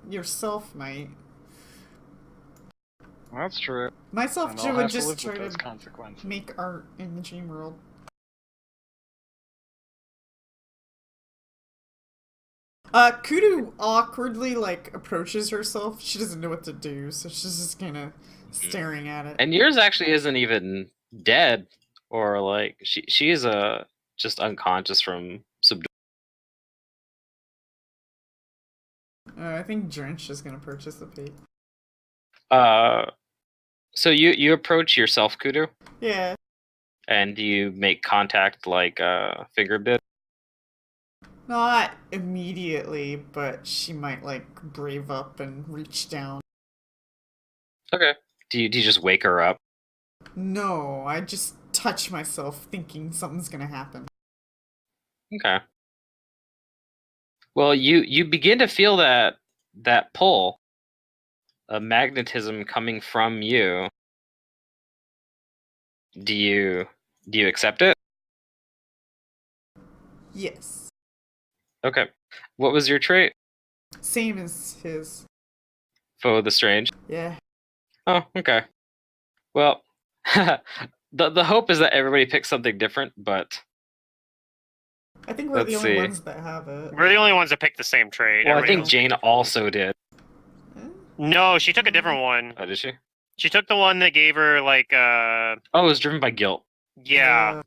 Speaker 5: yourself might.
Speaker 3: That's true.
Speaker 5: Myself
Speaker 3: And
Speaker 5: Joe
Speaker 3: I'll
Speaker 5: would
Speaker 3: have to
Speaker 5: just
Speaker 3: live
Speaker 5: try
Speaker 3: with those
Speaker 5: to
Speaker 3: consequences.
Speaker 5: make art in the dream world. Kudu awkwardly, like, approaches herself. She doesn't know what to do, so she's just kind of staring at it.
Speaker 2: And yours actually isn't even dead, or like she is just unconscious from subduction.
Speaker 5: I think Drench is gonna purchase the pig.
Speaker 2: So you approach yourself, Kudu,
Speaker 5: Yeah.
Speaker 2: and you make contact like finger bit.
Speaker 5: Not immediately, but she might, like, brave up and reach down.
Speaker 2: Okay. Do you just wake her up?
Speaker 5: No, I just touch myself thinking something's gonna happen.
Speaker 2: Okay. Well, you begin to feel that pull, a magnetism coming from you. Do you accept it?
Speaker 5: Yes.
Speaker 2: Okay. What was your trait?
Speaker 5: Same as his.
Speaker 2: Foe of the strange.
Speaker 5: Yeah.
Speaker 2: Oh, okay. Well, the hope is that everybody picks something different, but
Speaker 5: I think we're the
Speaker 2: Let's
Speaker 5: only
Speaker 2: see.
Speaker 5: ones that have it.
Speaker 1: We're the only ones that picked the same trait.
Speaker 2: well, I
Speaker 1: Everybody
Speaker 2: think
Speaker 1: else-
Speaker 2: Jane also did.
Speaker 5: Eh?
Speaker 1: No, she took a different one.
Speaker 2: Oh, did she?
Speaker 1: She took the one that gave her, like,
Speaker 2: Oh, it was driven by guilt.
Speaker 1: yeah.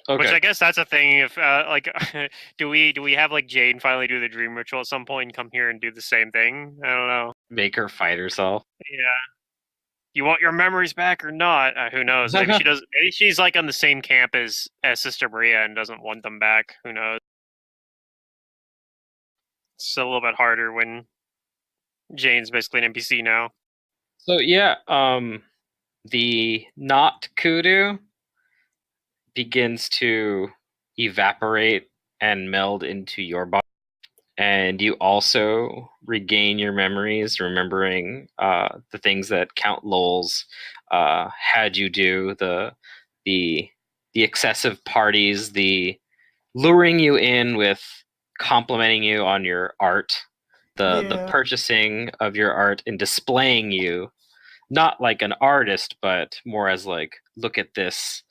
Speaker 2: Okay.
Speaker 1: Which I guess that's a thing. If like, do we have like Jane finally do the dream ritual at some point and come here and do the same thing? I don't know.
Speaker 2: Make her fight herself.
Speaker 1: Yeah. You want your memories back or not? Who knows? Maybe she does. Maybe she's like on the same camp as Sister Maria and doesn't want them back. Who knows? It's a little bit harder when Jane's basically an NPC now.
Speaker 2: So yeah, the not kudu begins to evaporate and meld into your body, and you also regain your memories, remembering the things that Count Lowell's had you do, the excessive parties, the luring you in with complimenting you on your art, the
Speaker 5: Yeah.
Speaker 2: purchasing of your art and displaying you, not like an artist, but more as like, look at this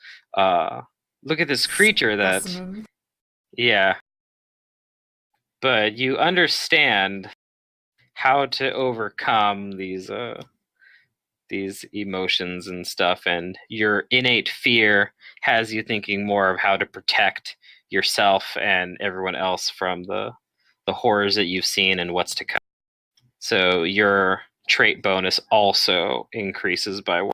Speaker 2: creature that,
Speaker 5: Specimen.
Speaker 2: yeah. But you understand how to overcome these emotions and stuff, and your innate fear has you thinking more of how to protect yourself and everyone else from the horrors that you've seen and what's to come. So your trait bonus also increases by one.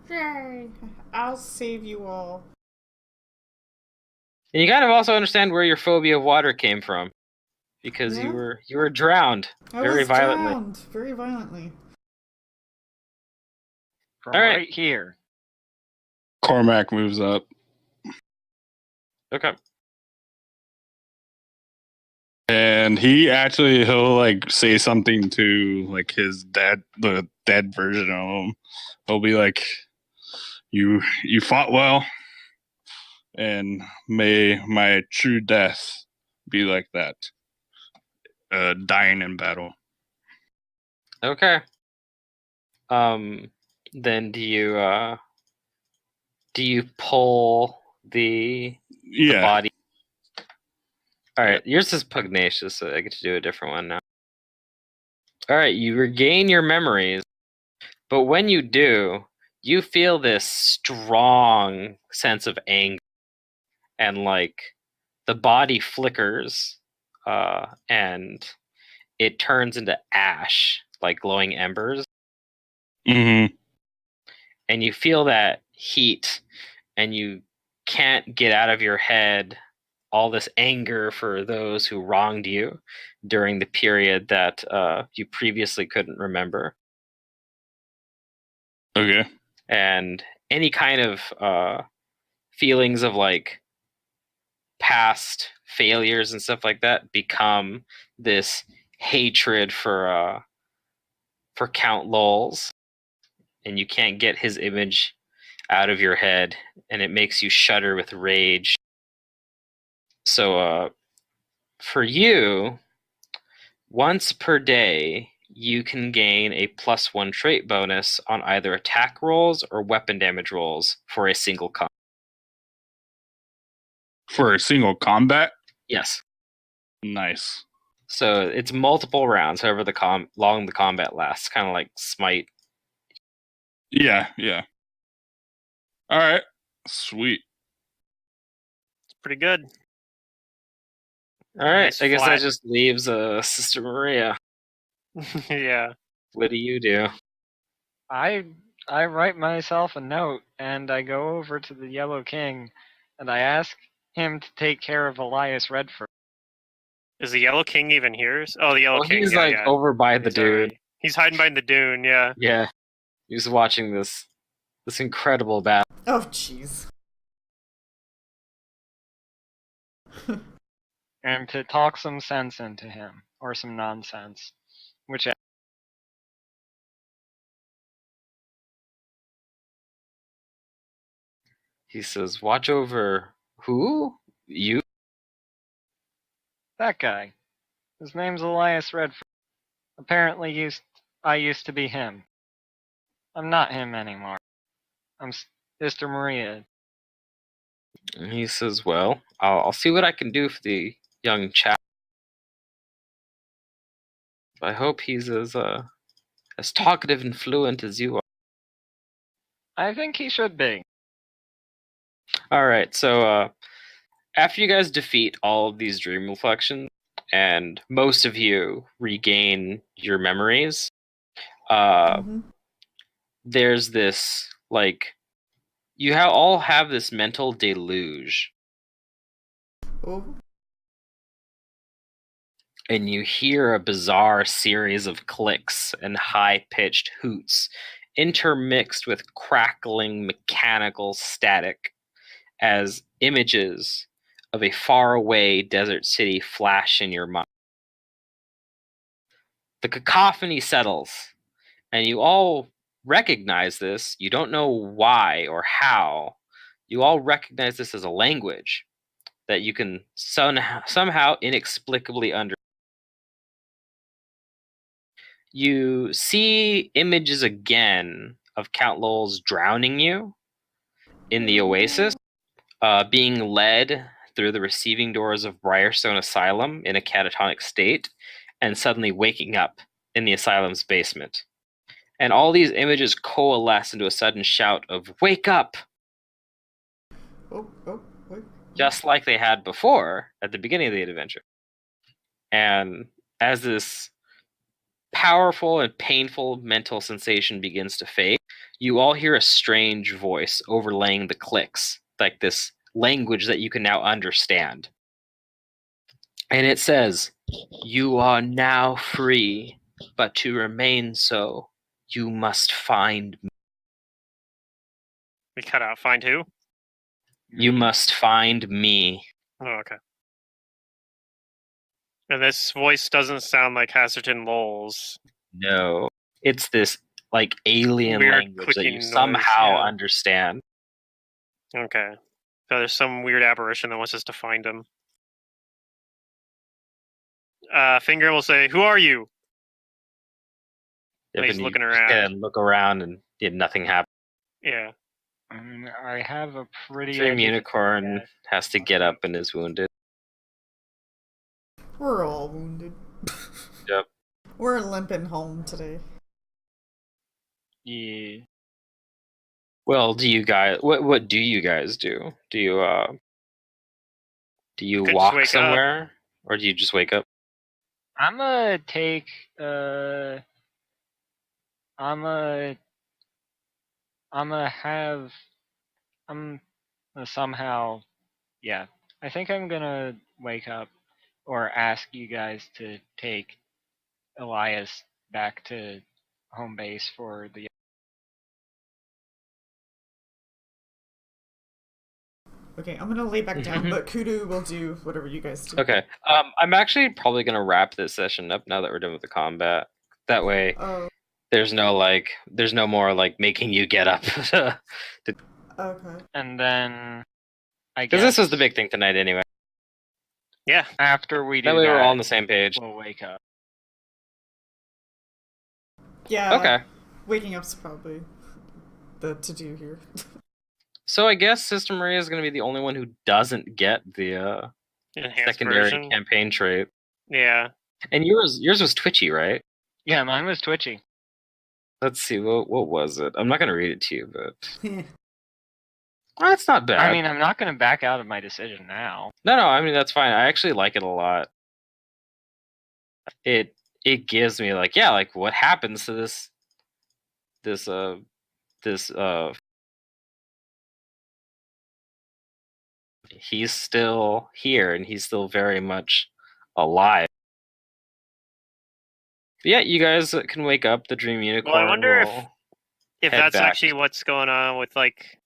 Speaker 5: Yay. I'll save you all.
Speaker 2: And you kind of also understand where your phobia of water came from, because
Speaker 5: Yeah.
Speaker 2: you were drowned
Speaker 5: I
Speaker 2: very
Speaker 5: was
Speaker 2: violently.
Speaker 5: drowned very violently.
Speaker 3: From
Speaker 2: All right.
Speaker 3: right here.
Speaker 4: Cormac moves up.
Speaker 2: Okay.
Speaker 4: And he'll like say something to like his dad, the dead version of him. He'll be like, You fought well, and may my true death be like that. Dying in battle.
Speaker 2: Okay. Then do you Do you pull the
Speaker 4: Yeah.
Speaker 2: body? All right, yours is pugnacious, so I get to do a different one now. All right, you regain your memories, but when you do, you feel this strong sense of anger, and like the body flickers, and it turns into ash, like glowing embers,
Speaker 4: Mm-hmm.
Speaker 2: and you feel that heat, and you can't get out of your head all this anger for those who wronged you during the period that you previously couldn't remember.
Speaker 4: Okay.
Speaker 2: And any kind of feelings of like past failures and stuff like that become this hatred for Count Lols, and you can't get his image out of your head, and it makes you shudder with rage. So for you, once per day, you can gain a +1 trait bonus on either attack rolls or weapon damage rolls for a single combat.
Speaker 4: For a single combat?
Speaker 2: Yes.
Speaker 4: Nice.
Speaker 2: So it's multiple rounds, however long the combat lasts, kind of like Smite.
Speaker 4: Yeah. All right. Sweet.
Speaker 1: It's pretty good.
Speaker 2: All right,
Speaker 1: Nice
Speaker 2: I guess that
Speaker 1: flat.
Speaker 2: just leaves Sister Maria.
Speaker 1: Yeah.
Speaker 2: What do you do?
Speaker 3: I write myself a note and I go over to the Yellow King and I ask him to take care of Elias Redford.
Speaker 1: Is the Yellow King even here? Oh, the Yellow
Speaker 2: Well,
Speaker 1: King.
Speaker 2: he's
Speaker 1: Yeah,
Speaker 2: like
Speaker 1: yeah.
Speaker 2: over by the
Speaker 1: He's
Speaker 2: dude.
Speaker 1: already- He's hiding behind the dune. Yeah.
Speaker 2: Yeah, he's watching this incredible battle.
Speaker 5: Oh, jeez.
Speaker 3: And to talk some sense into him, or some nonsense, which
Speaker 2: He says, "Watch over who? You?"
Speaker 3: that guy. His name's Elias Redford. Apparently I used to be him. I'm not him anymore. I'm Sister Maria.
Speaker 2: And he says, "Well, I'll see what I can do for the young chap. I hope he's as talkative and fluent as you are."
Speaker 3: I think he should be.
Speaker 2: All right, so after you guys defeat all of these dream reflections, and most of you regain your memories, there's this like you all have this mental deluge,
Speaker 5: Oh.
Speaker 2: and you hear a bizarre series of clicks and high-pitched hoots intermixed with crackling mechanical static as images of a faraway desert city flash in your mind. The cacophony settles, and you all recognize this. You don't know why or how. You all recognize this as a language that you can somehow inexplicably understand. You see images again of Count Lowell's drowning you in the oasis, being led through the receiving doors of Briarstone Asylum in a catatonic state, and suddenly waking up in the asylum's basement. And all these images coalesce into a sudden shout of "Wake up!"
Speaker 5: Wait.
Speaker 2: Just like they had before at the beginning of the adventure. And as this powerful and painful mental sensation begins to fade, you all hear a strange voice overlaying the clicks, like this language that you can now understand. And it says, "You are now free, but to remain so, you must find me.
Speaker 1: We cut out. Find who?
Speaker 2: You must find me."
Speaker 1: Oh, okay. And this voice doesn't sound like Hasserton Lowell's.
Speaker 2: No. It's this like alien
Speaker 1: Weird
Speaker 2: language that
Speaker 1: clicking
Speaker 2: you
Speaker 1: noise,
Speaker 2: somehow
Speaker 1: yeah.
Speaker 2: understand.
Speaker 1: Okay. So there's some weird apparition that wants us to find him. Finger will say, "Who are you?"
Speaker 2: Yep,
Speaker 1: He's
Speaker 2: and you
Speaker 1: looking
Speaker 2: look
Speaker 1: around.
Speaker 2: and look around, and nothing happens.
Speaker 1: Yeah.
Speaker 3: I have a pretty
Speaker 2: Dream
Speaker 3: educated
Speaker 2: Unicorn
Speaker 3: guess.
Speaker 2: has to get up and is wounded.
Speaker 5: We're all wounded.
Speaker 2: Yep.
Speaker 5: We're limping home today.
Speaker 3: Yeah.
Speaker 2: Well, do you guys? What do you guys do? Do you
Speaker 1: Could just
Speaker 2: walk
Speaker 1: wake up.
Speaker 2: somewhere, or do you just wake up?
Speaker 3: I'm gonna take I'm gonna have I'm gonna somehow yeah. I think I'm gonna wake up or ask you guys to take Elias back to home base for the
Speaker 5: Okay, I'm gonna lay back down, but Kudu will do whatever you guys do.
Speaker 2: Okay. I'm actually probably gonna wrap this session up now that we're done with the combat. That way,
Speaker 5: Oh,
Speaker 2: there's no more like making you get up.
Speaker 5: okay.
Speaker 3: and then I
Speaker 2: Because
Speaker 3: guess
Speaker 2: this was the big thing tonight anyway.
Speaker 1: Yeah.
Speaker 3: after we do
Speaker 2: That way we're
Speaker 3: that,
Speaker 2: all on the same page.
Speaker 3: we'll wake up.
Speaker 5: Yeah.
Speaker 2: Okay.
Speaker 5: Waking up's probably the to-do here.
Speaker 2: So I guess Sister Maria is gonna be the only one who doesn't get the
Speaker 1: Enhanced
Speaker 2: secondary
Speaker 1: version.
Speaker 2: campaign trait.
Speaker 1: Yeah.
Speaker 2: And yours was twitchy, right?
Speaker 3: Yeah, mine was twitchy.
Speaker 2: Let's see, what was it? I'm not gonna read it to you, but that's not bad.
Speaker 3: I mean, I'm not gonna back out of my decision now.
Speaker 2: No, I mean that's fine. I actually like it a lot. It gives me like what happens to this he's still here and he's still very much alive. But yeah, you guys can wake up. The Dream Unicorn.
Speaker 1: Well, I wonder if
Speaker 2: head
Speaker 1: that's
Speaker 2: back.
Speaker 1: actually what's going on with like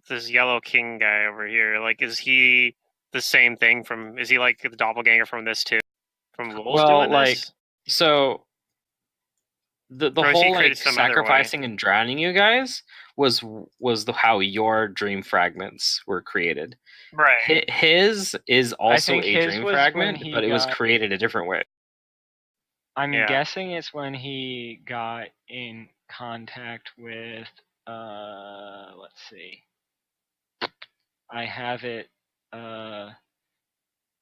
Speaker 1: this Yellow King guy over here. Like, is he the same thing from? Is he like the doppelganger from this too? From Lulz doing
Speaker 2: like
Speaker 1: this?
Speaker 2: so. The
Speaker 1: Or is he
Speaker 2: whole like
Speaker 1: created some other way?
Speaker 2: sacrificing and drowning you guys was how your dream fragments were created.
Speaker 1: Right.
Speaker 2: His is also
Speaker 3: think
Speaker 2: a
Speaker 3: his
Speaker 2: dream
Speaker 3: was
Speaker 2: fragment,
Speaker 3: when he
Speaker 2: but it was
Speaker 3: got-
Speaker 2: created a different way.
Speaker 3: I'm
Speaker 1: Yeah.
Speaker 3: guessing it's when he got in contact with let's see. I have it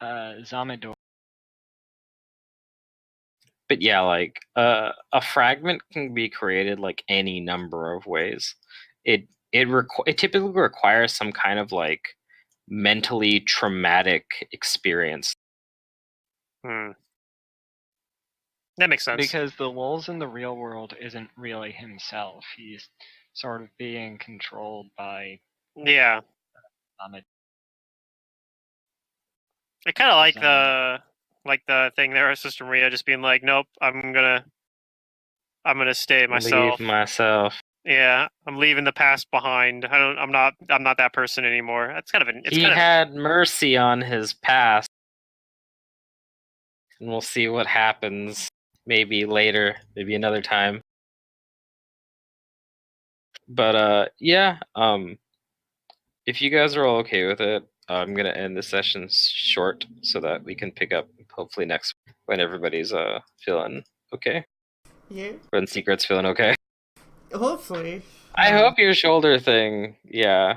Speaker 3: Zamidor.
Speaker 2: But yeah, like a fragment can be created like any number of ways. It typically requires some kind of like mentally traumatic experience.
Speaker 1: That makes sense.
Speaker 3: Because the Lulz in the real world isn't really himself. He's sort of being controlled by
Speaker 1: Yeah.
Speaker 3: Zamidor.
Speaker 1: I kind of
Speaker 3: Design.
Speaker 1: like the thing there of Sister Maria just being like, nope, I'm gonna stay myself.
Speaker 2: Leave myself.
Speaker 1: Yeah, I'm leaving the past behind. I'm not that person anymore. That's kind of an. It's
Speaker 2: He
Speaker 1: kind of,
Speaker 2: had mercy on his past, and we'll see what happens. Maybe later, maybe another time. But yeah. If you guys are all okay with it, I'm gonna end the session short so that we can pick up hopefully next week when everybody's feeling okay.
Speaker 5: Yeah.
Speaker 2: When Secret's feeling okay.
Speaker 5: Hopefully.
Speaker 2: I hope your shoulder thing, goes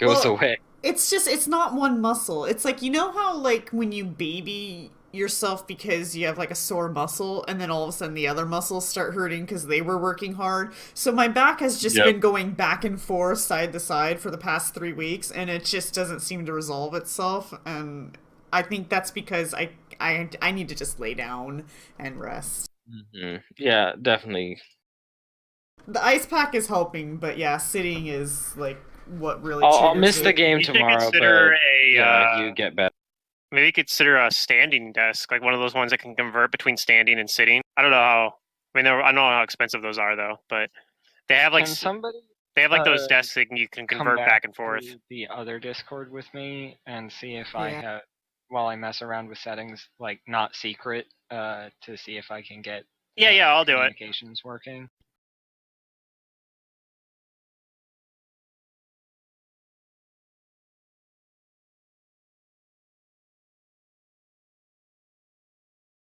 Speaker 5: Well,
Speaker 2: away.
Speaker 5: It's not one muscle. It's like, you know how like when you baby yourself because you have like a sore muscle and then all of a sudden the other muscles start hurting because they were working hard. So my back has just been going back and forth side to side for the past 3 weeks and it just doesn't seem to resolve itself, and I think that's because I need to just lay down and rest.
Speaker 2: Mm-hmm. Yeah, definitely.
Speaker 5: The ice pack is helping, but yeah, sitting is like what really
Speaker 2: I'll
Speaker 5: triggers
Speaker 2: miss
Speaker 5: it.
Speaker 2: the game
Speaker 1: you should
Speaker 2: tomorrow,
Speaker 1: consider
Speaker 2: but you get better.
Speaker 1: maybe consider a standing desk, like one of those ones that can convert between standing and sitting. I don't know how. I mean, I don't know how expensive those are though, but they have like
Speaker 3: Can somebody
Speaker 1: those desks that you can
Speaker 3: come
Speaker 1: convert back and forth.
Speaker 3: to the other Discord with me and see if I
Speaker 5: Yeah.
Speaker 3: have, while I mess around with settings, like not secret, to see if I can get
Speaker 1: Yeah, I'll do it.
Speaker 3: communications working.